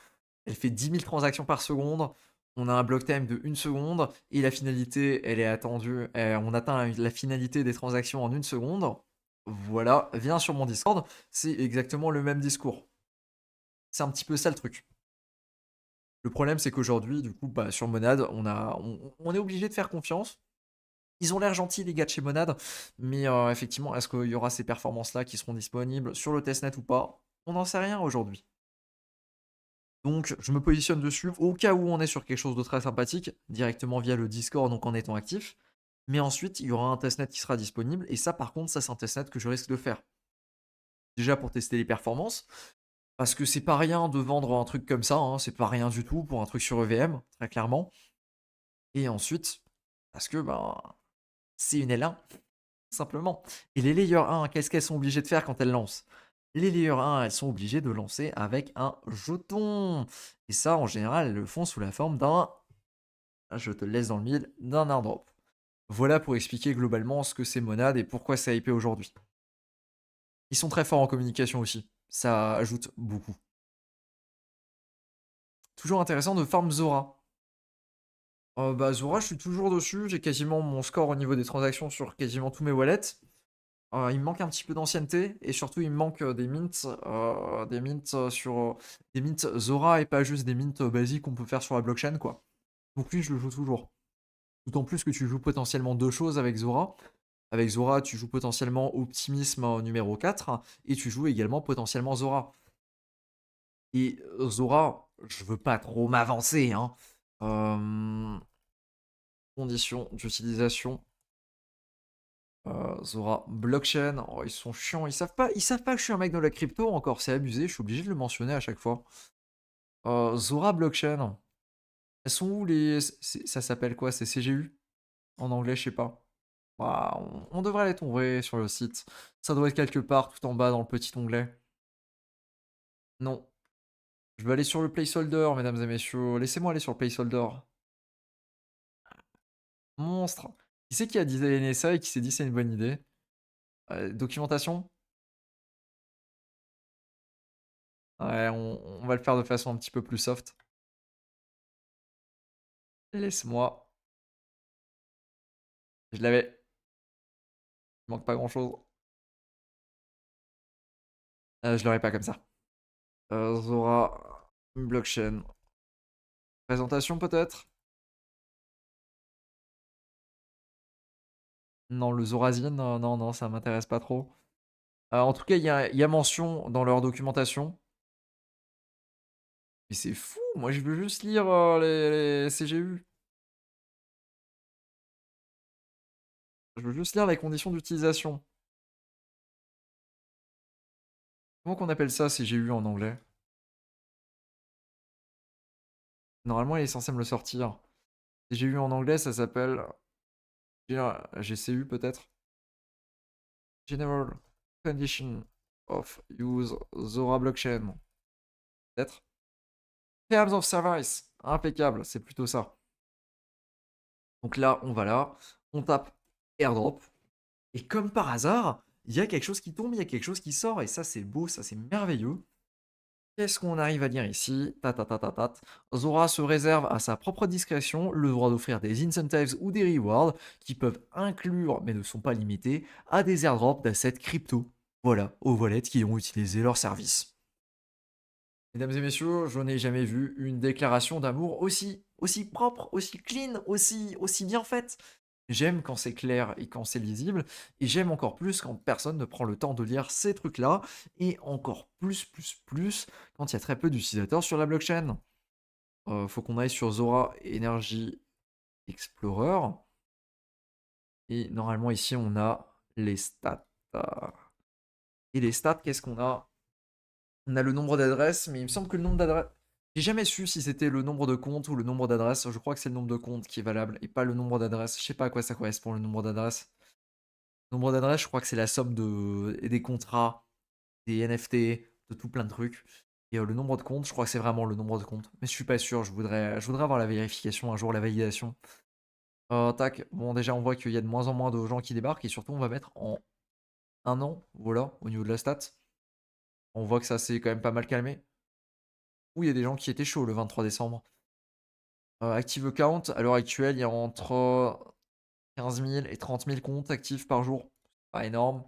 elle fait 10 000 transactions par seconde, on a un block time de 1 seconde, et la finalité, elle est attendue, on atteint la finalité des transactions en 1 seconde. Voilà, viens sur mon Discord, c'est exactement le même discours. C'est un petit peu ça le truc. Le problème, c'est qu'aujourd'hui, du coup, bah, sur Monad, on est obligé de faire confiance. Ils ont l'air gentils, les gars de chez Monad, mais effectivement, est-ce qu'il y aura ces performances-là qui seront disponibles sur le testnet ou pas? On n'en sait rien aujourd'hui. Donc, je me positionne dessus au cas où on est sur quelque chose de très sympathique, directement via le Discord, donc en étant actif. Mais ensuite, il y aura un testnet qui sera disponible, et ça, par contre, ça, c'est un testnet que je risque de faire. Déjà pour tester les performances, parce que c'est pas rien de vendre un truc comme ça, hein, c'est pas rien du tout pour un truc sur EVM, très clairement. Et ensuite, parce que ben, c'est une L1, simplement. Et les Layer 1, qu'est-ce qu'elles sont obligées de faire quand elles lancent? Les Layer 1, elles sont obligées de lancer avec un jeton. Et ça, en général, elles le font sous la forme d'un, je te le laisse dans le mille, d'un airdrop. Voilà pour expliquer globalement ce que c'est Monad et pourquoi c'est hypé aujourd'hui. Ils sont très forts en communication aussi. Ça ajoute beaucoup. Toujours intéressant de farm Zora. Bah Zora, je suis toujours dessus. J'ai quasiment mon score au niveau des transactions sur quasiment tous mes wallets. Il me manque un petit peu d'ancienneté et surtout il me manque des mints des mints Zora et pas juste des mints basiques qu'on peut faire sur la blockchain quoi. Donc lui je le joue toujours. D'autant plus que tu joues potentiellement deux choses avec Zora. Avec Zora, tu joues potentiellement Optimisme numéro 4 et tu joues également potentiellement Zora. Et Zora, je veux pas trop m'avancer, hein. Euh, Conditions d'utilisation. Zora blockchain. Oh, ils sont chiants. Ils savent pas que je suis un mec de la crypto encore. C'est abusé. Je suis obligé de le mentionner à chaque fois. Zora blockchain. Elles sont où les. Ça s'appelle quoi? C'est CGU? En anglais, je sais pas. Bah, on devrait les trouver sur le site. Ça doit être quelque part tout en bas dans le petit onglet. Non. Je vais aller sur le placeholder, mesdames et messieurs. Laissez-moi aller sur le placeholder. Monstre. Qui c'est qui a designé ça et qui s'est dit c'est une bonne idée? Documentation? Ouais, on va le faire de façon un petit peu plus soft. Laisse-moi. Je l'avais. Il manque pas grand-chose. Je l'aurais pas comme ça. Zora. Blockchain. Présentation peut-être? Non, le Zorazine, non, non, non, ça m'intéresse pas trop. En tout cas, il y a mention dans leur documentation. Mais c'est fou, moi je veux juste lire les CGU. Je veux juste lire les conditions d'utilisation. Comment qu'on appelle ça, CGU en anglais? Normalement, il est censé me le sortir. CGU en anglais, ça s'appelle GCU peut-être? General Condition of Use Zora Blockchain. Peut-être? Terms of Service. Impeccable, c'est plutôt ça. Donc là, on va là, on tape airdrop. Et comme par hasard, il y a quelque chose qui tombe, il y a quelque chose qui sort. Et ça, c'est beau, ça, c'est merveilleux. Qu'est-ce qu'on arrive à lire ici? Tatatatat. Zora se réserve à sa propre discrétion le droit d'offrir des incentives ou des rewards qui peuvent inclure, mais ne sont pas limités, à des airdrops d'assets crypto. Voilà, aux wallets qui ont utilisé leur service. Mesdames et messieurs, je n'ai jamais vu une déclaration d'amour aussi propre, aussi clean, aussi bien faite. J'aime quand c'est clair et quand c'est lisible, et j'aime encore plus quand personne ne prend le temps de lire ces trucs-là, et encore plus quand il y a très peu d'utilisateurs sur la blockchain. Faut qu'on aille sur Zora Energy Explorer, et normalement ici on a les stats. Et les stats, qu'est-ce qu'on a? On a le nombre d'adresses, mais il me semble que le nombre d'adresses... J'ai jamais su si c'était le nombre de comptes ou le nombre d'adresses. Je crois que c'est le nombre de comptes qui est valable et pas le nombre d'adresses. Je sais pas à quoi ça correspond le nombre d'adresses. Le nombre d'adresses, je crois que c'est la somme des contrats, des NFT, de tout plein de trucs. Et le nombre de comptes, je crois que c'est vraiment le nombre de comptes. Mais je suis pas sûr, je voudrais avoir la vérification un jour, la validation. Tac, bon déjà on voit qu'il y a de moins en moins de gens qui débarquent et surtout on va mettre en un an, voilà, au niveau de la stat. On voit que ça s'est quand même pas mal calmé. Ouh, il y a des gens qui étaient chauds le 23 décembre. Active account, à l'heure actuelle, il y a entre 15 000 et 30 000 comptes actifs par jour. Pas énorme.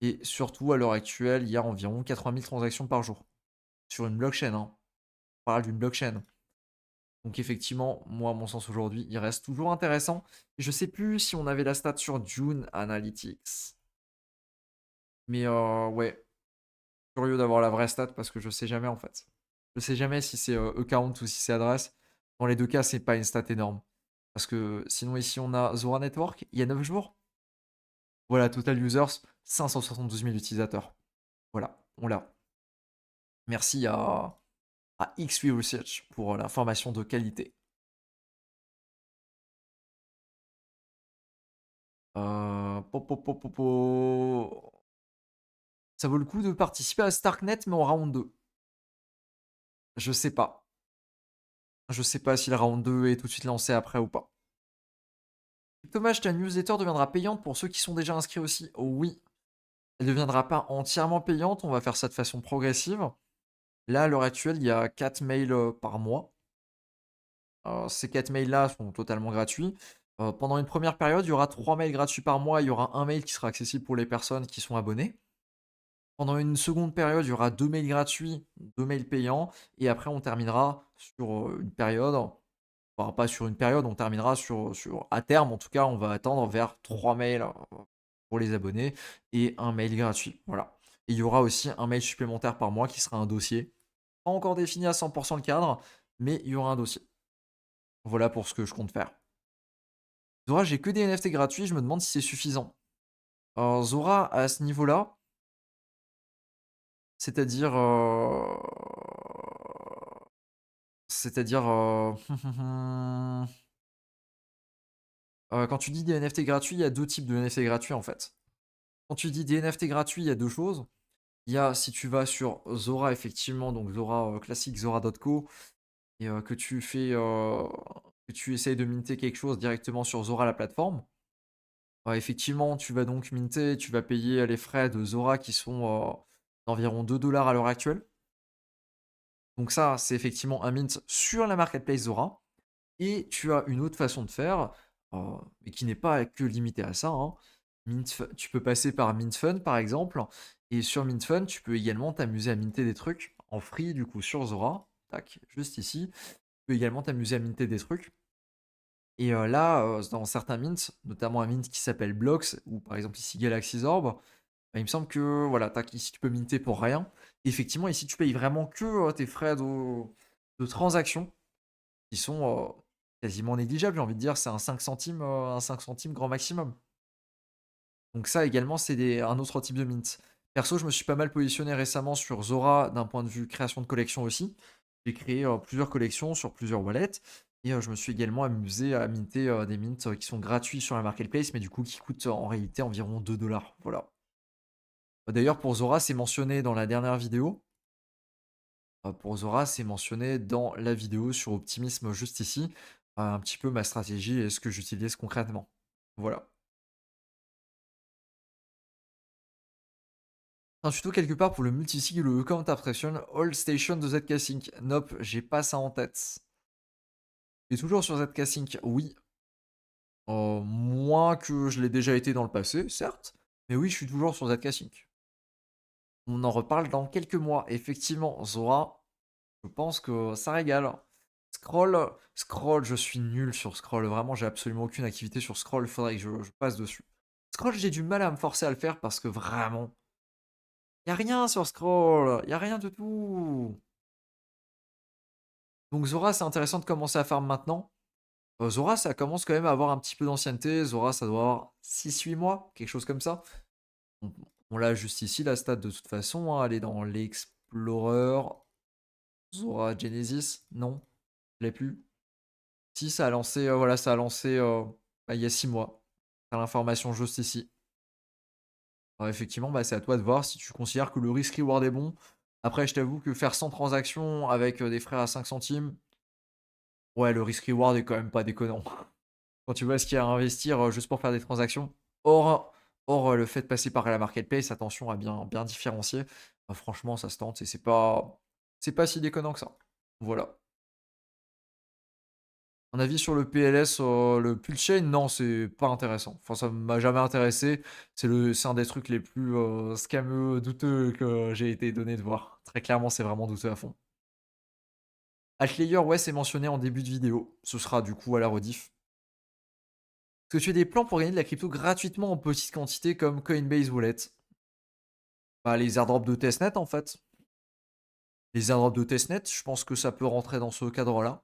Et surtout, à l'heure actuelle, il y a environ 80 000 transactions par jour. Sur une blockchain, hein. On parle d'une blockchain. Donc effectivement, moi, à mon sens, aujourd'hui, il reste toujours intéressant. Et je sais plus si on avait la stat sur June Analytics. Mais ouais, curieux d'avoir la vraie stat parce que je sais jamais en fait. Je sais jamais si c'est account ou si c'est adresse. Dans les deux cas, c'est pas une stat énorme. Parce que sinon, ici, on a Zora Network, il y a 9 jours. Voilà, total users, 572 000 utilisateurs. Voilà, on l'a. Merci à XV Research pour l'information de qualité. Ça vaut le coup de participer à Starknet, mais en round 2. Je sais pas. Je sais pas si le round 2 est tout de suite lancé après ou pas. Dommage, ta newsletter deviendra payante pour ceux qui sont déjà inscrits aussi. Oh oui, elle ne deviendra pas entièrement payante, on va faire ça de façon progressive. Là, à l'heure actuelle, il y a 4 mails par mois. Ces 4 mails-là sont totalement gratuits. Pendant une première période, il y aura 3 mails gratuits par mois. Il y aura un mail qui sera accessible pour les personnes qui sont abonnées. Pendant une seconde période, il y aura 2 mails gratuits, 2 mails payants. Et après, on terminera sur une période. Enfin, pas sur une période, on terminera à terme, en tout cas, on va attendre vers 3 mails pour les abonnés et un mail gratuit. Voilà. Et il y aura aussi un mail supplémentaire par mois qui sera un dossier. Pas encore défini à 100% le cadre, mais il y aura un dossier. Voilà pour ce que je compte faire. Zora, j'ai que des NFT gratuits, je me demande si c'est suffisant. Alors, Zora, à ce niveau-là, c'est-à-dire. C'est-à-dire. Quand tu dis des NFT gratuits, il y a deux types de NFT gratuits en fait. Quand tu dis des NFT gratuits, il y a deux choses. Il y a, si tu vas sur Zora, effectivement, donc Zora classique, Zora.co, et que tu essayes de minter quelque chose directement sur Zora, la plateforme. Effectivement, tu vas donc minter, tu vas payer les frais de Zora qui sont d'environ 2 dollars à l'heure actuelle. Donc ça, c'est effectivement un mint sur la marketplace Zora. Et tu as une autre façon de faire, mais qui n'est pas que limitée à ça, hein. Tu peux passer par Mintfun par exemple, et sur Mintfun, tu peux également t'amuser à minter des trucs en free du coup sur Zora. Tac, juste ici. Tu peux également t'amuser à minter des trucs. Et là, dans certains mints, notamment un mint qui s'appelle Blocks, ou par exemple ici Galaxy Orb, bah, il me semble que voilà, tac, ici tu peux minter pour rien. Et effectivement, ici tu payes vraiment que tes frais de transaction qui sont quasiment négligeables, j'ai envie de dire, c'est un 5 centimes grand maximum. Donc ça également, c'est un autre type de mint. Perso, je me suis pas mal positionné récemment sur Zora d'un point de vue création de collection aussi. J'ai créé plusieurs collections sur plusieurs wallets. Et je me suis également amusé à minter des mints qui sont gratuits sur la marketplace, mais du coup qui coûtent en réalité environ 2 $. Voilà. D'ailleurs, pour Zora, c'est mentionné dans la dernière vidéo. Pour Zora, c'est mentionné dans la vidéo sur Optimisme juste ici. Un petit peu ma stratégie et ce que j'utilise concrètement. Voilà. Un tuto quelque part pour le multisig ou le account impression all station de ZK Sync. Nope, j'ai pas ça en tête. Et toujours sur ZK Sync, oui. Moins que je l'ai déjà été dans le passé, certes. Mais oui, je suis toujours sur ZK Sync. On en reparle dans quelques mois. Effectivement, Zora, je pense que ça régale. Scroll, je suis nul sur Scroll. Vraiment, j'ai absolument aucune activité sur Scroll. Il faudrait que je passe dessus. Scroll, j'ai du mal à me forcer à le faire parce que vraiment, y a rien sur Scroll. Y a rien du tout. Donc Zora, c'est intéressant de commencer à farm maintenant. Zora, ça commence quand même à avoir un petit peu d'ancienneté. Zora, ça doit avoir 6-8 mois, quelque chose comme ça. On l'a juste ici, la stat de toute façon. Hein. Elle est dans l'Explorer. Zora Genesis, non, je l'ai plus. Si, ça a lancé, voilà, ça a lancé il y a 6 mois. T'as l'information juste ici. Alors, effectivement, c'est à toi de voir si tu considères que le risk reward est bon. Après, je t'avoue que faire 100 transactions avec des frais à 5 centimes, ouais, le risk reward est quand même pas déconnant. Quand tu vois ce qu'il y a à investir juste pour faire des transactions. Or, le fait de passer par la marketplace, attention à bien différencier. Franchement, ça se tente et c'est pas si déconnant que ça. Voilà. Un avis sur le PLS, le Pulchain, non, c'est pas intéressant. Enfin, ça m'a jamais intéressé. C'est un des trucs les plus scameux, douteux que j'ai été donné de voir. Très clairement, c'est vraiment douteux à fond. Altlayer, ouais, c'est mentionné en début de vidéo. Ce sera du coup à la rediff. Est-ce que tu as des plans pour gagner de la crypto gratuitement en petite quantité comme Coinbase Wallet? Les airdrops de testnet en fait. Les airdrops de testnet, je pense que ça peut rentrer dans ce cadre-là.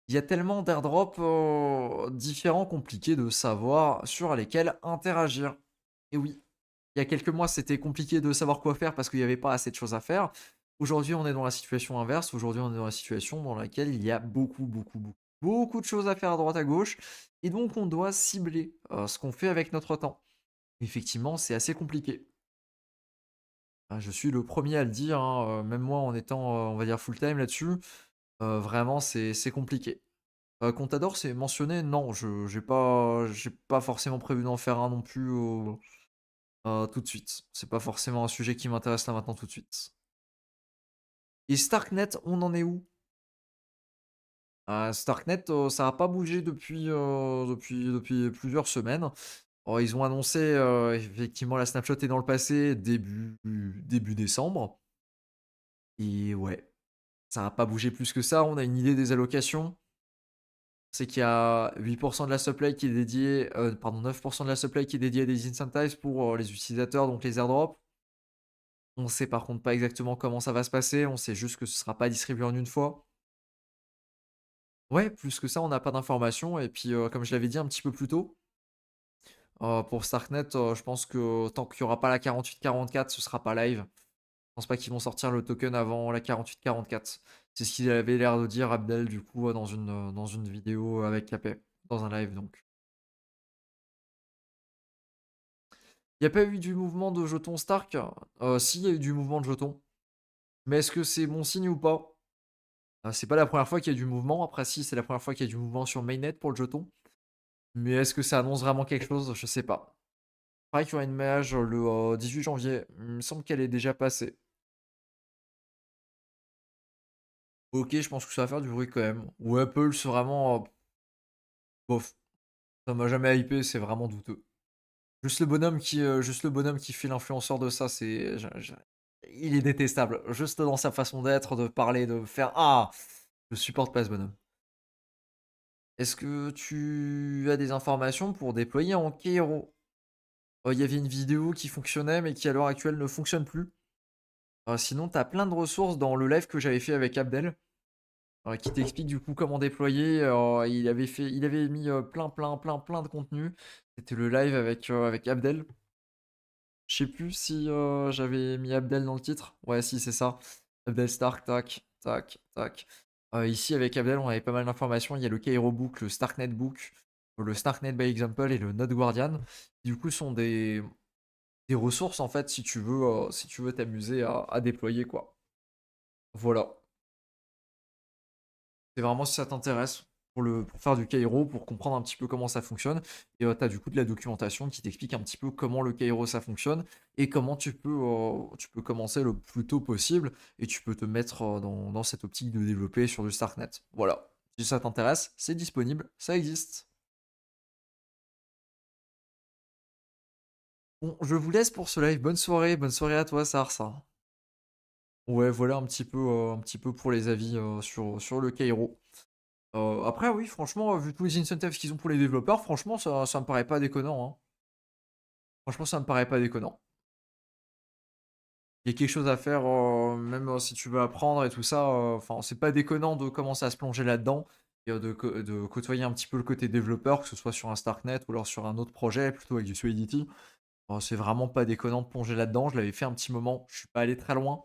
Il y a tellement d'airdrops différents, compliqués de savoir sur lesquels interagir. Et oui, il y a quelques mois, c'était compliqué de savoir quoi faire parce qu'il n'y avait pas assez de choses à faire. Aujourd'hui, on est dans la situation inverse. Aujourd'hui, on est dans la situation dans laquelle il y a beaucoup de choses à faire à droite à gauche. Et donc, on doit cibler ce qu'on fait avec notre temps. Effectivement, c'est assez compliqué. Je suis le premier à le dire, hein, même moi en étant, on va dire, full time là-dessus. Vraiment, c'est compliqué. Contador, c'est mentionné? Non, j'ai pas forcément prévu d'en faire un non plus tout de suite. C'est pas forcément un sujet qui m'intéresse là maintenant tout de suite. Et Starknet, on en est où? Starknet, ça n'a pas bougé depuis plusieurs semaines. Oh, ils ont annoncé, effectivement, la snapshot est dans le passé, début décembre. Et ouais, ça n'a pas bougé plus que ça. On a une idée des allocations. C'est qu'il y a 8% de la supply qui est dédiée, pardon, 9% de la supply qui est dédiée à des incentives pour les utilisateurs, donc les airdrops. On sait par contre pas exactement comment ça va se passer, on sait juste que ce sera pas distribué en une fois. Ouais, plus que ça, on n'a pas d'informations. Et puis, comme je l'avais dit un petit peu plus tôt, pour Starknet, je pense que tant qu'il n'y aura pas la 48-44, ce sera pas live. Je pense pas qu'ils vont sortir le token avant la 48-44. C'est ce qu'il avait l'air de dire Abdel du coup dans une vidéo avec KP, dans un live donc. Il n'y a pas eu du mouvement de jetons Stark? Si, il y a eu du mouvement de jetons. Mais est-ce que c'est bon signe ou pas? C'est pas la première fois qu'il y a du mouvement. Après, si, c'est la première fois qu'il y a du mouvement sur Mainnet pour le jeton. Mais est-ce que ça annonce vraiment quelque chose? Je sais pas. Pareil qu'il y aura une mage le 18 janvier. Il me semble qu'elle est déjà passée. Ok, je pense que ça va faire du bruit quand même. Ou Apple, c'est vraiment. Bof. Ça m'a jamais hypé, c'est vraiment douteux. Juste le bonhomme qui fait l'influenceur de ça, il est détestable. Juste dans sa façon d'être, de parler, de faire. Ah! Je supporte pas ce bonhomme. Est-ce que tu as des informations pour déployer en Kero? Il y avait une vidéo qui fonctionnait, mais qui à l'heure actuelle ne fonctionne plus. Sinon, tu as plein de ressources dans le live que j'avais fait avec Abdel, qui t'explique du coup comment déployer. Il avait mis plein de contenu. C'était le live avec Abdel. Je sais plus si j'avais mis Abdel dans le titre. Ouais, si, c'est ça. Abdel Stark, tac, tac, tac. Ici, avec Abdel, on avait pas mal d'informations. Il y a le Cairo Book, le Starknet Book, le Starknet by Example et le Node Guardian. Du coup, sont des ressources, en fait, si tu veux t'amuser à déployer, quoi. Voilà. C'est vraiment si ça t'intéresse pour faire du Cairo, pour comprendre un petit peu comment ça fonctionne. Et tu as du coup de la documentation qui t'explique un petit peu comment le Cairo ça fonctionne et comment tu peux commencer le plus tôt possible et tu peux te mettre dans cette optique de développer sur du Starknet. Voilà. Si ça t'intéresse, c'est disponible, ça existe. Bon, je vous laisse pour ce live. Bonne soirée à toi, Sarsa. Ouais, voilà un petit peu pour les avis sur le Cairo. Après, oui, franchement, vu tous les incentives qu'ils ont pour les développeurs, franchement, ça me paraît pas déconnant, hein. Franchement, ça me paraît pas déconnant. Il y a quelque chose à faire, même si tu veux apprendre et tout ça. Enfin, c'est pas déconnant de commencer à se plonger là-dedans et de côtoyer un petit peu le côté développeur, que ce soit sur un Starknet ou alors sur un autre projet, plutôt avec du Solidity. C'est vraiment pas déconnant de plonger là-dedans. Je l'avais fait un petit moment, je suis pas allé très loin.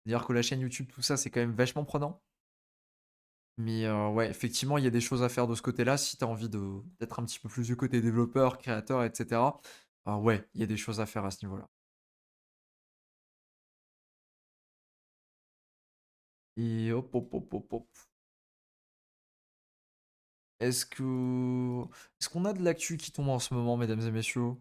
C'est-à-dire que la chaîne YouTube, tout ça, c'est quand même vachement prenant. Mais ouais, effectivement, il y a des choses à faire de ce côté-là si tu as envie d'être un petit peu plus du côté développeur, créateur, etc. Ouais, il y a des choses à faire à ce niveau-là. Et hop, hop, hop, hop, hop. Est-ce que est-ce qu'on a de l'actu qui tombe en ce moment, mesdames et messieurs?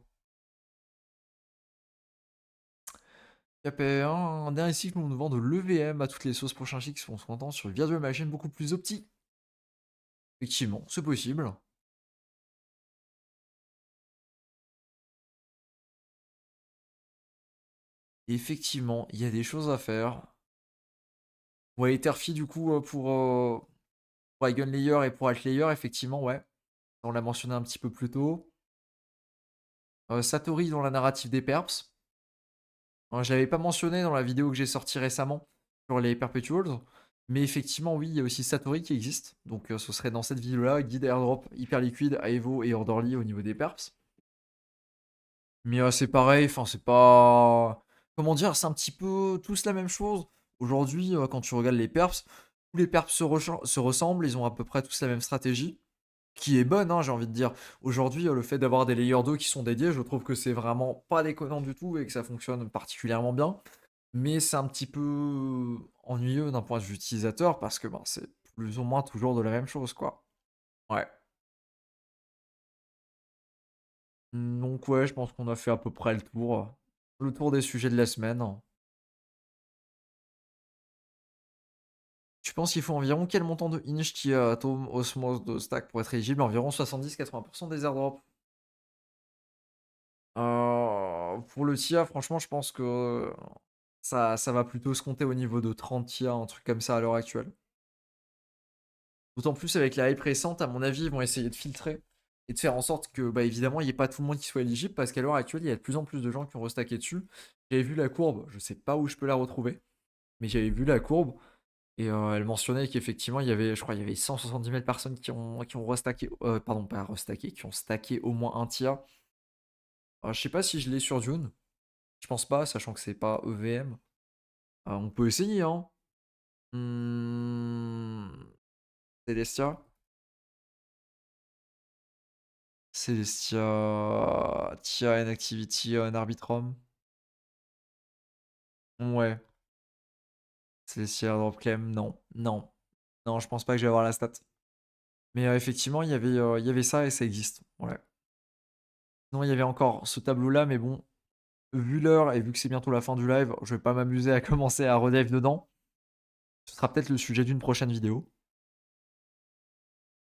KPR, un dernier cycle où on nous vend de l'EVM à toutes les sauces prochains chics qui sont contents sur une Virtual Machine beaucoup plus optique. Effectivement, c'est possible. Effectivement, il y a des choses à faire. Ouais, Etherfi, du coup, pour Eigenlayer et pour Altlayer, effectivement, ouais. On l'a mentionné un petit peu plus tôt. Satori dans la narrative des perps. Je l'avais pas mentionné dans la vidéo que j'ai sortie récemment sur les perpetuals. Mais effectivement, oui, il y a aussi Satori qui existe. Donc ce serait dans cette vidéo-là, guide airdrop hyper liquide, Aevo et orderly au niveau des perps. Mais c'est pareil, enfin c'est pas... Comment dire, c'est un petit peu tous la même chose. Aujourd'hui, quand tu regardes les perps, tous les perps se ressemblent, ils ont à peu près tous la même stratégie qui est bonne, hein, j'ai envie de dire. Aujourd'hui, le fait d'avoir des layers 2 qui sont dédiés, je trouve que c'est vraiment pas déconnant du tout et que ça fonctionne particulièrement bien. Mais c'est un petit peu ennuyeux d'un point de vue utilisateur parce que ben, c'est plus ou moins toujours de la même chose, quoi. Ouais. Donc ouais, je pense qu'on a fait à peu près le tour des sujets de la semaine. Tu penses qu'il faut environ quel montant de Inch, Tia, Atom, Osmos de stack pour être éligible? Environ 70-80% des airdrops. Pour le TIA, franchement, je pense que ça va plutôt se compter au niveau de 30 TIA, un truc comme ça à l'heure actuelle. D'autant plus avec la hype récente, à mon avis, ils vont essayer de filtrer et de faire en sorte que, bah, évidemment, il n'y ait pas tout le monde qui soit éligible parce qu'à l'heure actuelle, il y a de plus en plus de gens qui ont restacké dessus. J'avais vu la courbe, je sais pas où je peux la retrouver, mais j'avais vu la courbe et elle mentionnait qu'effectivement, il y avait, je crois, il y avait 170 000 personnes qui ont restacké, pardon, pas restacké, qui ont stacké au moins un TIA. Je sais pas si je l'ai sur Dune, je pense pas, sachant que c'est pas EVM. On peut essayer, hein. Hmm, Celestia. Celestia. Tia and Activity on Arbitrum. Ouais. Celestia Drop Claim. Non. Non. Non, je pense pas que je vais avoir la stat. Mais effectivement, il y avait ça et ça existe. Ouais. Non, il y avait encore ce tableau-là, mais bon, vu l'heure et vu que c'est bientôt la fin du live, je vais pas m'amuser à commencer à redive dedans. Ce sera peut-être le sujet d'une prochaine vidéo.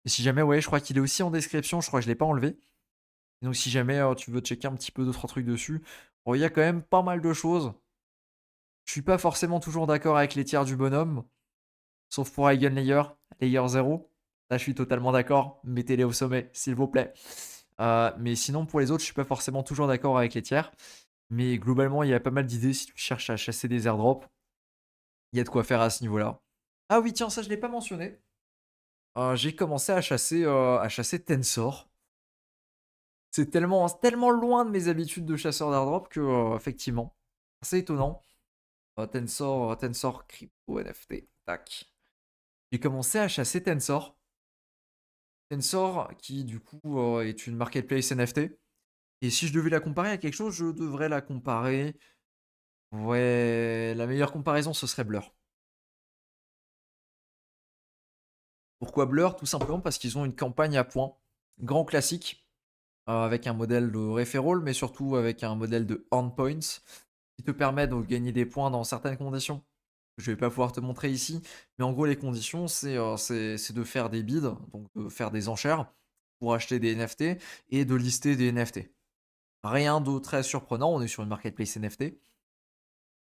Et si jamais, ouais, je crois qu'il est aussi en description, je crois que je l'ai pas enlevé. Et donc si jamais tu veux checker un petit peu d'autres trucs dessus, bon, il y a quand même pas mal de choses. Je suis pas forcément toujours d'accord avec les tiers du bonhomme, sauf pour Eigenlayer, Layer 0. Là je suis totalement d'accord, mettez-les au sommet, s'il vous plaît. Mais sinon pour les autres, je suis pas forcément toujours d'accord avec les tiers. Mais globalement, il y a pas mal d'idées si tu cherches à chasser des airdrops. Il y a de quoi faire à ce niveau-là. Ah oui, tiens, ça je l'ai pas mentionné. J'ai commencé à chasser Tensor. C'est tellement loin de mes habitudes de chasseur d'airdrop que, effectivement, c'est étonnant. Tensor Crypto NFT, tac. J'ai commencé à chasser Tensor. Tensor qui, du coup, est une marketplace NFT. Et si je devais la comparer à quelque chose, je devrais la comparer. Ouais, la meilleure comparaison, ce serait Blur. Pourquoi Blur? Tout simplement parce qu'ils ont une campagne à points. Grand classique, avec un modèle de referral, mais surtout avec un modèle de earn points, qui te permet de gagner des points dans certaines conditions. Je vais pas pouvoir te montrer ici, mais en gros, les conditions, c'est de faire des bids, donc de faire des enchères pour acheter des NFT et de lister des NFT. Rien de très surprenant, on est sur une marketplace NFT.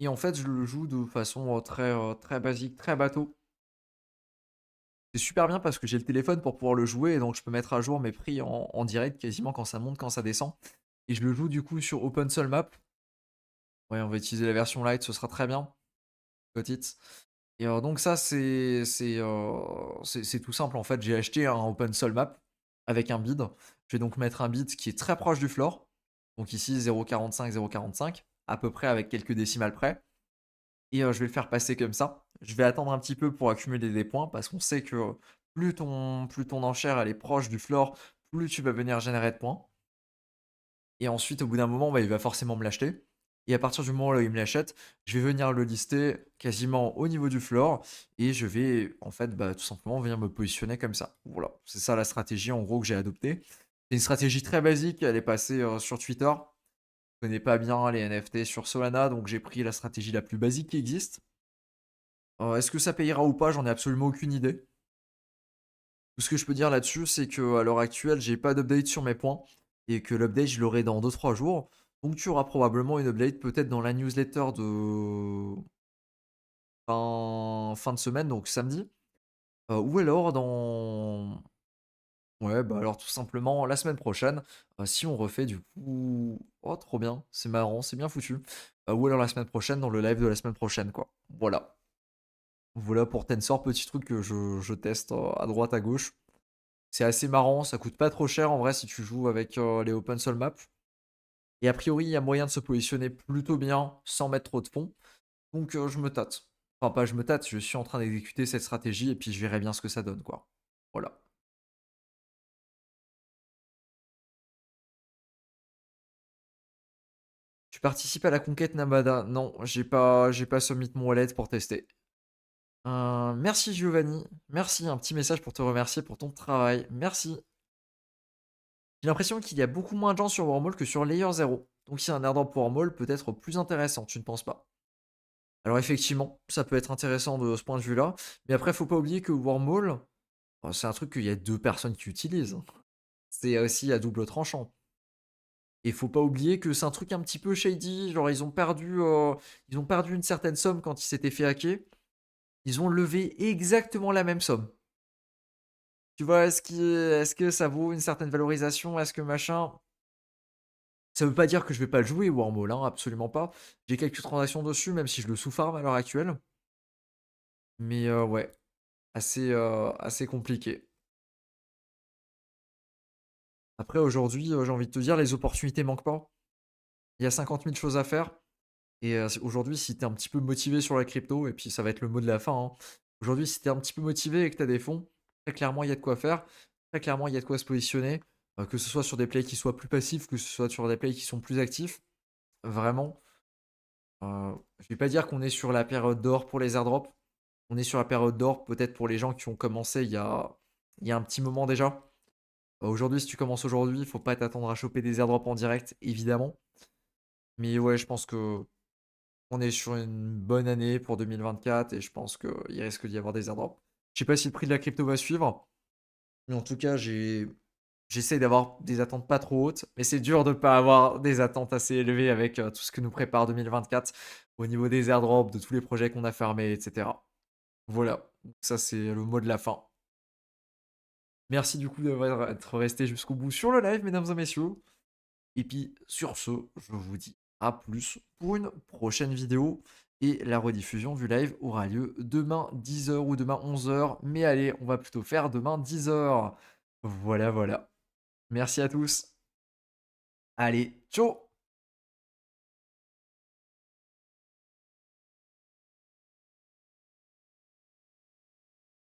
Et en fait, je le joue de façon très basique, très bateau. C'est super bien parce que j'ai le téléphone pour pouvoir le jouer et donc je peux mettre à jour mes prix en direct quasiment quand ça monte, quand ça descend. Et je le joue du coup sur OpenSolMap. Ouais, on va utiliser la version light, ce sera très bien. Petite. Et donc ça, c'est tout simple en fait. J'ai acheté un OpenSolMap avec un bid. Je vais donc mettre un bid qui est très proche du floor. Donc ici 0,45, 0,45, à peu près avec quelques décimales près. Et je vais le faire passer comme ça. Je vais attendre un petit peu pour accumuler des points parce qu'on sait que plus ton enchère elle est proche du floor, plus tu vas venir générer de points. Et ensuite, au bout d'un moment, bah, il va forcément me l'acheter. Et à partir du moment où il me l'achète, je vais venir le lister quasiment au niveau du floor. Et je vais, en fait, bah, tout simplement venir me positionner comme ça. Voilà, c'est ça la stratégie en gros que j'ai adoptée. C'est une stratégie très basique, elle est passée sur Twitter. Je connais pas bien les NFT sur Solana, donc j'ai pris la stratégie la plus basique qui existe. Est-ce que ça payera ou pas? J'en ai absolument aucune idée. Tout ce que je peux dire là-dessus, c'est que à l'heure actuelle, j'ai pas d'update sur mes points et que l'update, je l'aurai dans 2-3 jours. Donc tu auras probablement une update peut-être dans la newsletter de fin de semaine, donc samedi. Ou alors dans... Ouais, bah alors tout simplement la semaine prochaine, si on refait du coup... Oh, trop bien, c'est marrant, c'est bien foutu. Ou alors la semaine prochaine, dans le live de la semaine prochaine, quoi. Voilà. Voilà pour Tensor, petit truc que je teste à droite, à gauche. C'est assez marrant, ça coûte pas trop cher en vrai si tu joues avec les Open Soul Maps. Et a priori, il y a moyen de se positionner plutôt bien sans mettre trop de fonds. Donc je me tâte. Enfin, pas je me tâte, je suis en train d'exécuter cette stratégie et puis je verrai bien ce que ça donne, quoi. Voilà. Tu participes à la conquête Namada? Non, j'ai pas submit mon wallet pour tester. Merci Giovanni. Merci, un petit message pour te remercier pour ton travail. Merci. J'ai l'impression qu'il y a beaucoup moins de gens sur Wormhole que sur Layer 0. Donc si un airdrop Wormhole peut être plus intéressant, tu ne penses pas? Alors effectivement, ça peut être intéressant de ce point de vue-là. Mais après, faut pas oublier que Wormhole, c'est un truc qu'il y a 2 personnes qui utilisent. C'est aussi à double tranchant. Et faut pas oublier que c'est un truc un petit peu shady, genre ils ont perdu une certaine somme quand ils s'étaient fait hacker. Ils ont levé exactement la même somme. Tu vois, est-ce que ça vaut une certaine valorisation? Est-ce que machin? Ça veut pas dire que je vais pas le jouer, Wormhole, hein, absolument pas. J'ai quelques transactions dessus, même si je le sous-farm à l'heure actuelle. Mais ouais, assez compliqué. Après, aujourd'hui, j'ai envie de te dire, les opportunités manquent pas. Il y a 50 000 choses à faire. Et aujourd'hui, si tu es un petit peu motivé sur la crypto, et puis ça va être le mot de la fin, hein. Aujourd'hui, si tu es un petit peu motivé et que tu as des fonds, très clairement, il y a de quoi faire. Très clairement, il y a de quoi se positionner. Que ce soit sur des plays qui soient plus passifs, que ce soit sur des plays qui sont plus actifs. Vraiment, je vais pas dire qu'on est sur la période d'or pour les airdrops. On est sur la période d'or peut-être pour les gens qui ont commencé il y a un petit moment déjà. Aujourd'hui, si tu commences aujourd'hui, il faut pas t'attendre à choper des airdrops en direct, évidemment. Mais ouais, je pense que on est sur une bonne année pour 2024 et je pense qu'il risque d'y avoir des airdrops. Je sais pas si le prix de la crypto va suivre, mais en tout cas, j'essaie d'avoir des attentes pas trop hautes, mais c'est dur de pas avoir des attentes assez élevées avec tout ce que nous prépare 2024 au niveau des airdrops, de tous les projets qu'on a fermés, etc. Voilà, ça c'est le mot de la fin. Merci du coup d'avoir être resté jusqu'au bout sur le live, mesdames et messieurs. Et puis sur ce, je vous dis à plus pour une prochaine vidéo. Et la rediffusion du live aura lieu demain 10h ou demain 11h. Mais allez, on va plutôt faire demain 10h. Voilà, voilà. Merci à tous. Allez, ciao!